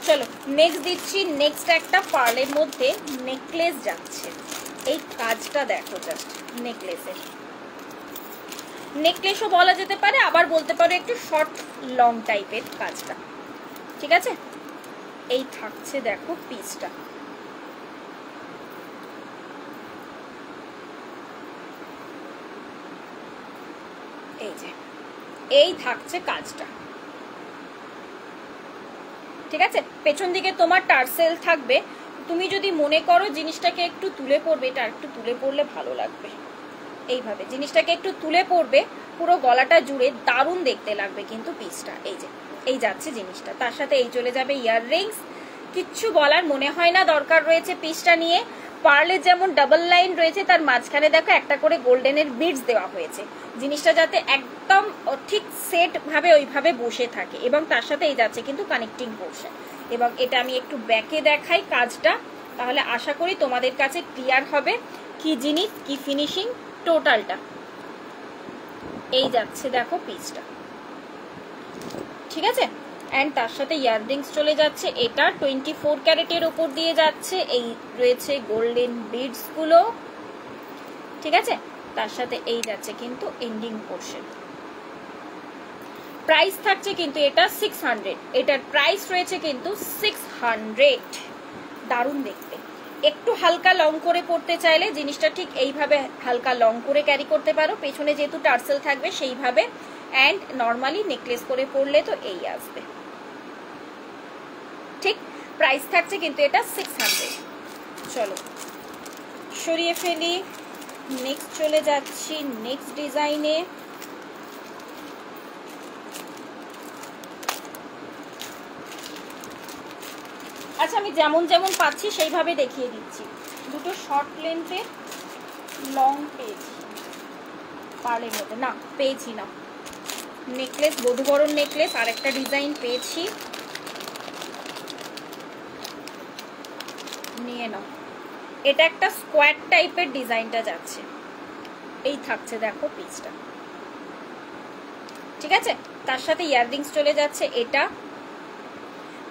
চলো নেক্সট দিচ্ছি, নেক্সট একটা পার্লের মধ্যে নেকলেস যাচ্ছে, এই কাজটা দেখো জাস্ট, নেকলেসের, নেকলেসও বলা যেতে পারে, আবার বলতে পারো একটু শর্ট লং টাইপের কাজটা, ঠিক আছে। এই থাকছে দেখো পিসটা, এই যে এই থাকছে কাজটা, ঠিক আছে। পেছন দিকে তোমার টার্সেল থাকবে, তুমি যদি মনে করো জিনিসটাকে একটু তুলে পড়বে, এটা একটু তুলে পড়লে ভালো লাগবে, এইভাবে জিনিসটাকে একটু তুলে পড়বে, পুরো গলাটা জুড়ে দারুণ দেখতে লাগবে কিন্তু পিসটা। এই যে এই যাচ্ছে জিনিসটা, তার সাথে এই চলে যাবে ইয়াররিংস, কিচ্ছু বলার মনে হয় না দরকার রয়েছে পিসটা নিয়ে। পার্লের যেমন ডাবল লাইন রয়েছে, তার মাঝখানে দেখো একটা করে গোল্ডেনের বিডস দেওয়া হয়েছে, জিনিসটা যাতে একদম ঠিক সেট ভাবে ওইভাবে বসে থাকে। এবং তার সাথে এই যাচ্ছে কিন্তু কানেক্টিং পোর্শন। এবং এটা আমি একটু ব্যাকে দেখাই কাজটা, তাহলে আশা করি তোমাদের কাছে ক্লিয়ার হবে কি জিনিস কি ফিনিশিং টোটালটা। এই যাচ্ছে দেখো পিসটা, ঠিক আছে। অ্যান্ড তার সাথে ইয়াররিংস চলে যাচ্ছে, এটা 24 ক্যারেটের ওপর দিয়ে যাচ্ছে। এই রয়েছে গোল্ডেন বিডস গুলো, ঠিক আছে। তার সাথে এই যাচ্ছে কিন্তু এন্ডিং পোর্শন। প্রাইস থাকছে কিন্তু এটা 600, এটার প্রাইস রয়েছে কিন্তু 600। দারুণ দেখতে। একটু হালকা লং করে পড়তে চাইলে জিনিসটা ঠিক এইভাবে হালকা লং করে ক্যারি করতে পারো, পেছনে যেহেতু টার্সেল থাকবে সেইভাবে। অ্যান্ড নর্মালি নেকলেস করে পরলে তো এই আসবে, ঠিক। প্রাইস থাকছে কিন্তু এটা 600। চলো সরিয়ে ফেলি, নেক্সট চলে যাচ্ছি নেক্সট ডিজাইনে। আচ্ছা, আমি যেমন যেমন পাচ্ছি সেইভাবে দেখিয়ে দিচ্ছি। দুটো শর্ট লেন্থের লং পেয়েছি পার্লের মধ্যে, না পেয়েছি না, নেকলেস বধূবরণ নেকলেস আর একটা ডিজাইন পেয়েছি, নিয়ে নাও। এটা একটা স্কোয়ার টাইপের ডিজাইনটা যাচ্ছে, এই থাকছে দেখো পিসটা, ঠিক আছে। তার সাথে ইয়াররিংস চলে যাচ্ছে। এটা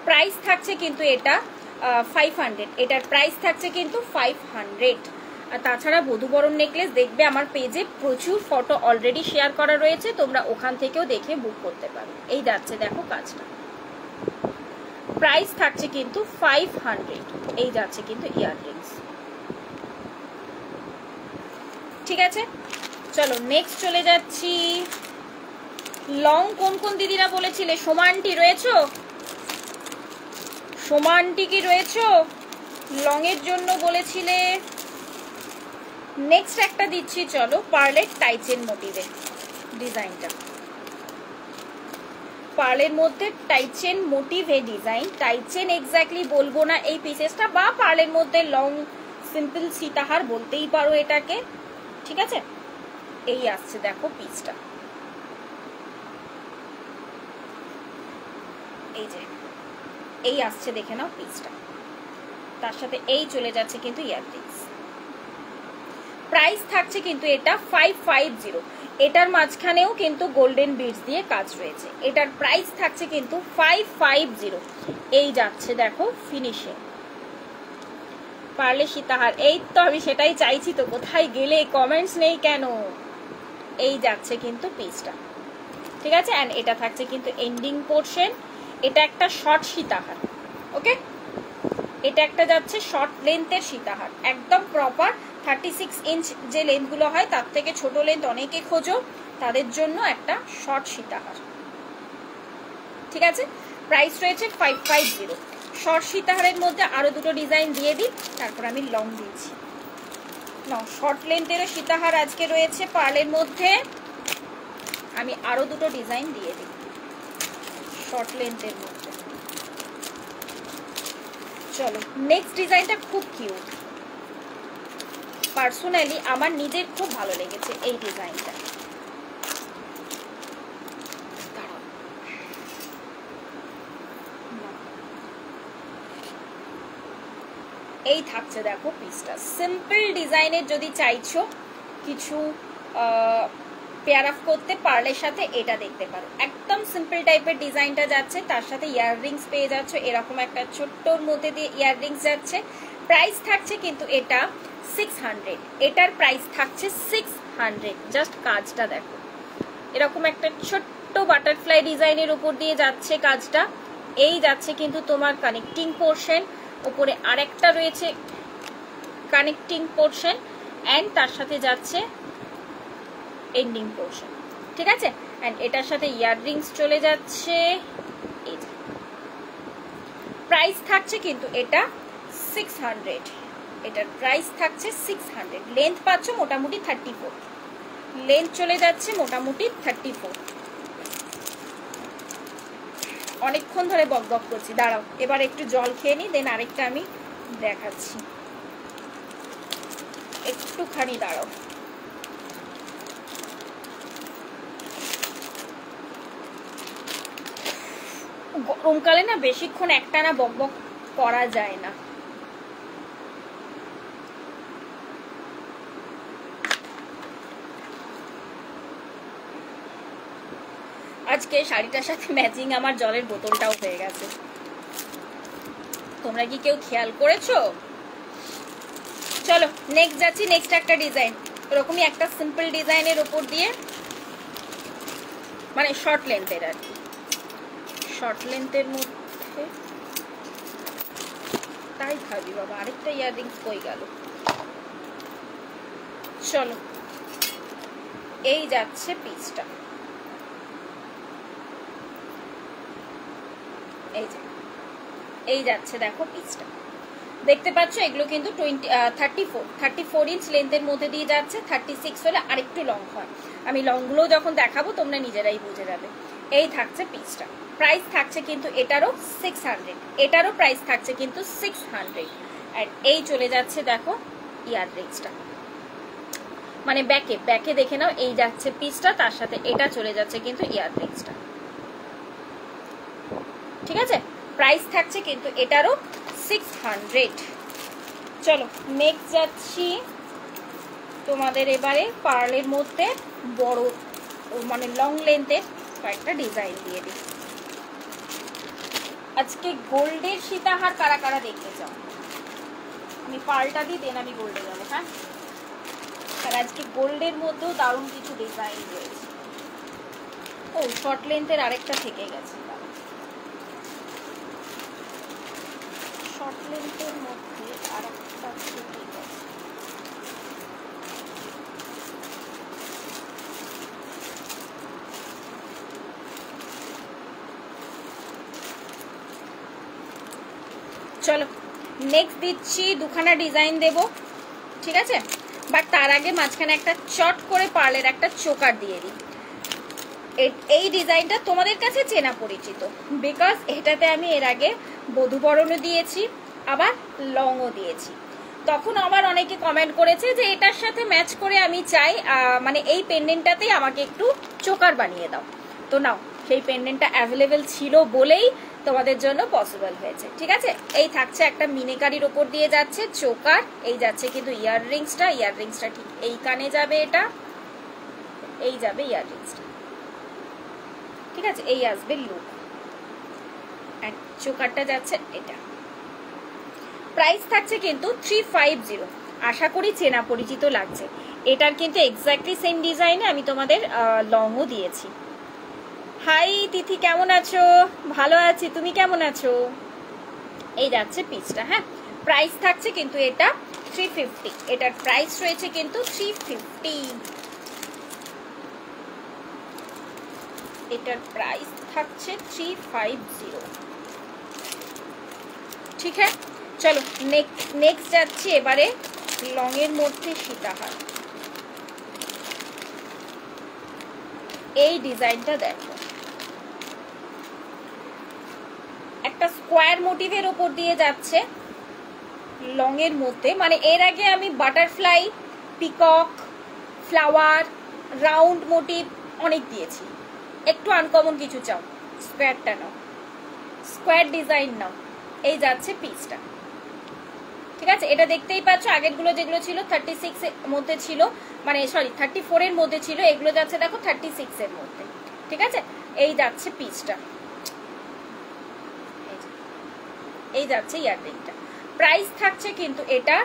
প্রাইস থাকছে কিন্তু এটা 500, এটার প্রাইস থাকছে কিন্তু 500। আর তাছাড়া বধূবরণ নেকলেস দেখবে আমার পেজে প্রচুর ফটো অলরেডি শেয়ার করা রয়েছে, তোমরা ওখান থেকেও দেখে বুক করতে পারো। এই যাচ্ছে দেখো কাজটা, প্রাইস থাকছে কিন্তু 500। এই যাচ্ছে কিন্তু ইয়াররিংস, ঠিক আছে। চলো নেক্সট চলে যাচ্ছি। লং কোন কোন দিদিরা বলেছিলে? সোমা আন্টি রয়েছো? সোমা আন্টি কি রয়েছো? লং এর জন্য বলেছিলে। নেক্সট একটা দিচ্ছি, চলো পার্লের টাইচেন মোটিভে ডিজাইনটা। পার্লের মধ্যে টাইচেন মোটিভে ডিজাইন, টাইচেন এক্স্যাক্টলি বলবো না এই পিসেসটা, বা পার্লের মধ্যে লং সিম্পল সীতাহার বলতেই পারো এটাকে, ঠিক আছে। এই আসছে দেখো পিসটা, এই যে এই আসছে দেখে নাও পিসটা। তার সাথে এই চলে যাচ্ছে কিন্তু ইয়াররিংস। প্রাইস থাকছে কিন্তু এটা 550। এটার মাঝখানেও কিন্তু গোল্ডেন বিডস দিয়ে কাজ রয়েছে। এটার প্রাইস থাকছে কিন্তু 550। এই যাচ্ছে দেখো ফিনিশিং পার্লে সীতাহার। এই তো আমি সেটাই চাইছি, তো কোথায় গেলে, কমেন্টস নেই কেন? এই যাচ্ছে কিন্তু পিসটা, ঠিক আছে। অ্যান্ড এটা থাকছে কিন্তু এন্ডিং পোর্শন। এটা একটা শর্ট সীতাহার, ওকে। এটা একটা যাচ্ছে শর্ট লেন্থের সীতাহার, একদম প্রপার 36 ইঞ্চ যে লেন্থগুলো হয় তার থেকে ছোট লেন্থ অনেকে খোঁজো, তাদের জন্য একটা শর্ট সীতাহার, ঠিক আছে। প্রাইস রয়েছে 550। শর্ট সীতাহারের মধ্যে আরো দুটো ডিজাইন দিয়ে দিই, তারপর আমি লং দিয়েছি। না, শর্ট লেন্থেরও সীতাহার আজকে রয়েছে পার্লের মধ্যে, আমি আরো দুটো ডিজাইন দিয়ে দিই শর্ট লেন্থের মধ্যে। চলো নেক্সট ডিজাইনটা খুব কিউট, পার্সোনালি আমার নিজের খুব ভালো লেগেছে এই ডিজাইনটা। এই থাকছে দেখো পিসটা, সিম্পল ডিজাইনের যদি চাইছো কিছু পেয়ার আপ করতে পার্লের সাথে এটা দেখতে পারো। একদম সিম্পল টাইপের ডিজাইনটা যাচ্ছে, তার সাথে ইয়াররিংস পেয়ে যাচ্ছ, এরকম একটা ছোট্টর মধ্যে দিয়ে ইয়াররিংস যাচ্ছে। প্রাইস থাকছে কিন্তু এটা 600। এটার প্রাইস থাকছে 600। জাস্ট কাজটা দেখো, এরকম একটা ছোট্ট বাটারফ্লাই ডিজাইনের উপর দিয়ে যাচ্ছে কাজটা। এই যাচ্ছে কিন্তু তোমার কানেক্টিং পোর্শন, উপরে আরেকটা রয়েছে কানেক্টিং পোর্শন, অ্যান্ড তার সাথে যাচ্ছে এন্ডিং পোর্শন, ঠিক আছে। অ্যান্ড এটার সাথে ইয়াররিংস চলে যাচ্ছে। এই প্রাইস থাকছে কিন্তু এটা 600। এটার প্রাইস থাকছে 600। লেন্থ পাচ্ছ মোটামুটি 34, লেন্থ চলে যাচ্ছে মোটামুটি 34। অনেকক্ষণ ধরে বক বক করছি, দাঁড়াও এবার একটু জল খেয়ে নিই, দেন আরেকটা আমি দেখাচ্ছি, একটুখানি দাঁড়াও। গরমকালে না বেশিক্ষণ একটানা বক বক করা যায় না। আজকে শাড়িটার সাথে ম্যাচিং আমার জলের বোতলটাও হয়ে গেছে, তোমরা কি কেউ খেয়াল করেছো? চলো নেক্সট যাচ্ছি, নেক্সট একটা ডিজাইন, ওরকমই একটা সিম্পল ডিজাইনের উপর দিয়ে, মানে শর্ট লেন্থের আর কি, শর্ট লেন্থের মধ্যে। তাই ভাবি বাবা আরেকটা ইয়াররিংস কই গেল। চলো এই যাচ্ছে পিসটা, এই যাচ্ছে দেখো পিসটা, দেখতে পাচ্ছ এগুলো কিন্তু 34 ইঞ্চ লেন্থের মধ্যে দিয়ে যাচ্ছে। 36 হলে আরেকটু লং হয়, আমি লংগুলো যখন দেখাবো তোমরা নিজেরাই বুঝে যাবে। এই থাকছে পিসটা, প্রাইস থাকছে কিন্তু এটারও 600, এটারও প্রাইস থাকছে কিন্তু 600। আর এই চলে যাচ্ছে দেখো ইয়াররিংসটা, মানে ব্যাকে দেখে নাও, এই যাচ্ছে পিসটা, তার সাথে এটা চলে যাচ্ছে কিন্তু ইয়াররিংসটা, ঠিক আছে? প্রাইস থাকছে কিন্তু এটারও 600। চলো নেক্সট যাচ্ছি তোমাদের এবারে পার্লের মধ্যে বড় মানে লং লেন্থের কয়েকটা ডিজাইন দিয়ে দিই। আজকে গোল্ডের সীতাহার কারা কারা দেখতে চাও? আমি পার্লটা দিই, দেন আমি গোল্ডে যাবো। হ্যাঁ, আর আজকে গোল্ডের মধ্যেও দারুণ কিছু ডিজাইন রয়েছে। ও শর্ট লেন্থের আরেকটা থেকে গেছে, শর্ট লেন্থের মধ্যে আরেকটা থেকে গেছে। চলো নেক্সট দিচ্ছি, দুখানা ডিজাইন দেব, ঠিক আছে? বাট তার আগে মাঝখানে একটা চট করে পার্লের একটা চোকার দিয়ে দিই। এই ডিজাইনটা তোমাদের কাছে চেনা পরিচিত, বিকজ এটাতে আমি এর আগে বধূবরণও দিয়েছি, আবার লংও দিয়েছি। তখন আবার অনেকে কমেন্ট করেছে যে এটার সাথে ম্যাচ করে আমি চাই মানে এই পেন্ডেন্টটাতেই আমাকে একটু চোকার বানিয়ে দাও। তো নাও, সেই পেন্ডেন্টটা অ্যাভেলেবেল ছিল বলেই তোমাদের জন্য পসিবল হয়েছে, ঠিক আছে? এই থাকছে একটা মিনেকারির ওপর দিয়ে যাচ্ছে চোকার, এই যাচ্ছে কিন্তু ইয়াররিংসটা ঠিক এই কানে যাবে, এটা এই যাবে ইয়াররিংসটা, ঠিক আছে? এই আসবে লুক, আর চোকারটা যাচ্ছে এটা। প্রাইস থাকছে কিন্তু 350। আশা করি চেনা পরিচিত লাগছে। এটার কিন্তু এক্স্যাক্টলি সেম ডিজাইনে আমি তোমাদের লংও দিয়েছি। হাই তিথি, কেমন আছো? ভালো আছি, তুমি কেমন আছো? এই যাচ্ছে পিসটা। হ্যাঁ, প্রাইস থাকছে কিন্তু এটা 350, এটার প্রাইস রয়েছে কিন্তু 350, এটার প্রাইস থাকছে 350, ঠিক আছে? চলো নেক্সট যাচ্ছি এবারে লং এর মধ্যে সীতাহার। এই ডিজাইনটা দেখো, একটা স্কোয়ার মোটিভের ওপর দিয়ে যাচ্ছে লং এর মধ্যে, মানে এর আগে আমি butterfly, peacock, flower, round motif অনেক দিয়েছি। একটু আনকমন কিছু চাও, স্কোয়ারটা নাও, স্কোয়ার ডিজাইন নাও। এই যাচ্ছে পিসটা, ঠিক আছে? এটা দেখতেই পাচ্ছ, আগেরগুলো যেগুলো ছিল 36 এর মধ্যে ছিল, মানে সরি 34 এর মধ্যে ছিল, এগুলো যাচ্ছে দেখো 36 এর মধ্যে, ঠিক আছে? এই যাচ্ছে পিসটা, এই যাচ্ছে ইয়াররিংটা। প্রাইস থাকছে কিন্তু এটা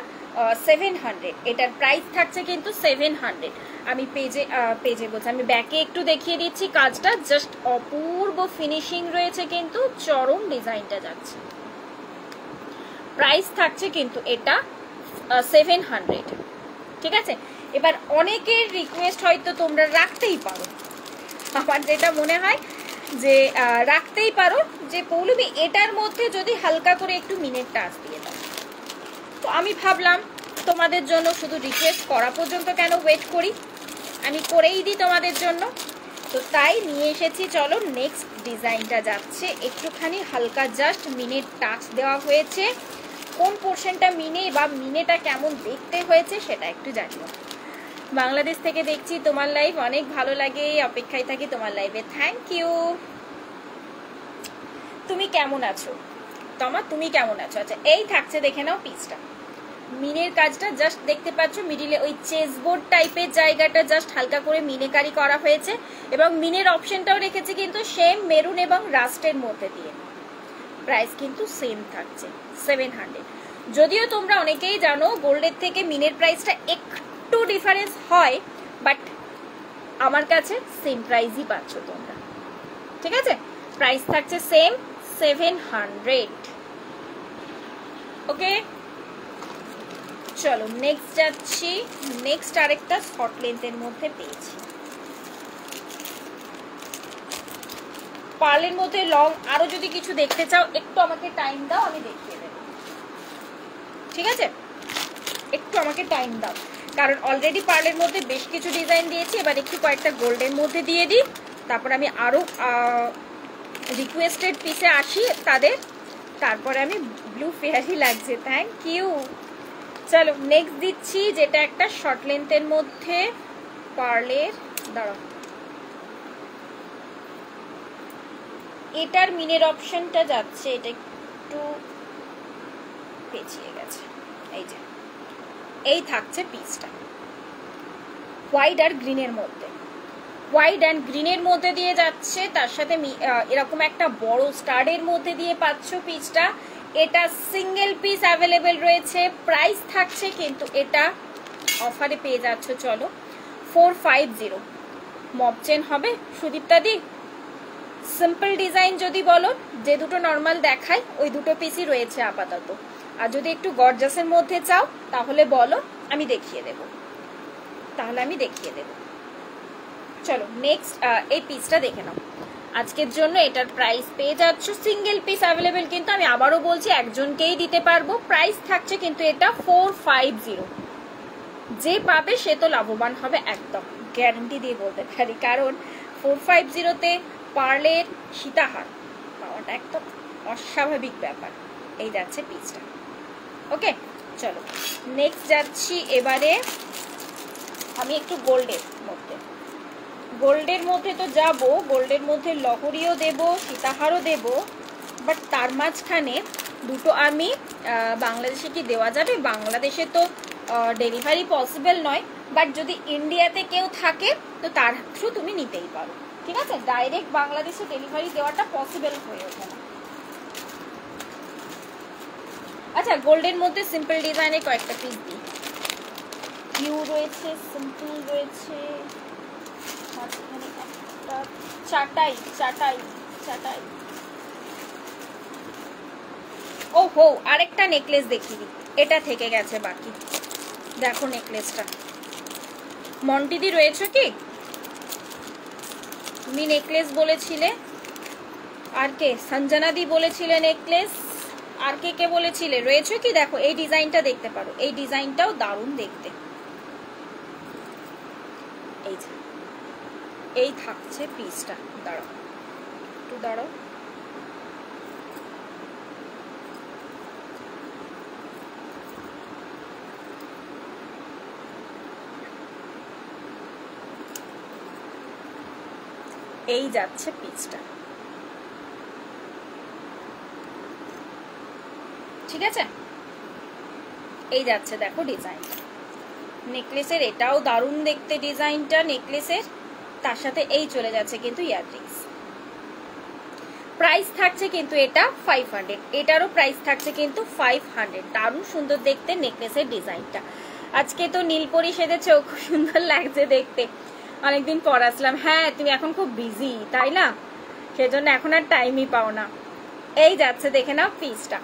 700, এটার প্রাইস থাকছে কিন্তু 700। আমি পেজে বলছি, আমি ব্যাকে একটু দেখিয়ে দিচ্ছি কাজটা, জাস্ট অপূর্ব ফিনিশিং রয়েছে, কিন্তু চরম ডিজাইনটা যাচ্ছে। প্রাইস থাকছে কিন্তু এটা 700, ঠিক আছে? এবার অনেকের রিকোয়েস্ট হয়তো তোমরা রাখতেই পারো, আমার যেটা মনে হয় যে রাখতেই পারো যে পৌলমী এটার মধ্যে যদি হালকা করে একটু মিনের টাচ দিয়ে দাও। তো আমি ভাবলাম তোমাদের জন্য শুধু রিকোয়েস্ট করা পর্যন্ত কেন ওয়েট করি, আমি করেই দিই তোমাদের জন্য। তো তাই নিয়ে এসেছি। চলো নেক্সট ডিজাইনটা যাচ্ছে একটুখানি হালকা জাস্ট মিনের টাচ দেওয়া হয়েছে। কোন পোর্শনটা মিনে বা মিনেটা কেমন দেখতে হয়েছে সেটা একটু জানিও। বাংলাদেশ থেকে দেখছি তোমার লাইভ, অনেক ভালো লাগে, অপেক্ষায় থাকি তোমার লাইভে। Thank you. তুমি কেমন আছো তুমি কেমন আছো? আচ্ছা এই থাকছে, দেখে নাও পিসটা। মিনের কাজটা জাস্ট দেখতে পাচ্ছ, মিডিলে ওই চেসবোর্ড টাইপের জায়গাটা জাস্ট হালকা করে মিনেকারি করা হয়েছে এবং মিনের অপশনটাও রেখেছে কিন্তু সেম মেরুন এবং রাস্টের মধ্যে দিয়ে। প্রাইস কিন্তু সেম থাকছে 700। যদিও তোমরা অনেকেই জানো গোল্ডের থেকে মিনের প্রাইসটা একটু ডিফারেন্স হয়, বাট আমার কাছে সেম প্রাইসই পাচ্ছ তোমরা, ঠিক আছে? প্রাইস থাকছে সেম 700। ওকে চলো নেক্সট যাচ্ছি। নেক্সট আরেকটা শর্ট লেন্থের মধ্যে পেয়েছি, পার্লের মধ্যে লং। আরো যদি কিছু দেখতে চাও একটু আমাকে টাইম দাও, আমি দেখিয়ে দেবো, ঠিক আছে? একটু আমাকে টাইম দাও, কারণ অলরেডি পার্লের মধ্যে বেশ কিছু ডিজাইন দিয়েছি। এবার একটু কয়েকটা গোল্ডের মধ্যে দিয়ে দিই, তারপর আমি আরো রিকোয়েস্টেড পিসে আসি তাদের, তারপরে আমি ব্লু ফেয়ারই লাগছে। Thank you. চলো নেক্সট দিচ্ছি, যেটা একটা শর্ট লেন্থের মধ্যে পার্লের। দাঁড়াও, এটার মিনের অপশনটা যাচ্ছে, এটা একটু পেঁচিয়ে গেছে। এই যে এই থাকছে পিসটা হোয়াইট আর গ্রিনের মধ্যে, হোয়াইট অ্যান্ড গ্রিনের মধ্যে দিয়ে যাচ্ছে, তার সাথে এরকম একটা বড় স্টারের মধ্যে দিয়ে পাচ্ছ পিসটা। এটা সিঙ্গেল পিস অ্যাভেলেবেল রয়েছে। প্রাইস থাকছে কিন্তু এটা অফারে পেয়ে যাচ্ছ, চলো 450। মব চেন হবে সুদীপ্তা দি। সিম্পল ডিজাইন যদি বলো, যে দুটো নর্মাল দেখাই ওই দুটো পিসই রয়েছে আপাতত। আর যদি একটু গর্জাসের মধ্যে চাও তাহলে বলো, আমি দেখিয়ে দেব, চলো নেক্সট এই পিসটা দেখে নাও। আজকের জন্য এটার প্রাইস পেয়ে যাচ্ছ, সিঙ্গেল পিস অ্যাভেলেবেল কিন্তু আমি আবারও বলছি একজনকেই দিতে পারবো। প্রাইস থাকছে কিন্তু এটা 450। যে পাবে সে তো লাভবান হবে, একদম গ্যারান্টি দিয়ে বলতে পারি, কারণ 450-তে পার্লের সীতাহার পাওয়াটা একদম অস্বাভাবিক ব্যাপার। এই যাচ্ছে পিসটা। ওকে চলো নেক্সট যাচ্ছি। এবারে আমি একটু গোল্ডের মধ্যে তো যাব, গোল্ডের মধ্যে লহরিও দেব, সীতাহারও দেব, বাট তার মাঝখানে দুটো আমি বাংলাদেশে কি দেওয়া যাবে? বাংলাদেশে তো ডেলিভারি পসিবল নয়, বাট যদি ইন্ডিয়াতে কেউ থাকে তো তার থ্রু তুমি নিতেই পারো, ঠিক আছে? ডাইরেক্ট বাংলাদেশে ডেলিভারি দেওয়াটা পসিবল হয়ে ওঠে না। আচ্ছা গোল্ডের মধ্যে সিম্পল ডিজাইনের কয়েকটা পিস দিই। কিউ রয়েছে, সিম্পল রয়েছে, মাঝখানে একটা চাটাই। ও হো, আরেকটা নেকলেস দেখিয়ে দিই, এটা থেকে গেছে বাকি। দেখো নেকলেসটা, মন্টিদি রয়েছে কি? তুমি নেকলেস বলেছিলে, আর কে? সঞ্জনাদি বলেছিলে নেকলেস, আর কে বলেছিলে? রয়েছে কি? দেখো এই ডিজাইনটা দেখতে পারো, এই ডিজাইনটাও দারুণ দেখতে। এই থাকছে পিসটা। দাঁড়াও একটু দাঁড়াও, এই যাচ্ছে পিসটা, ঠিক আছে? এই যাচ্ছে, দেখো ডিজাইনটা নেকলেসের, এটাও দারুণ দেখতে ডিজাইনটা নেকলেসের। তার সাথে এই চলে যাচ্ছে কিন্তু ইয়াররিংস। প্রাইস থাকছে কিন্তু এটা 500, এটারও প্রাইস থাকছে কিন্তু 500। দারুণ সুন্দর দেখতে নেকলেসের ডিজাইনটা। আজকে তো নীলপরি সেজেছে, খুব সুন্দর লাগছে দেখতে, অনেকদিন পর আসলাম। হ্যাঁ তুমি এখন খুব বিজি তাই না, সেজন্য এখন আর টাইমই পাও না। এই যাচ্ছে, দেখে নাও পিসটা,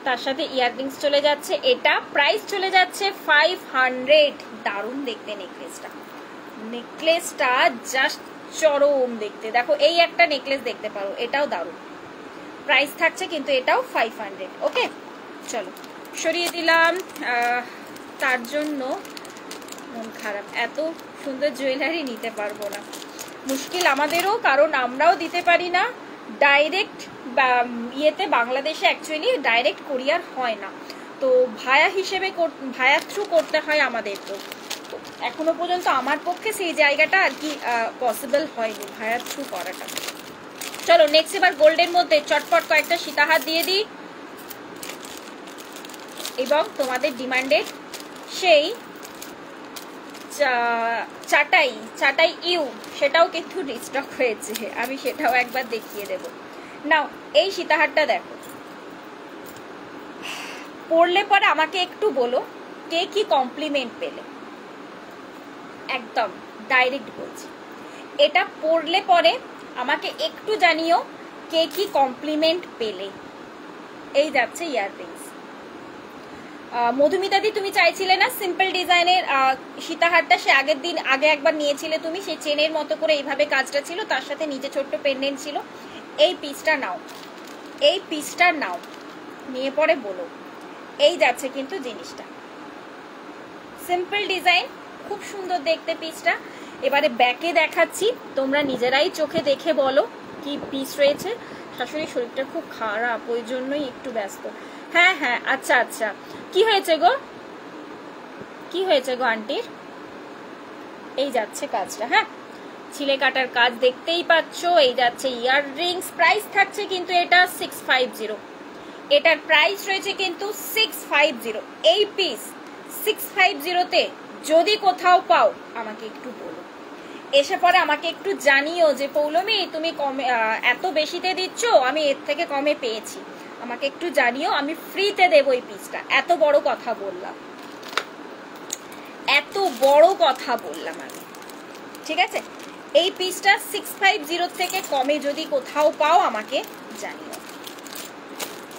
তার সাথে ইয়াররিংস চলে যাচ্ছে। এটা প্রাইস চলে যাচ্ছে 500। দারুণ দেখতে নেকলেসটা জাস্ট চরম দেখতে। দেখো এই একটা নেকলেস দেখতে পারো, এটাও দারুণ। প্রাইস থাকছে কিন্তু এটাও 500। ওকে চলো সরিয়ে দিলাম, তার জন্য মন খারাপ, এত সুন্দর জুয়েলারি নিতে পারবো না। মুশকিল আমাদেরও, কারণ আমরাও দিতে পারি না ডাইরেক্ট ইয়েতে। বাংলাদেশে অ্যাকচুয়ালি ডাইরেক্ট কোরিয়ার হয় না, তো ভায়া হিসেবে ভায়া থ্রু করতে হয় আমাদের। তো এখনো পর্যন্ত আমার পক্ষে সেই জায়গাটা আর কি পসিবল হয়নি ভায়া থ্রু করাটা। চলো নেক্সট এবার গোল্ডের মধ্যে চটপট কয়েকটা সীতাহার দিয়ে দিই, এবং তোমাদের ডিমান্ডেড সেই চাটাই ইউ সেটাও কিন্তু রিস্টক হয়েছে, আমি সেটাও একবার দেখিয়ে দেব। নাও এই সীতাহারটা দেখো, পরলে পরে আমাকে একটু বলো কে কি কমপ্লিমেন্ট পেলে। একদম ডাইরেক্ট বলছি, এটা পরলে পরে আমাকে একটু জানিও কে কি কমপ্লিমেন্ট পেলে। এই যাচ্ছে ইয়াররিংস। মধুমিতাদি তুমি চাইছিলে না সিম্পল ডিজাইনের সীতাহারটা, সে আগের দিন আগে একবার নিয়েছিলে তুমি, সেই চেনের মতো করে এইভাবে কাজটা ছিল, তার সাথে নিচে ছোট্ট পেন্ডেন্ট ছিল। এই পিসটা নাও, এই পিসটা নাও, নিয়ে পরে বলো। এই যাচ্ছে কিন্তু জিনিসটা, সিম্পল ডিজাইন, খুব সুন্দর দেখতে পিসটা। এবারে ব্যাকে দেখাচ্ছি, তোমরা নিজেরাই চোখে দেখে বলো কি পিস রয়েছে। শাশুড়ির শরীরটা খুব খারাপ, ওই জন্যই একটু ব্যস্ত। হ্যাঁ হ্যাঁ, আচ্ছা আচ্ছা, কি হয়েছে গো, কি হয়েছে গো আন্টির? এই যাচ্ছে কাজটা, হ্যাঁ ছিলে কাটার কাজ দেখতেই পাচ্ছ। এই যাচ্ছে ইয়াররিংস, প্রাইস থাকছে কিন্তু এটা 650, এটার প্রাইস রয়েছে কিন্তু 650। এই পিস 650-তে যদি কোথাও পাও আমাকে একটু বলো, এসে পরে আমাকে একটু জানিও যে পৌলমী তুমি কমে এত বেশিতে দিচ্ছ, আমি এর থেকে কমে পেয়েছি, আমাকে একটু জানিও, আমি ফ্রিতে দেবো এই পিসটা। এত বড় কথা বললাম, এত বড় কথা বললাম আমি, ঠিক আছে? এই পিসটা 650 থেকে কমে যদি কোথাও পাও আমাকে জানিও,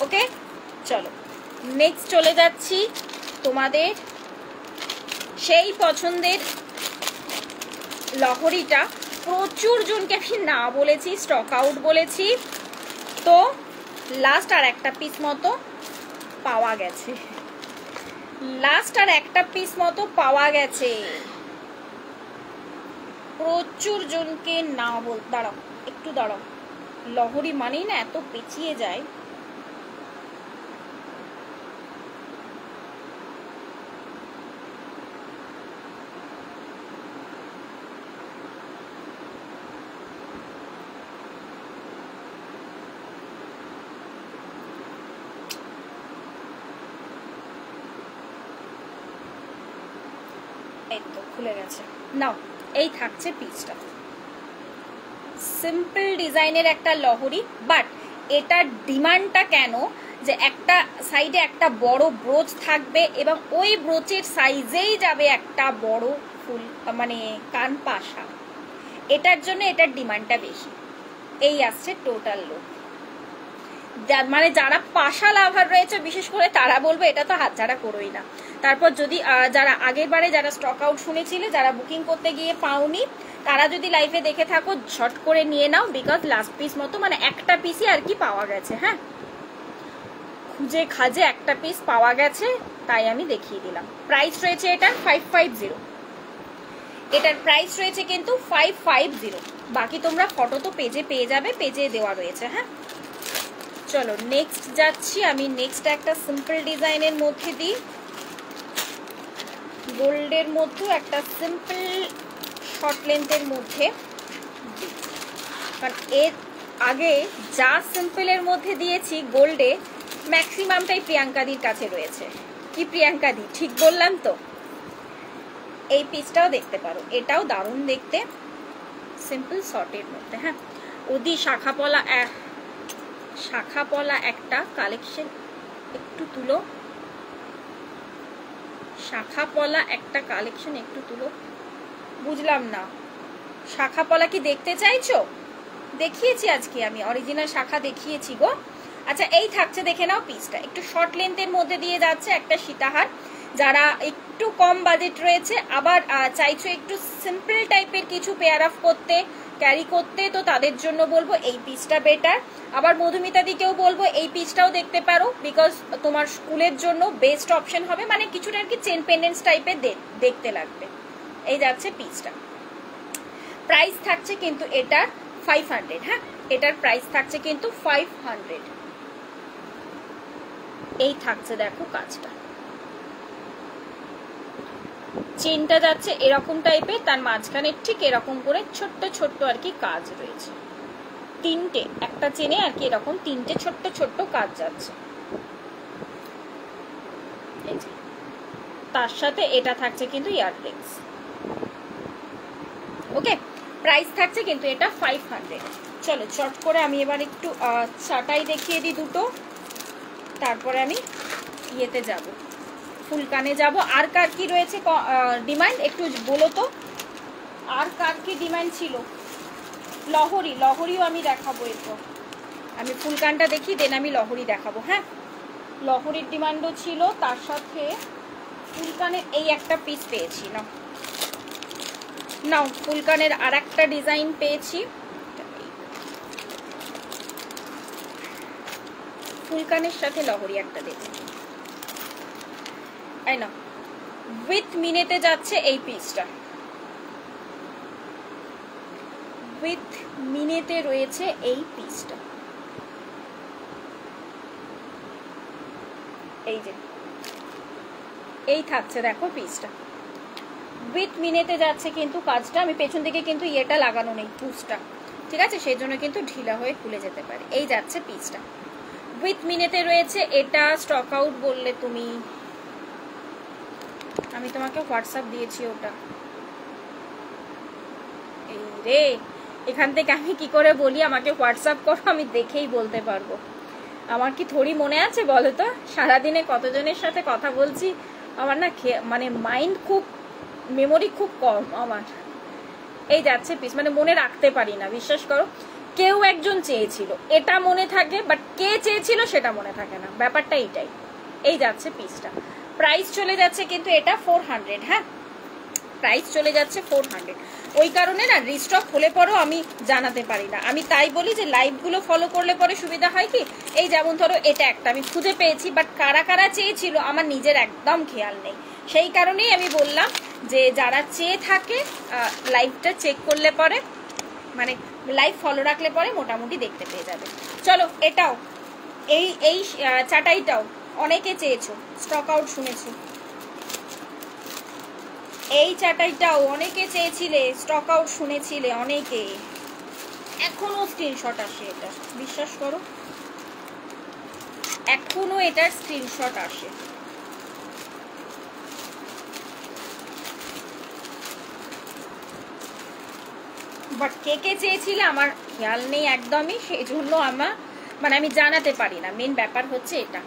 ওকে? চলো নেক্সট চলে যাচ্ছি তোমাদের সেই পছন্দের লহরিটা। প্রচুর জনকে আমি না বলেছি, স্টক আউট বলেছি, তো লাস্ট আর একটা পিস মতো পাওয়া গেছে, লাস্ট আর একটা পিস মতো পাওয়া গেছে। প্রচুর জনকে না বল, দাঁড়াও একটু দাঁড়াও, লহরি মানেই না এত পেঁচিয়ে যায়। এই তো খুলে গেছে। নাও এই থাকছে পিসটা, সিম্পল ডিজাইনের একটা লহরি, বাট এটার ডিমান্ডটা কেন যে একটা সাইডে একটা বড় ব্রোচ থাকবে এবং ওই ব্রোচের সাইজেই যাবে একটা বড় ফুল মানে কান পাশা, এটার জন্য এটার ডিমান্ডটা বেশি। এই আসছে টোটাল লুক, মানে যারা পাশা লাভার রয়েছে বিশেষ করে তারা বলবো এটা তো হাতছাড়া করোই না। তারপর যদি যারা আগের বারে যারা স্টক আউট শুনেছিলে, যারা বুকিং করতে গিয়ে পাওনি, তারা যদি লাইভে দেখে থাকো শর্ট করে নিয়ে নাও, বিকজ লাস্ট পিস মতো মানে একটা পিসই আর কি পাওয়া গেছে। হ্যাঁ খুঁজে খাজে একটা পিস পাওয়া গেছে, তাই আমি দেখিয়ে দিলাম। প্রাইস রয়েছে এটার 550, এটার প্রাইস রয়েছে কিন্তু 550। বাকি তোমরা ফটো তো পেজে পেয়ে যাবে, পেজে দেওয়া রয়েছে। হ্যাঁ চলো নেক্সট যাচ্ছি আমি, নেক্সট একটা সিম্পল ডিজাইনের মধ্যে দিই, গোল্ডের মধ্যে একটা সিম্পল শর্ট লেন্থের মধ্যে, কারণ এর আগে যা সিম্পলের মধ্যে দিয়েছি গোল্ডে ম্যাক্সিমামটাই প্রিয়াঙ্কাদির কাছে রয়েছে। কি প্রিয়াঙ্কাদি ঠিক বললাম তো? এই পিসটাও দেখতে পারো, এটাও দারুণ দেখতে, সিম্পল শর্টের মধ্যে। হ্যাঁ ওদি শাখা পলা একটা কালেকশন একটু তুলো, শাখা পলা একটা কালেকশন একটু তুলো। বুঝলাম না, শাখা পলা কি দেখতে চাইছো? দেখিয়েছি আজকে আমি, অরিজিনাল শাখা দেখিয়েছি গো। আচ্ছা এই থাকছে, দেখে নাও পিসটা, একটু শর্ট লেন্থের মধ্যে দিয়ে যাচ্ছে একটা সীতাহার। যারা একটু কম বাজেট রয়েছে, আবার চাইছো একটু সিম্পল টাইপের কিছু পেয়ার অফ করতে, ক্যারি করতে, তো তাদের জন্য বলবো এই পিসটা বেটার। আবার মধুমিতা দিকেও বলবো এই পিসটাও দেখতে পারো, বিকজ তোমার স্কুলের জন্য বেস্ট অপশন হবে, মানে কিছুটা আর কি চেন পেন্ডেন্টস টাইপের দেখতে লাগবে। এই যাচ্ছে পিসটা, প্রাইস থাকছে কিন্তু এটার 500। হ্যাঁ, এটার প্রাইস থাকছে কিন্তু 500। এই থাকছে দেখো কাজটা, চেনটা যাচ্ছে এরকম টাইপের, তার মাঝখানে ঠিক এরকম করে ছোট্ট ছোট্ট আর কি কাজ রয়েছে, তিনটে, একটা চেনে আর কি এরকম তিনটে ছোট্ট ছোট্ট কাজ যাচ্ছে। তার সাথে এটা থাকছে কিন্তু ইয়াররিংস। ওকে, প্রাইস থাকছে কিন্তু এটা 500। চলো চট করে আমি এবার একটু চাটাই দেখিয়ে দিই দুটো, তারপরে আমি ইয়েতে যাব, ফুলকানে যাব। আর কার কি রয়েছে ডিমান্ড একটু বলো তো, আর কার কি ডিমান্ড ছিল? লহরিও আমি দেখাবো, এরপর আমি ফুলকানটা দেখি, দেন আমি লহরি দেখাবো। হ্যাঁ, লহরির ডিমান্ডও ছিল, তার সাথে ফুলকানের এই একটা পিস পেয়েছি। নাও ফুলকানের আর একটা ডিজাইন পেয়েছি, ফুলকানের সাথে লহরি একটা দেবে। এই না, উইথ মিনেতে যাচ্ছে এই পিসটা, উইথ মিনেতে রয়েছে এই পিসটা। এই যে এই থাকছে দেখো পিসটা, উইথ মিনেতে যাচ্ছে কিন্তু কাজটা। আমি পেছন দিকে কিন্তু ইয়েটা লাগানো নেই, পুসটা, ঠিক আছে, সেই জন্য কিন্তু ঢিলা হয়ে খুলে যেতে পারে। এই যাচ্ছে পিসটা, উইথ মিনেতে রয়েছে। এটা স্টক আউট বললে তুমি, আমি তোমাকে হোয়াটসঅ্যাপ দিয়েছি ওটা। এই রে, এখান থেকে আমি কি করে বলি আমাকে হোয়াটসঅ্যাপ করো, আমি দেখেই বলতে পারবো। আমার কি থোড়ি মনে আছে বলো তো, সারাদিনে কতজনের সাথে কথা বলছি, আমার না মানে মাইন্ড খুব, মেমোরি খুব কম আমার। এই যাচ্ছে পিস, মানে মনে রাখতে পারি না, বিশ্বাস করো। কেউ একজন চেয়েছিল, এটা মনে থাকে, বাট কে চেয়েছিল সেটা মনে থাকে না, ব্যাপারটা এইটাই। এই যাচ্ছে পিসটা, প্রাইস চলে যাচ্ছে কিন্তু এটা 400। হ্যাঁ, প্রাইস চলে যাচ্ছে 400। ওই কারণে না রিস্টক হলে পরেও আমি জানাতে পারি না। আমি তাই বলি যে লাইভগুলো ফলো করলে পরে সুবিধা হয় কি, এই যেমন ধরো এটা একটা আমি খুঁজে পেয়েছি, বাট কারা কারা চেয়েছিল আমার নিজের একদম খেয়াল নেই। সেই কারণেই আমি বললাম যে যারা চেয়ে থাকে লাইভটা চেক করলে পরে, মানে লাইভ ফলো রাখলে পরে মোটামুটি দেখতে পেয়ে যাবে। চলো এটাও, এই চাটাইটাও অনেকে চেয়েছো, স্টক আউট শুনেছো। এই চাটাইটাও অনেকে চেয়েছিলে, স্টক আউট শুনেছিলে অনেকে, এখনো স্ক্রিনশট আসে এটা, বিশ্বাস করো এখনো এটার স্ক্রিনশট আসে। বাট কে কে চেয়েছিলে আমার খেয়াল নেই একদমই, সেই জন্য আমার মানে আমি জানাতে পারি না। মেন ব্যাপার হচ্ছে এটা।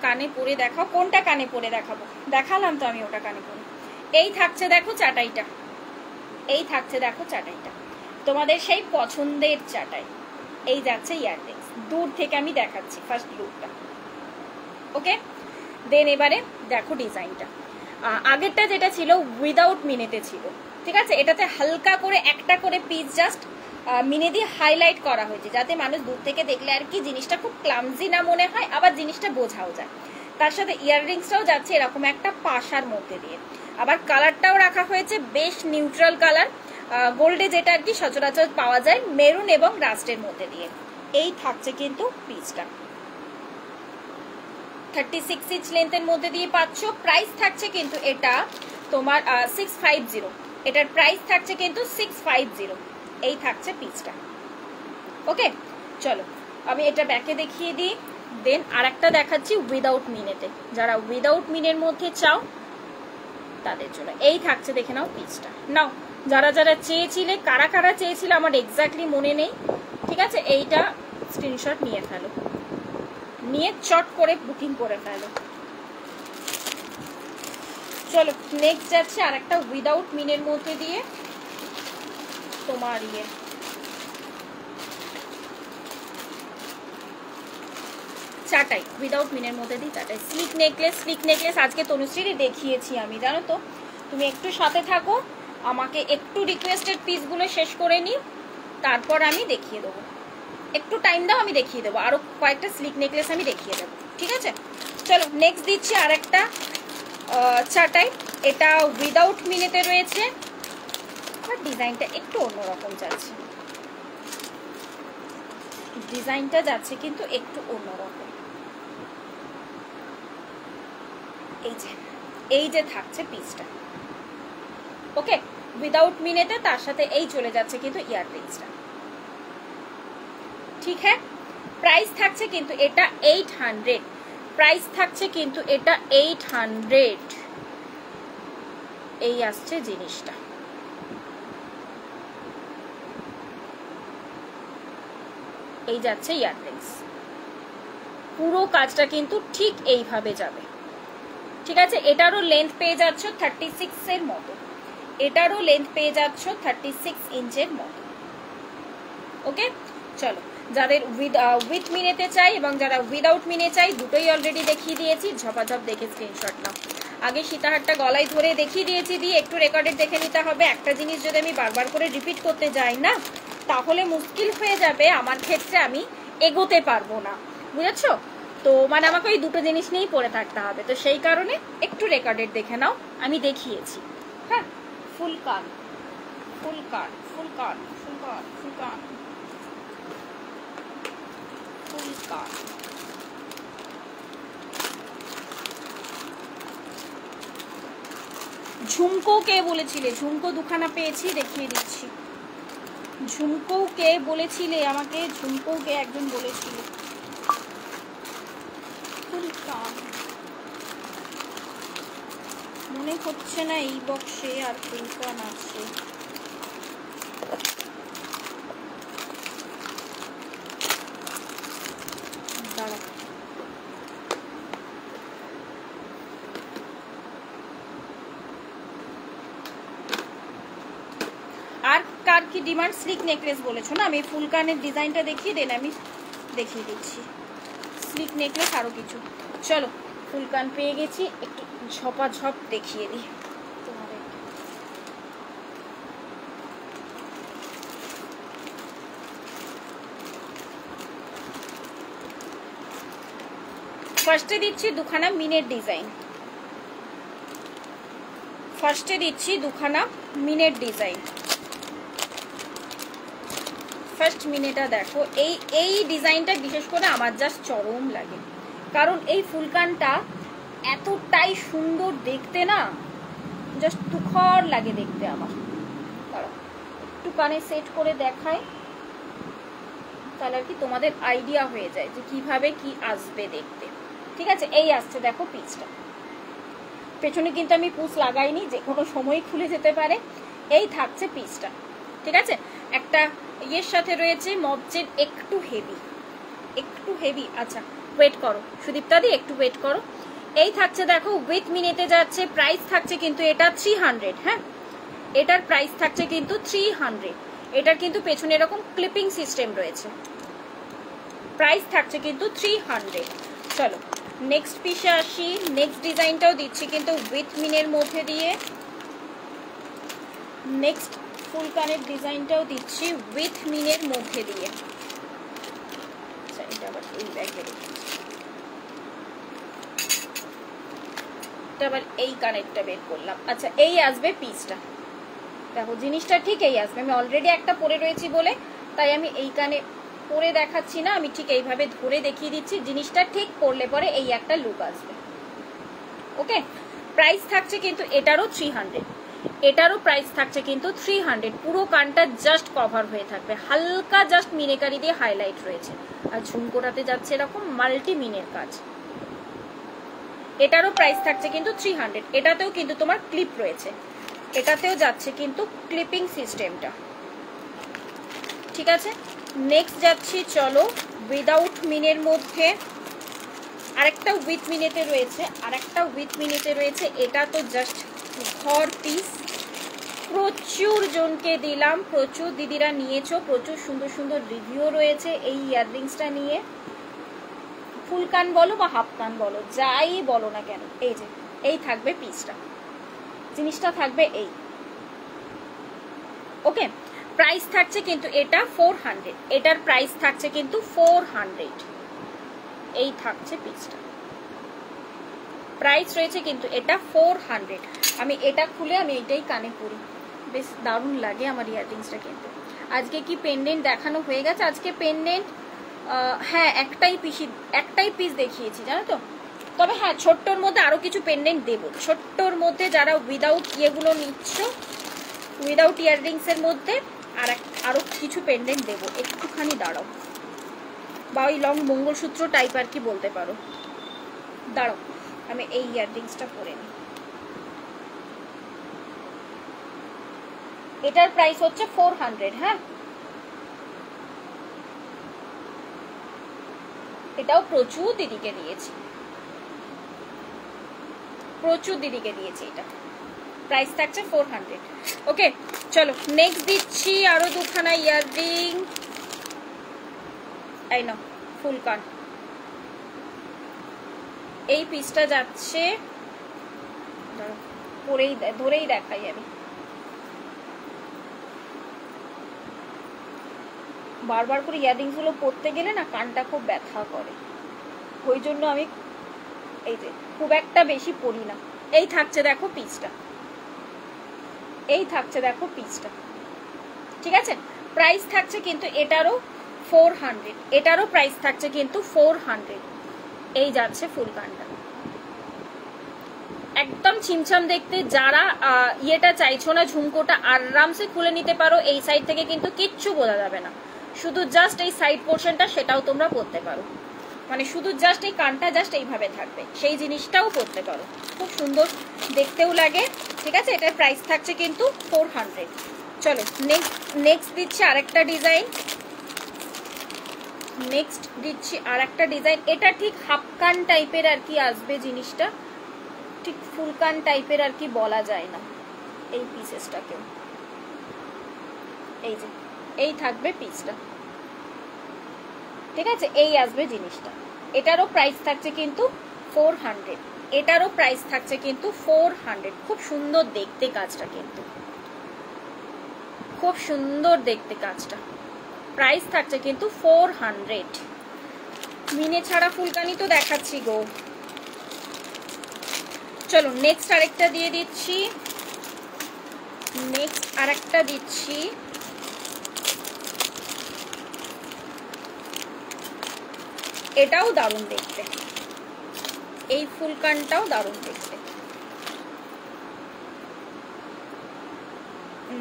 কানে পরে দেখাও, কোনটা কানে পরে দেখাবো? দেখালাম তো আমি ওটা কানে পরে। এই থাকছে দেখো চাটাইটা, এই থাকছে দেখো চাটাইটা, তোমাদের সেই পছন্দের চাটাই। এই যাচ্ছে ইয়াররিংস, দূর থেকে আমি দেখাচ্ছি ফার্স্ট লুকটা। ওকে, দেন এবারে দেখো ডিজাইনটা। আগেরটা যেটা ছিল উইদাউট মিনেতে ছিল, ঠিক আছে, এটাতে হালকা করে একটা করে পিস জাস্ট মিনে দিয়ে হাইলাইট করা হয়েছে, যাতে মানুষ দূর থেকে দেখলে আর কি জিনিসটা খুব ক্লামজি না মনে হয়, আবার জিনিসটা বোঝাও যায়। তার সাথে ইয়াররিংসটাও যাচ্ছে এরকম একটা পাশার মধ্যে দিয়ে, আবার কালারটাও রাখা হয়েছে বেশ নিউট্রাল কালার, গোল্ডে যেটা আর কি সচরাচর পাওয়া যায়, মেরুন এবং রাস্টের মধ্যে দিয়ে। এই থাকছে কিন্তু পিসটা 36 ইঞ্চ লেন্থের মধ্যে দিয়ে পাচ্ছ। প্রাইস থাকছে কিন্তু এটা তোমার 650, এটার প্রাইস থাকছে কিন্তু 650। এই থাকছে পিসটা। ওকে, চলো আমি এটা ব্যাকে দেখিয়ে দিই, দেন আর একটা দেখাচ্ছি উইদাউট মিনেতে। যারা উইদাউট মিনের মধ্যে চাও তাদের জন্য এই থাকছে, দেখে নাও পিসটা। নাও যারা যারা চেয়েছিলে, কারা কারা চেয়েছিলে আমার এক্স্যাক্টলি মনে নেই, ঠিক আছে, এইটা স্ক্রিনশট নিয়ে ফেলো, নিয়ে চট করে বুকিং করে ফেলো। চলো নেক্সট যাচ্ছে আর একটা উইদাউট মিনের মধ্যে দিয়ে তোমার চাটাই, উইদাউট মিনের মধ্যে দিয়ে চাটাই। স্লিক নেকলেস, স্লিক নেকলেস আজকে তনুশ্রীরই দেখিয়েছি আমি, জানো তো। তুমি একটু সাথে থাকো, আমাকে একটু রিকোয়েস্টেড পিসগুলো শেষ করে নিই, তারপর আমি দেখিয়ে দেবো। একটু টাইম দাও, আমি দেখিয়ে দেবো, আরো কয়েকটা স্লিক নেকলেস আমি দেখিয়ে দেবো, ঠিক আছে। চলো নেক্সট দিচ্ছি আর একটা চাটাই, এটা উইদাউট মিনেতে রয়েছে। বাট ডিজাইনটা একটু অন্যরকম যাচ্ছে, ডিজাইনটা যাচ্ছে কিন্তু একটু অন্যরকম। এই যে থাকছে পিসটা, ওকে, উইদাউট মিনেতে, তার সাথে এই চলে যাচ্ছে কিন্তু ইয়াররিংসটা, ঠিক হ্যাঁ। প্রাইস থাকছে কিন্তু এটা 800, প্রাইস থাকছে কিন্তু এটা 800, এই আসছে জিনিসটা। এই যাচ্ছে ইয়াররিংস, পুরো কাজটা কিন্তু ঠিক এইভাবে যাবে, ঠিক আছে। এটারও লেন্থ পেয়ে যাচ্ছ 36 এর মতো, এটারও লেন্থ পেয়ে যাচ্ছ 36 ইঞ্চের মতো, ওকে। চলো, যাদের উইথ মিনেতে চাই এবং যারা উইদাউট মিনে চাই দুটোই অলরেডি দেখিয়ে দিয়েছি, ঝপাঝপ দেখে স্ক্রিনশট নাও। আগে সীতাহারটা গলায় ধরে দেখিয়ে দিয়েছি, দিয়ে একটু রেকর্ডেড দেখে নিতে হবে। একটা জিনিস যদি আমি বারবার করে রিপিট করতে যাই না, তাহলে মুশকিল হয়ে যাবে আমার ক্ষেত্রে, আমি এগোতে পারবো না, বুঝেছো তো। মানে আমাকে ওই দুটো জিনিস নিয়েই পড়ে থাকতে হবে, তো সেই কারণে একটু রেকর্ডেড দেখে নাও, আমি দেখিয়েছি। হ্যাঁ, ফুল কান, ফুল কান, ফুল কান, ফুল কান, ফুল কান, ফুল কান। ঝুমকো কে বলেছিলে? ঝুমকো দুখানা পেয়েছি, দেখিয়ে দিচ্ছি। ঝুমকো কে বলেছিলে আমাকে? ঝুমকো কে একজন বলেছিল। ফুল কান মনে হচ্ছে না এই বক্সে আর ফুল কান আছে। দাঁড়া, আর কার কি ডিমান্ড? স্লিক নেকলেস বলেছো না, আমি ফুল কানের ডিজাইনটা দেখিয়ে দেন, আমি দেখিয়ে দিচ্ছি। স্লিক নেকলেস আরো কিছু। চলো, ফুল কান পেয়ে গেছি, একটু ঝপাঝপ দেখিয়ে দিই তোমাদের। ফার্স্টে দিচ্ছি দুখানা মিনের ডিজাইন, ফার্স্টে দিচ্ছি দুখানা মিনের ডিজাইন। ফার্স্ট মিনেটা দেখো, এই ডিজাইনটা বিশেষ করে আমার জাস্ট চরম লাগে, কারণ এই ফুলকানটা এতটাই সুন্দর দেখতে না, জাস্ট তুখর লাগে দেখতে আমার। একটু কানে সেট করে দেখায়, তাহলে আর কি তোমাদের আইডিয়া হয়ে যায় যে কিভাবে কি আসবে দেখতে, ঠিক আছে। এই আসছে দেখো পিসটা, পেছনে কিন্তু আমি পুশ লাগাইনি, যে কোনো সময় খুলে যেতে পারে। এই থাকছে পিসটা, ঠিক আছে। একটা ইয়ের সাথে রয়েছে মবজের, একটু হেভি, একটু হেভি। আচ্ছা ওয়েট করো সুদীপ্তা দি, একটু ওয়েট করো। এই থাকছে দেখো উইথ মিনেতে যাচ্ছে, প্রাইস থাকছে কিন্তু এটা 300, হ্যাঁ এটার প্রাইস থাকছে কিন্তু 300। এটার কিন্তু পেছনে এরকম ক্লিপিং সিস্টেম রয়েছে, প্রাইস থাকছে কিন্তু 300। চলো নেক্সট পিসে আসি। নেক্সট ডিজাইনটাও দিচ্ছি কিন্তু উইথ মিনের মধ্যে দিয়ে, নেক্সট ফুল কানের ডিজাইনটাও দিচ্ছি উইথ মিনের মধ্যে দিয়ে। আচ্ছা এটা আবার এই ব্যাগে আবার এই কানেরটা বের করলাম। আচ্ছা এই আসবে পিসটা, দেখো জিনিসটা ঠিক এই আসবে। আমি অলরেডি একটা পরে রয়েছি বলে তাই আমি এই কানে পরে দেখাচ্ছি না, আমি ঠিক এইভাবে ধরে দেখিয়ে দিচ্ছি। জিনিসটা ঠিক পরলে পরে এই একটা লুক আসবে, ওকে। প্রাইস থাকছে কিন্তু এটারও 300, এটারও প্রাইস থাকছে কিন্তু 300। পুরো কানটা জাস্ট কভার হয়ে থাকবে, হালকা জাস্ট মিনেকারি দিয়ে হাইলাইট রয়েছে, আর ঝুমকোটাতে যাচ্ছে এরকম মাল্টি মিনের কাজ। এটারও প্রাইস থাকছে কিন্তু 300। এটাতেও কিন্তু তোমার ক্লিপ রয়েছে, এটাতেও যাচ্ছে কিন্তু ক্লিপিং সিস্টেমটা, ঠিক আছে। নেক্সট যাচ্ছি, চলো উইদাউট মিনের মধ্যে আরেকটা উইথ মিনেতে রয়েছে, আরেকটা উইথ মিনেতে রয়েছে। এটা তো জাস্ট ঘর পিস, প্রচুর জনকে দিলাম, প্রচুর দিদিরা নিয়েছো, প্রচুর সুন্দর সুন্দর রিভিউ রয়েছে এই ইয়াররিংসটা নিয়ে। ফুল কান বলো বা হাফ কান বলো, যাই বলো না কেন, এই যে এই থাকবে পিসটা, জিনিসটা থাকবে এই, ওকে। প্রাইস থাকছে কিন্তু এটা 400, এটার প্রাইস থাকছে কিন্তু 400। এই থাকছে পিসটা, প্রাইস রয়েছে কিন্তু এটা 400। আমি এটা খুলে আমি এইটাই কানে পরি, বেশ দারুণ লাগে আমার ইয়াররিংসটা কিন্তু। আজকে কি পেন্ডেন্ট দেখানো হয়ে গেছে? আজকে পেন্ডেন্ট হ্যাঁ একটাই পিস দেখিয়েছি জানো তো। তবে হ্যাঁ ছোট্টর মধ্যে আরো কিছু পেন্ডেন্ট দেবো, ছোট্টর মধ্যে যারা উইদাউট ইয়েগুলো নিচ্ছ, উইদাউট ইয়াররিংস এর মধ্যে আরো কিছু পেন্ডেন্ট দেবো, একটুখানি দাঁড়াও। বা ওই লং মঙ্গলসূত্র টাইপ আর কি বলতে পারো। দাঁড়াও আমি এই ইয়াররিংসটা পরে নিই। এটার প্রাইস হচ্ছে 400। হ্যাঁ এটাও প্রচুর দিদিকে দিয়েছি, প্রচুর দিদিকে দিয়েছি। এটা প্রাইস থাকছে 400। ওকে চলো নেক্সট দিচ্ছি আরো দুখানা ইয়াররিং। এই নাও ফুল কান। এই পিসটা যাচ্ছে, ধরেই দেখাই আমি। বারবার করে ইয়াররিংস গুলো পরতে গেলে না কানটা খুব ব্যথা করে, ওই জন্য আমি এই যে খুব একটা বেশি পরি না। এই থাকছে দেখো পিসটা, এই থাকছে দেখো পিসটা, ঠিক আছে। প্রাইস থাকছে কিন্তু এটারও 400, এটারও প্রাইস থাকছে কিন্তু 400। এই যাচ্ছে ফুল কানটা, একদম ছিমছাম দেখতে। যারা ইয়েটা চাইছো না, ঝুমকোটা আরামসে খুলে নিতে পারো। এই সাইড থেকে কিন্তু কিচ্ছু বোঝা যাবে না, শুধু জাস্ট এই সাইড পোর্শনটা সেটাও তোমরা পরতে পারো, মানে শুধু জাস্ট এই কানটা জাস্ট এইভাবে থাকবে, সেই জিনিসটাও পরতে পারো, খুব সুন্দর দেখতেও লাগে, ঠিক আছে। এটার প্রাইস থাকছে কিন্তু 400। চলো নেক্সট দিচ্ছি আরেকটা ডিজাইন, নেক্সট দিচ্ছি আরেকটা ডিজাইন। এটা ঠিক হাফ কান টাইপের আর কি আসবে জিনিসটা, ঠিক ফুল কান টাইপের আর কি বলা যায় না। এই পিসেসটাকেও এই যে এই থাকবে পিসটা, ঠিক আছে। এই আসবে জিনিসটা। এটারও প্রাইস থাকছে কিন্তু 400, এটারও প্রাইস থাকছে কিন্তু 400। খুব সুন্দর দেখতে কাজটা, কিন্তু খুব সুন্দর দেখতে কাজটা। প্রাইস থাকছে কিন্তু 400। মিনে ছাড়া ফুলকানি তো দেখাচ্ছি গো। চলো নেক্সট আরেকটা দিয়ে দিচ্ছি, নেক্সট আরেকটা দিচ্ছি। এটাও দারুণ দেখতে, এই ফুলকানটাও দারুণ দেখতে।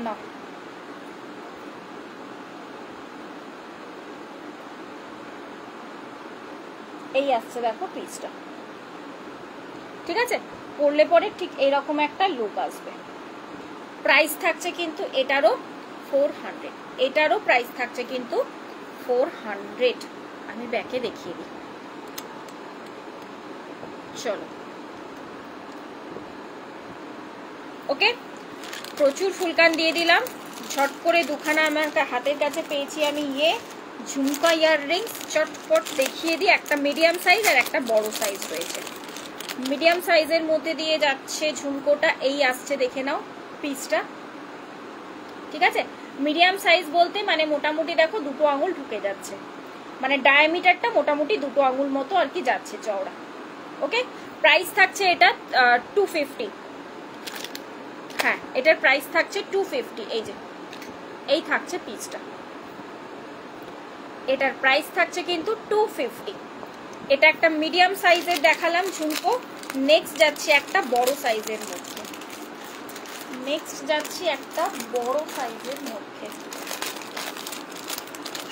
না এই আসছে দেখো পিসটা, ঠিক আছে। পরলে পরে ঠিক এরকম একটা লুক আসবে। প্রাইস থাকছে কিন্তু এটারও 400, এটারও প্রাইস থাকছে কিন্তু 400। আমি ব্যাকে দেখিয়ে দিই। চলো ওকে, প্রচুর ফুলকান দিয়ে দিলাম। ঝট করে দুখানা আমার হাতের কাছে পেয়েছি আমি ইয়ে ঝুমকা ইয়াররিংস, চটপট দেখিয়ে দিই। একটা মিডিয়াম সাইজ আর একটা বড় সাইজ রয়েছে। মিডিয়াম সাইজের মধ্যে দিয়ে যাচ্ছে ঝুমকোটা, এই আসছে দেখে নাও পিসটা, ঠিক আছে। মিডিয়াম সাইজ বলতে মানে মোটামুটি দেখো 2 আঙুল ঢুকে যাচ্ছে, মানে ডায়ামিটারটা মোটামুটি 2 আঙুল মতো আর কি যাচ্ছে চওড়া। ওকে প্রাইস থাকছে এটা 250। হ্যাঁ এটার প্রাইস থাকছে 250। এই যে এই থাকছে পিসটা, এটার প্রাইস থাকছে কিন্তু 250। এটা একটা মিডিয়াম সাইজের দেখালাম ঝুমকো। নেক্সট যাচ্ছি একটা বড় সাইজের মধ্যে, নেক্সট যাচ্ছি একটা বড় সাইজের মধ্যে,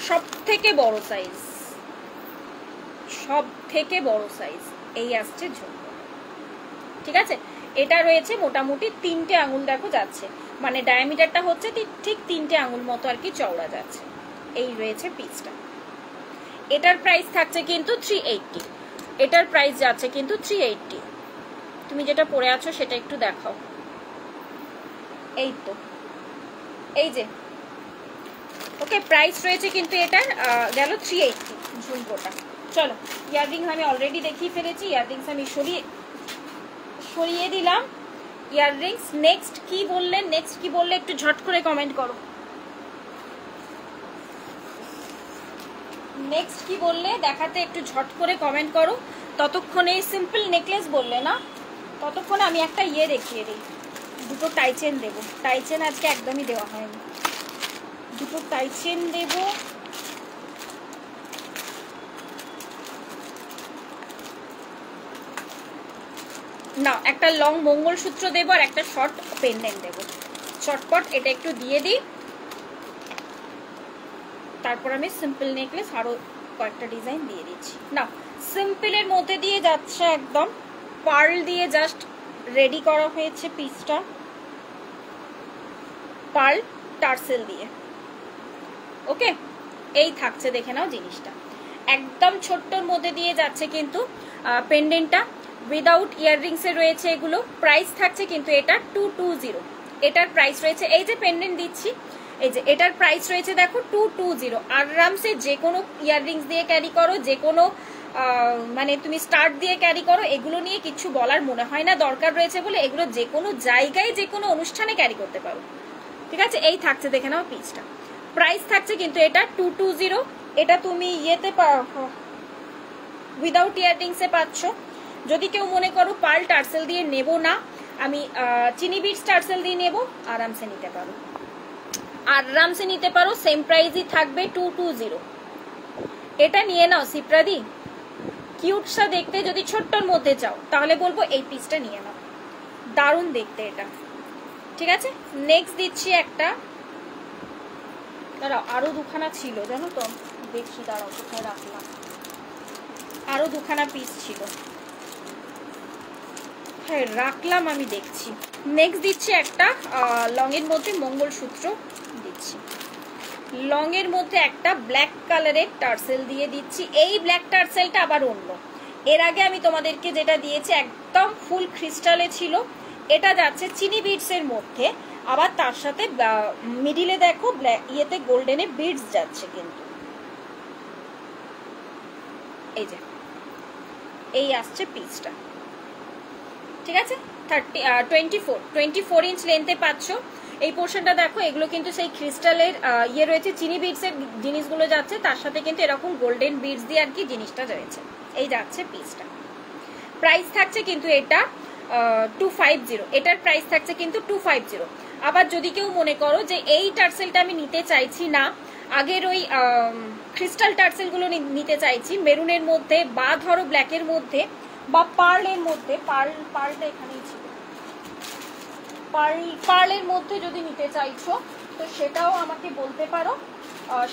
সব থেকে বড় সাইজ, সব থেকে বড় সাইজ। এই আসছে ঝুমকো, ঠিক আছে। এটা রয়েছে মোটামুটি 3টে আঙুল দেখো যাচ্ছে, মানে ডায়ামিটারটা হচ্ছে ঠিক 3টে আঙুল মতো আর কি চওড়া যাচ্ছে। এই রয়েছে পিসটা। এটার প্রাইস থাকছে কিন্তু 380, এটার প্রাইস যাচ্ছে কিন্তু 380। তুমি যেটা পরে আছো সেটা একটু দেখাও। এই তো এই যে ওকে প্রাইস রয়েছে কিন্তু এটার গেল 380 ঝুমকোটা। চলো ইয়াররিংস আমি অলরেডি দেখিয়ে ফেলেছি, ইয়াররিংস আমি সরিয়ে দিলাম। ইয়াররিংস নেক্সট কি বললে, নেক্সট কি বললে একটু ঝট করে কমেন্ট করো। নেক্সট কি বললে দেখাতে একটু ঝট করে কমেন্ট করো। ততক্ষণে সিম্পল নেকলেস বললে না, ততক্ষণে আমি একটা ইয়ে দেখিয়ে দিই। দুটো টাই চেন দেবো, টাই চেন আজকে একদমই দেওয়া হয়নি, দুটো টাই চেন দেবো। না, একটা লং মঙ্গলসূত্র দেবো আর একটা শর্ট পেন্ডেন্ট দেবো। শর্টকট এটা একটু দিয়ে দিই, তারপর আমি সিম্পল নেকলেস আরো কয়েকটা ডিজাইন দিয়ে দিচ্ছি। না, সিম্পলের মধ্যে দিয়ে যাচ্ছে একদম পার্ল দিয়ে জাস্ট রেডি করা হয়েছে পিসটা, পার্ল টার্সেল দিয়ে। ওকে, এই থাকছে, দেখে নাও জিনিসটা একদম ছোট্টর মধ্যে দিয়ে যাচ্ছে কিন্তু পেন্ডেন্টটা উইদাউট ইয়াররিংস এ রয়েছে এগুলো। প্রাইস থাকছে কিন্তু এটা 220, এটার প্রাইস রয়েছে, এই যে পেন্ডেন্ট দিচ্ছি এই যে এটার প্রাইস রয়েছে দেখো 220। আরামসে যে কোনো ইয়াররিংস দিয়ে ক্যারি করো, যে কোনো মানে তুমি স্টার্ট দিয়ে ক্যারি করো, এগুলো নিয়ে কিছু বলার মনে হয় না দরকার রয়েছে বলে। এগুলো যে কোনো জায়গায় যে কোনো অনুষ্ঠানে ক্যারি করতে পারো, ঠিক আছে। এই থাকছে, দেখে নাও পিসটা। প্রাইস থাকছে কিন্তু এটা 220। এটা তুমি ইয়েতে উইদাউট ইয়াররিংস এ পাচ্ছ। যদি কেউ মনে করো পার্ল টার্সেল দিয়ে নেব না, আমি চিনি বিটস টার্সেল দিয়ে নেব, আরামসে নিতে পারো, আরামসে নিতে পারো। সেম প্রাইসই থাকবে 220। এটা নিয়ে নাও সিপ্রাদি, কিউটসা দেখতে। যদি ছোট্টর মধ্যে চাও তাহলে বলবো এই পিসটা নিয়ে নাও, দারুণ দেখতে এটা, ঠিক আছে। নেক্সট দিচ্ছি একটা, দাঁড়াও আরো দুখানা ছিল জানো তো, দেখছি দাঁড়াও কোথায় রাখলাম, আরো দুখানা পিস ছিল, হ্যাঁ রাখলাম, আমি দেখছি। নেক্সট দিচ্ছি একটা লং এর মধ্যে মঙ্গলসূত্র দিচ্ছি, লং এর মধ্যে একটা ব্ল্যাক কালারের টার্সেল দিয়ে দিচ্ছি। এই ব্ল্যাক টার্সেলটা আবার অন্য, এর আগে আমি তোমাদেরকে যেটা দিয়েছি একদম ফুল ক্রিস্টালে ছিল, এটা যাচ্ছে চিনি বিটস এর মধ্যে, আবার তার সাথে মিডিলে দেখো ইয়েতে গোল্ডেনে বিটস যাচ্ছে কিন্তু, এই যে এই আসছে পিসটা, ঠিক আছে। 24 ইঞ্চ লেন্থে পাচ্ছ। এই পোর্শনটা দেখো, এগুলো কিন্তু সেই ক্রিস্টালের ইয়ে রয়েছে, চিনি বিটস এর জিনিসগুলো যাচ্ছে, তার সাথে কিন্তু এরকম গোল্ডেন বিটস দিয়ে আর কি জিনিসটা রয়েছে, এই যাচ্ছে পিসটা। প্রাইস থাকছে কিন্তু এটা 250, এটার প্রাইস থাকছে কিন্তু 250। আবার যদি কেউ মনে করো যে এই টার্সেলটা আমি নিতে চাইছি না, আগের ওই ক্রিস্টাল টার্সেলগুলো নিতে চাইছি মেরুনের মধ্যে, বা ধরো ব্ল্যাকের মধ্যে, বা পার্লের মধ্যে, পার্লটা এখানেই ছিল, পার্লের মধ্যে যদি নিতে চাইছো তো সেটাও আমাকে বলতে পারো,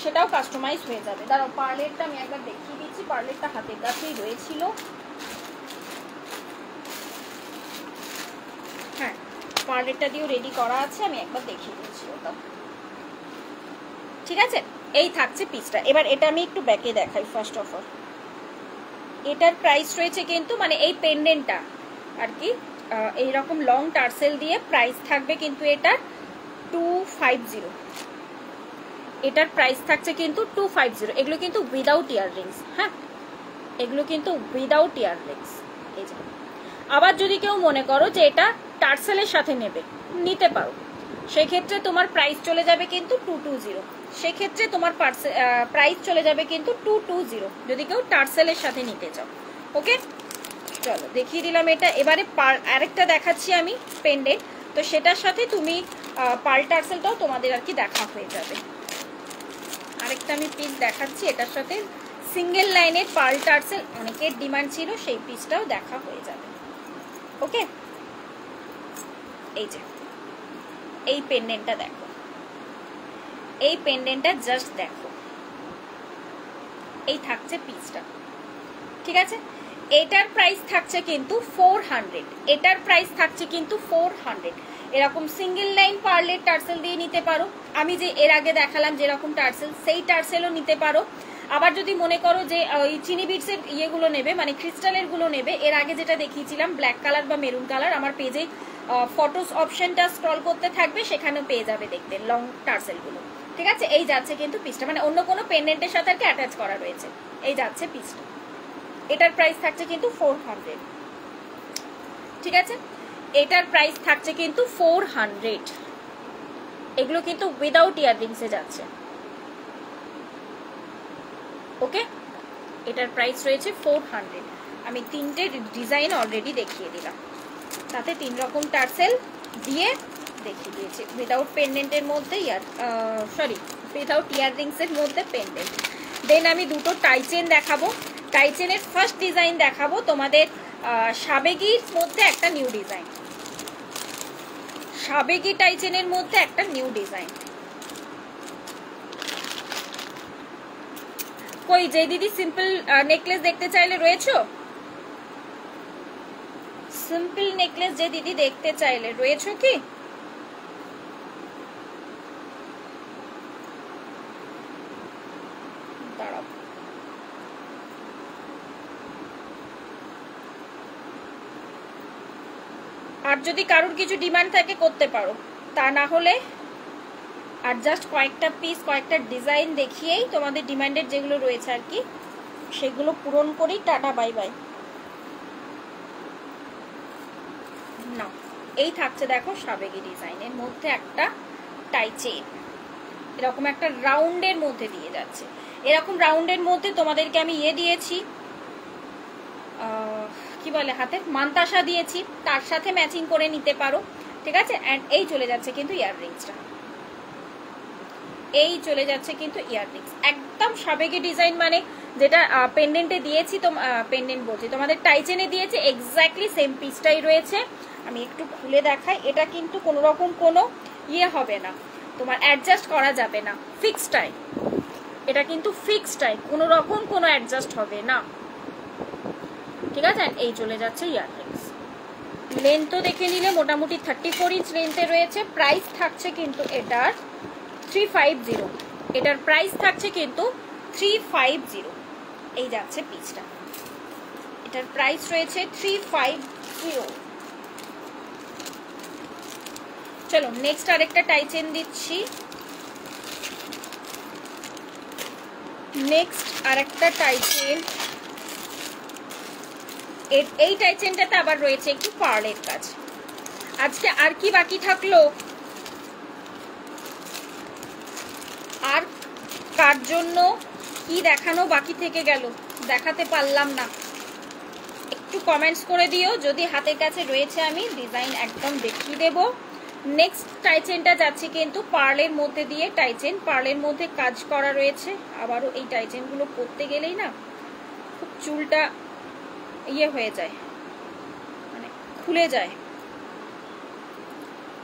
সেটাও কাস্টমাইজ হয়ে যাবে। দাঁড়াও পার্লেরটা আমি একবার দেখিয়ে দিচ্ছি, পার্লেরটা হাতের কাছেই রয়েছিল, হ্যাঁ পার্লেরটা দিয়েও রেডি করা আছে, আমি একবার দেখিয়ে দিচ্ছি ওটা, ঠিক আছে। এই থাকছে পিসটা। এবার এটা আমি একটু ব্যাকে দেখাই। ফার্স্ট অফ অল এটার প্রাইস রয়েছে কিন্তু, মানে এই পেন্ডেন্টটা আর কি এইরকম লং টার্সেল দিয়ে প্রাইস থাকবে কিন্তু এটা 250, এটার প্রাইস থাকছে কিন্তু 250। এগুলো কিন্তু উইদাউট ইয়াররিংস, হ্যাঁ এগুলো কিন্তু উইদাউট ইয়াররিংস। এই যে আবার যদি কেউ মনে করো যে এটা টার্সেলের সাথে নেবে, নিতে পারো, সেক্ষেত্রে তোমার প্রাইস চলে যাবে কিন্তু 220, সেক্ষেত্রে তোমার প্রাইস চলে যাবে কিন্তু 220 যদি কেউ টার্সেলের সাথে নিতে চাও। ওকে, চলো দেখিয়ে দিলাম এটা। এবারে আরেকটা দেখাচ্ছি আমি পেন্ডেন্ট, তো সেটার সাথে তুমি পার্ল টার্সেলটাও তোমাদের আর কি দেখা হয়ে যাবে। আরেকটা আমি পিস দেখাচ্ছি, এটার সাথে সিঙ্গেল লাইনের পার্ল টার্সেল অনেকের ডিমান্ড ছিল, সেই পিসটাও দেখা হয়ে যাবে। ওকে, এই যে এই পেন্ডেন্টটা দেখো, এই পেন্ডেন্টটা জাস্ট দেখো, এই থাকছে পিসটা, ঠিক আছে। এটার প্রাইস থাকছে কিন্তু 400, এটার প্রাইস থাকছে কিন্তু 400। এরকম সিঙ্গেল লাইন পার্লের টার্সেল দিয়ে নিতে পারো, আমি যে এর আগে দেখালাম যেরকম টার্সেল, সেই টার্সেলও নিতে পারো। আবার যদি মনে করো যে ওই চিনি বিটসের ইয়েগুলো নেবে, মানে ক্রিস্টালের গুলো নেবে, এর আগে যেটা দেখিয়েছিলাম ব্ল্যাক কালার বা মেরুন কালার, আমার পেজে ফটোস অপশনটা স্ক্রল করতে থাকবে, সেখানেও পেয়ে যাবে দেখতে লং টার্সেলগুলো, ঠিক আছে। এই যাচ্ছে কিন্তু পিসটা, মানে অন্য কোনো পেন্ডেন্টের সাথে আর কি অ্যাটাচ করা রয়েছে, এই যাচ্ছে পিসটা। এটার প্রাইস থাকছে কিন্তু 400, ঠিক আছে। এটার প্রাইস থাকছে কিন্তু 400, এগুলো কিন্তু উইদাউট ইয়াররিংসে যাচ্ছে। ওকে, এটার প্রাইস রয়েছে 400। আমি তিনটে ডিজাইন অলরেডি দেখিয়ে দিলাম, তাতে 3 রকম টার্সেল, দিয়ে দেখিয়ে দিয়েছি উইদাউট পেন্ডেন্টের মধ্যে উইদাউট ইয়াররিংসের মধ্যে পেন্ডেন্ট। দেন আমি দুটো টাই চেন দেখাবো। টাই চেনের ফার্স্ট ডিজাইন দেখাবো তোমাদের সাবেগির মধ্যে একটা নিউ ডিজাইন, সাবেগি টাই চেনের মধ্যে একটা নিউ ডিজাইন। কই যে দিদি সিম্পল নেকলেস দেখতে চাইলে রয়েছো? সিম্পল নেকলেস যে দিদি দেখতে চাইলে রয়েছো কি? দাঁড়াও, আর যদি কারোর কিছু ডিমান্ড থাকে করতে পারো, তা না হলে আর জাস্ট কয়েকটা পিস কয়েকটা ডিজাইন দেখিয়েই তোমাদের ডিমান্ডেড যেগুলো রয়েছে আর কি সেগুলো পূরণ করি। Tata bye bye. না, এই থাকছে দেখো সাবেগি ডিজাইনের মধ্যে একটা টাই চেইন, এরকম একটা রাউন্ডের মধ্যে দিয়ে যাচ্ছে। এরকম রাউন্ডের মধ্যে তোমাদেরকে আমি দিয়েছি কি বলে হাতে মান্তাসা দিয়েছি, তার সাথে ম্যাচিং করে নিতে পারো, ঠিক আছে। এন্ড এই চলে যাচ্ছে কিন্তু ইয়াররিংসটা, এই চলে যাচ্ছে কিন্তু ইয়াররিংস একদম সাবেগি ডিজাইন, মানে যেটা পেন্ডেন্টে দিয়েছি তো পেন্ডেন্ট বলছি তোমাদের টাই চেনে দিয়েছে এক্স্যাক্টলি সেম পিসটাই রয়েছে। আমি একটু খুলে দেখাই, এটা কিন্তু কোনো রকম কোনো হবে না, তোমার অ্যাডজাস্ট করা যাবে না, ফিক্স টাই, এটা কিন্তু ফিক্স টাই, কোনো রকম কোনো অ্যাডজাস্ট হবে না, ঠিক আছে। এই চলে যাচ্ছে ইয়াররিংস। লেন্থও দেখে নিলে মোটামুটি 34 ইঞ্চ লেন্থে রয়েছে। প্রাইস থাকছে কিন্তু এটার 350, এটার প্রাইস থাকছে কিন্তু 350। এই যাচ্ছে পিসটা, এটার প্রাইস রয়েছে 350। চলো নেক্সট আরেকটা টাই চেন দিচ্ছি। নেক্সট আরেকটা টাই চেন, এই টাই চেনটাতে আবার রয়েছে একটু পার্লের কাজ। আজকে আর কি বাকি থাকলো, আর কার জন্য কি দেখানো বাকি থেকে গেল দেখাতে পারলাম না, একটু কমেন্টস করে দিও। যদি হাতের কাছে রয়েছে আমি ডিজাইন একদম দেখিয়ে দেব। নেক্সট টাই চেনটা যাচ্ছে কিন্তু পার্লের মধ্যে দিয়ে, টাই চেন পার্লের মধ্যে কাজ করা রয়েছে। আবারও এই টাই চেনগুলো পরতে গেলেই না খুব চুলটা হয়ে যায়, মানে খুলে যায়,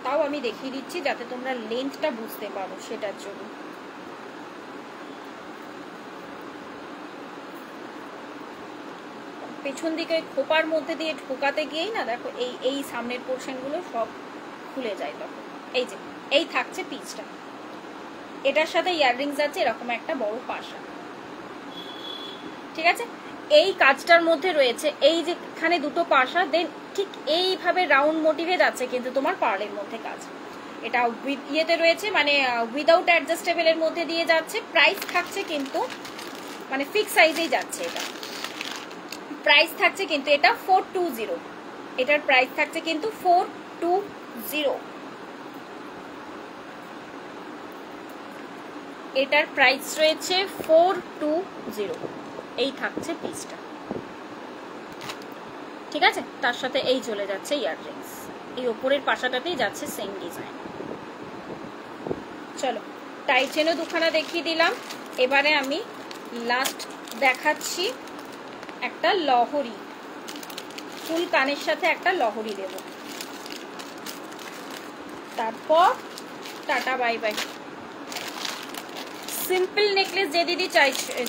তাও আমি দেখিয়ে দিচ্ছি যাতে তোমরা লেন্থটা বুঝতে পারো, সেটার জন্য। পেছন দিকে খোপার মধ্যে দিয়ে ঢোকাতে গিয়েই না দেখো এই সামনের পোর্শন গুলো সব খুলে যায় তখন। এই যে এই থাকছে পিসটা, এটার সাথে ইয়াররিংস আছে এরকম একটা বড় পাশা, ঠিক আছে। এই কাজটার মধ্যে রয়েছে এই যেখানে দুটো পাশা, দেন ঠিক এইভাবে রাউন্ড মোটিভে যাচ্ছে কিন্তু তোমার পার্লের মধ্যে কাজ। এটা ইয়েতে রয়েছে মানে উইদাউট অ্যাডজাস্টেবলের মধ্যে দিয়ে যাচ্ছে। প্রাইস থাকছে কিন্তু মানে ফিক্স সাইজেই যাচ্ছে, এটা প্রাইস থাকছে কিন্তু এটা 420, এটার প্রাইস থাকছে কিন্তু 420, এটার প্রাইস রয়েছে 420। এই থাকছে পিসটা, ঠিক আছে। তার সাথে এই চলে যাচ্ছে ইয়াররিংস, এই ওপরের পাশাটাতেই যাচ্ছে সেম ডিজাইন। চলো টাই চেনও দুখানা দেখিয়ে দিলাম। এবারে আমি লাস্ট দেখাচ্ছি একটা লহরি, ফুল কানের সাথে একটা লহরি দেব, তারপর tata bye bye. Simple necklace যে দিদি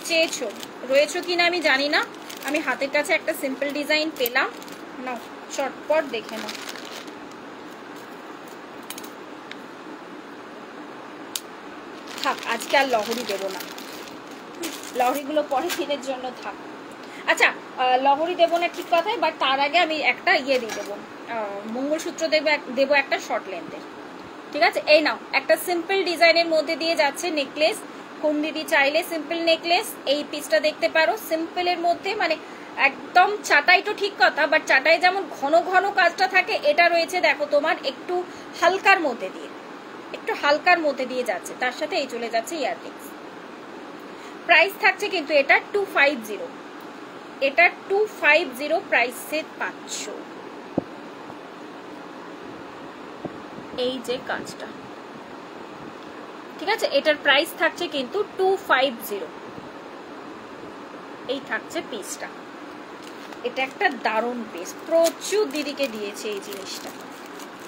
চেয়েছো রয়েছো কিনা আমি জানি না, আমি হাতের কাছে একটা সিম্পল ডিজাইন পেলাম, নাও চটপট দেখে নাও। থাক আজকে আর লহরি দেবো না, লহরিগুলো পরের দিনের জন্য থাক। আচ্ছা লহরি দেবো না ঠিক কথাই, বাট তার আগে আমি একটা দিয়ে দেবো, মঙ্গলসূত্র দেবো একটা শর্ট লেন্থের, ঠিক আছে। এই নাও একটা সিম্পল ডিজাইনের মধ্যে দিয়ে যাচ্ছে নেকলেস। কোন দিদি চাইলে সিম্পল নেকলেস এই পিসটা দেখতে পারো, সিম্পলের মধ্যে মানে একদম চাটাই তো ঠিক কথা, বাট চাটাই যেমন ঘন ঘন কাজটা থাকে, এটা রয়েছে দেখো তোমার একটু হালকার মধ্যে দিয়ে, একটু হালকার মধ্যে দিয়ে যাচ্ছে, তার সাথে এই চলে যাচ্ছে ইয়াররিংস। প্রাইস থাকছে কিন্তু এটা 250, এটা 250 প্রাইসে পাচ্ছ। এই যে কাজটা, ঠিক আছে। এটার প্রাইস থাকছে কিন্তু 250, এই থাকছে পিসটা। এটা একটা দারুণ পিস, প্রচুর দিদিকে দিয়েছে এই জিনিসটা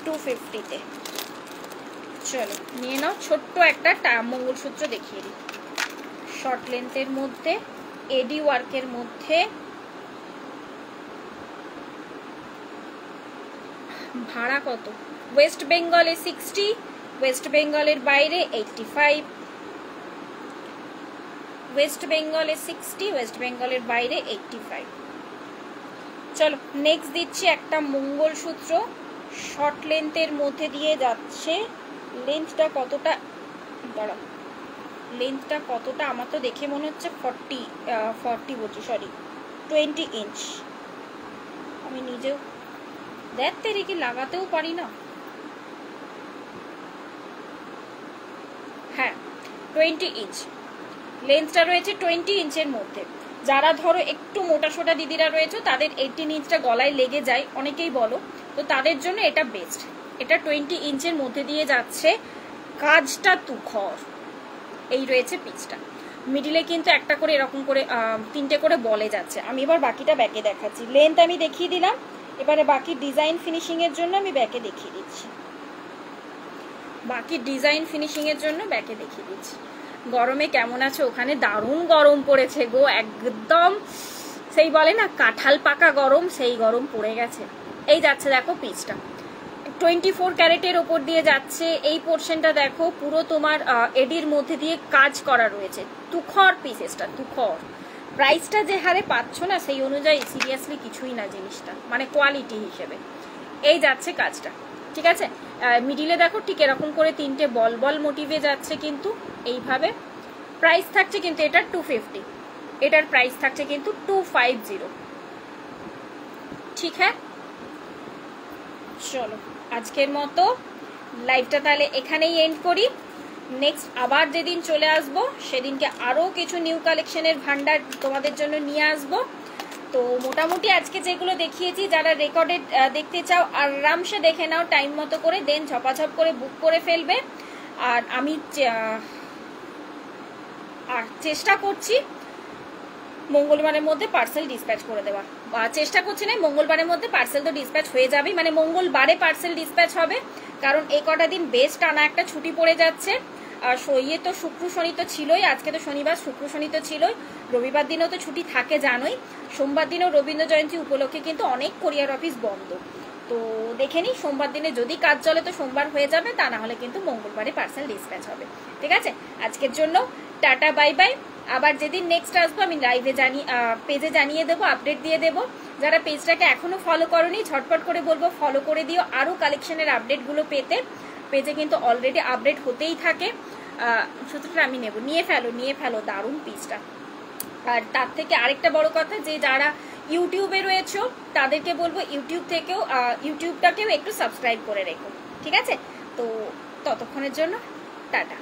250-তে। চলো নিয়ে নাও। ছোট্ট একটা মঙ্গলসূত্র দেখিয়ে দিই, শর্ট লেন্থের মধ্যে, এডি ওয়ার্কের মধ্যে। ভাড়া কত? ওয়েস্ট বেঙ্গলে 60, ওয়েস্ট বেঙ্গলের বাইরে 85, ওয়েস্ট বেঙ্গলে 60, ওয়েস্ট বেঙ্গলের বাইরে 85। চলো নেক্সট দিচ্ছি একটা মঙ্গলসূত্র, শর্ট লেন্থের মধ্যে দিয়ে যাচ্ছে। লেন্থটা কতটা, দাঁড়াও, লেন্থটা কতটা? আমার তো দেখে মনে হচ্ছে 40 বলছি, সরি 20 ইঞ্চ। আমি নিজেও দেখতে রেখে লাগাতেও পারি না। হ্যাঁ 20 ইঞ্চ লেন্থটা রয়েছে, 20 ইঞ্চের মধ্যে। যারা ধরো একটু মোটা সোটা দিদিরা রয়েছে, তাদের 18 ইঞ্চটা গলায় লেগে যায়, অনেকেই বলো, তো তাদের জন্য এটা বেস্ট। এটা 20 ইঞ্চের মধ্যে দিয়ে যাচ্ছে, কাজটা তুখর। এই রয়েছে পিসটা, মিডিলে কিন্তু একটা করে এরকম করে 3টে করে বলে যাচ্ছে। আমি এবার বাকিটা ব্যাকে দেখাচ্ছি। লেন্থ আমি দেখিয়ে দিলাম, এবারে বাকি ডিজাইন ফিনিশিং এর জন্য আমি ব্যাকে দেখিয়ে দিচ্ছি। বাকি ডিজাইন ফিনিশিং এর জন্য ব্যাকে দেখিয়ে দিচ্ছি। গরমে কেমন আছে ওখানে? দারুণ গরম পড়েছে গো, একদম সেই বলে না কাঁঠাল পাকা গরম, সেই গরম পড়ে গেছে। এই যাচ্ছে দেখো পিসটা, 24 ক্যারেটের ওপর দিয়ে যাচ্ছে। এই পোর্শনটা দেখো পুরো তোমার এডির মধ্যে দিয়ে কাজ করা রয়েছে, তুখর পিসেসটা, তুখর। প্রাইসটা যে হারে পাচ্ছ না, সেই অনুযায়ী সিরিয়াসলি কিছুই না জিনিসটা, মানে কোয়ালিটি হিসেবে। এই যাচ্ছে কাজটা, ঠিক আছে। মিডিলে দেখো ঠিক এরকম করে 3টে বল বল মোটিভে যাচ্ছে, কিন্তু এইভাবে। প্রাইস থাকছে কিন্তু এটার 250, এটার প্রাইস থাকছে কিন্তু 250, ঠিক হ্যাঁ। চলো আজকের মতো লাইভটা তাহলে এখানেই এন্ড করি। নেক্সট আবার যেদিন চলে আসবো, সেদিনকে আরও কিছু নিউ কালেকশনের ভান্ডার তোমাদের জন্য নিয়ে আসবো। তো মোটামুটি আজকে যেগুলো দেখিয়েছি, যারা রেকর্ডেড দেখতে চাও আরামসে দেখে নাও টাইম মতো করে, দেন ঝপাঝপ করে বুক করে ফেলবে। আর আমি চেষ্টা করছি মঙ্গলবারের মধ্যে পার্সেল ডিসপ্যাচ করে দেওয়ার, চেষ্টা করছি না, মঙ্গলবারের মধ্যে পার্সেল তো ডিসপ্যাচ হয়ে যাবে, মানে মঙ্গলবারে পার্সেল ডিসপ্যাচ হবে। কারণ এই কটা দিন বেশ টানা একটা ছুটি পড়ে যাচ্ছে। ইয়ে তো শুক্র শনি তো ছিলই, আজকে তো শনিবার, শুক্র শনি তো ছিলই, রবিবার দিনেও তো ছুটি থাকে জানোই। সোমবার দিনেও রবীন্দ্র জয়ন্তী উপলক্ষে কিন্তু অনেক কোরিয়ার অফিস বন্ধ। তো দেখে নিই, সোমবার দিনে যদি কাজ চলে তো সোমবার হয়ে যাবে, তা না হলে কিন্তু মঙ্গলবারে পার্সেল ডিসপ্যাচ হবে, ঠিক আছে। আজকের জন্য টাটা, বাই বাই। আবার যেদিন নেক্সট আসবো আমি লাইভে পেজে জানিয়ে দেবো, আপডেট দিয়ে দেবো। যারা পেজটাকে এখনো ফলো করোনি, ঝটপট করে বলবো ফলো করে দিও, আরও কালেকশনের আপডেটগুলো পেতে। পেজে কিন্তু অলরেডি আপডেট হতেই থাকে। সুতরাং আমি নিয়ে ফেলো দারুণ পিসটা। আর তার থেকে আরেকটা বড় কথা, যে যারা ইউটিউবে রয়েছে তাদেরকে বলবো ইউটিউবটাকেও একটু সাবস্ক্রাইব করে রেখো, ঠিক আছে। তো ততক্ষণের জন্য টাটা।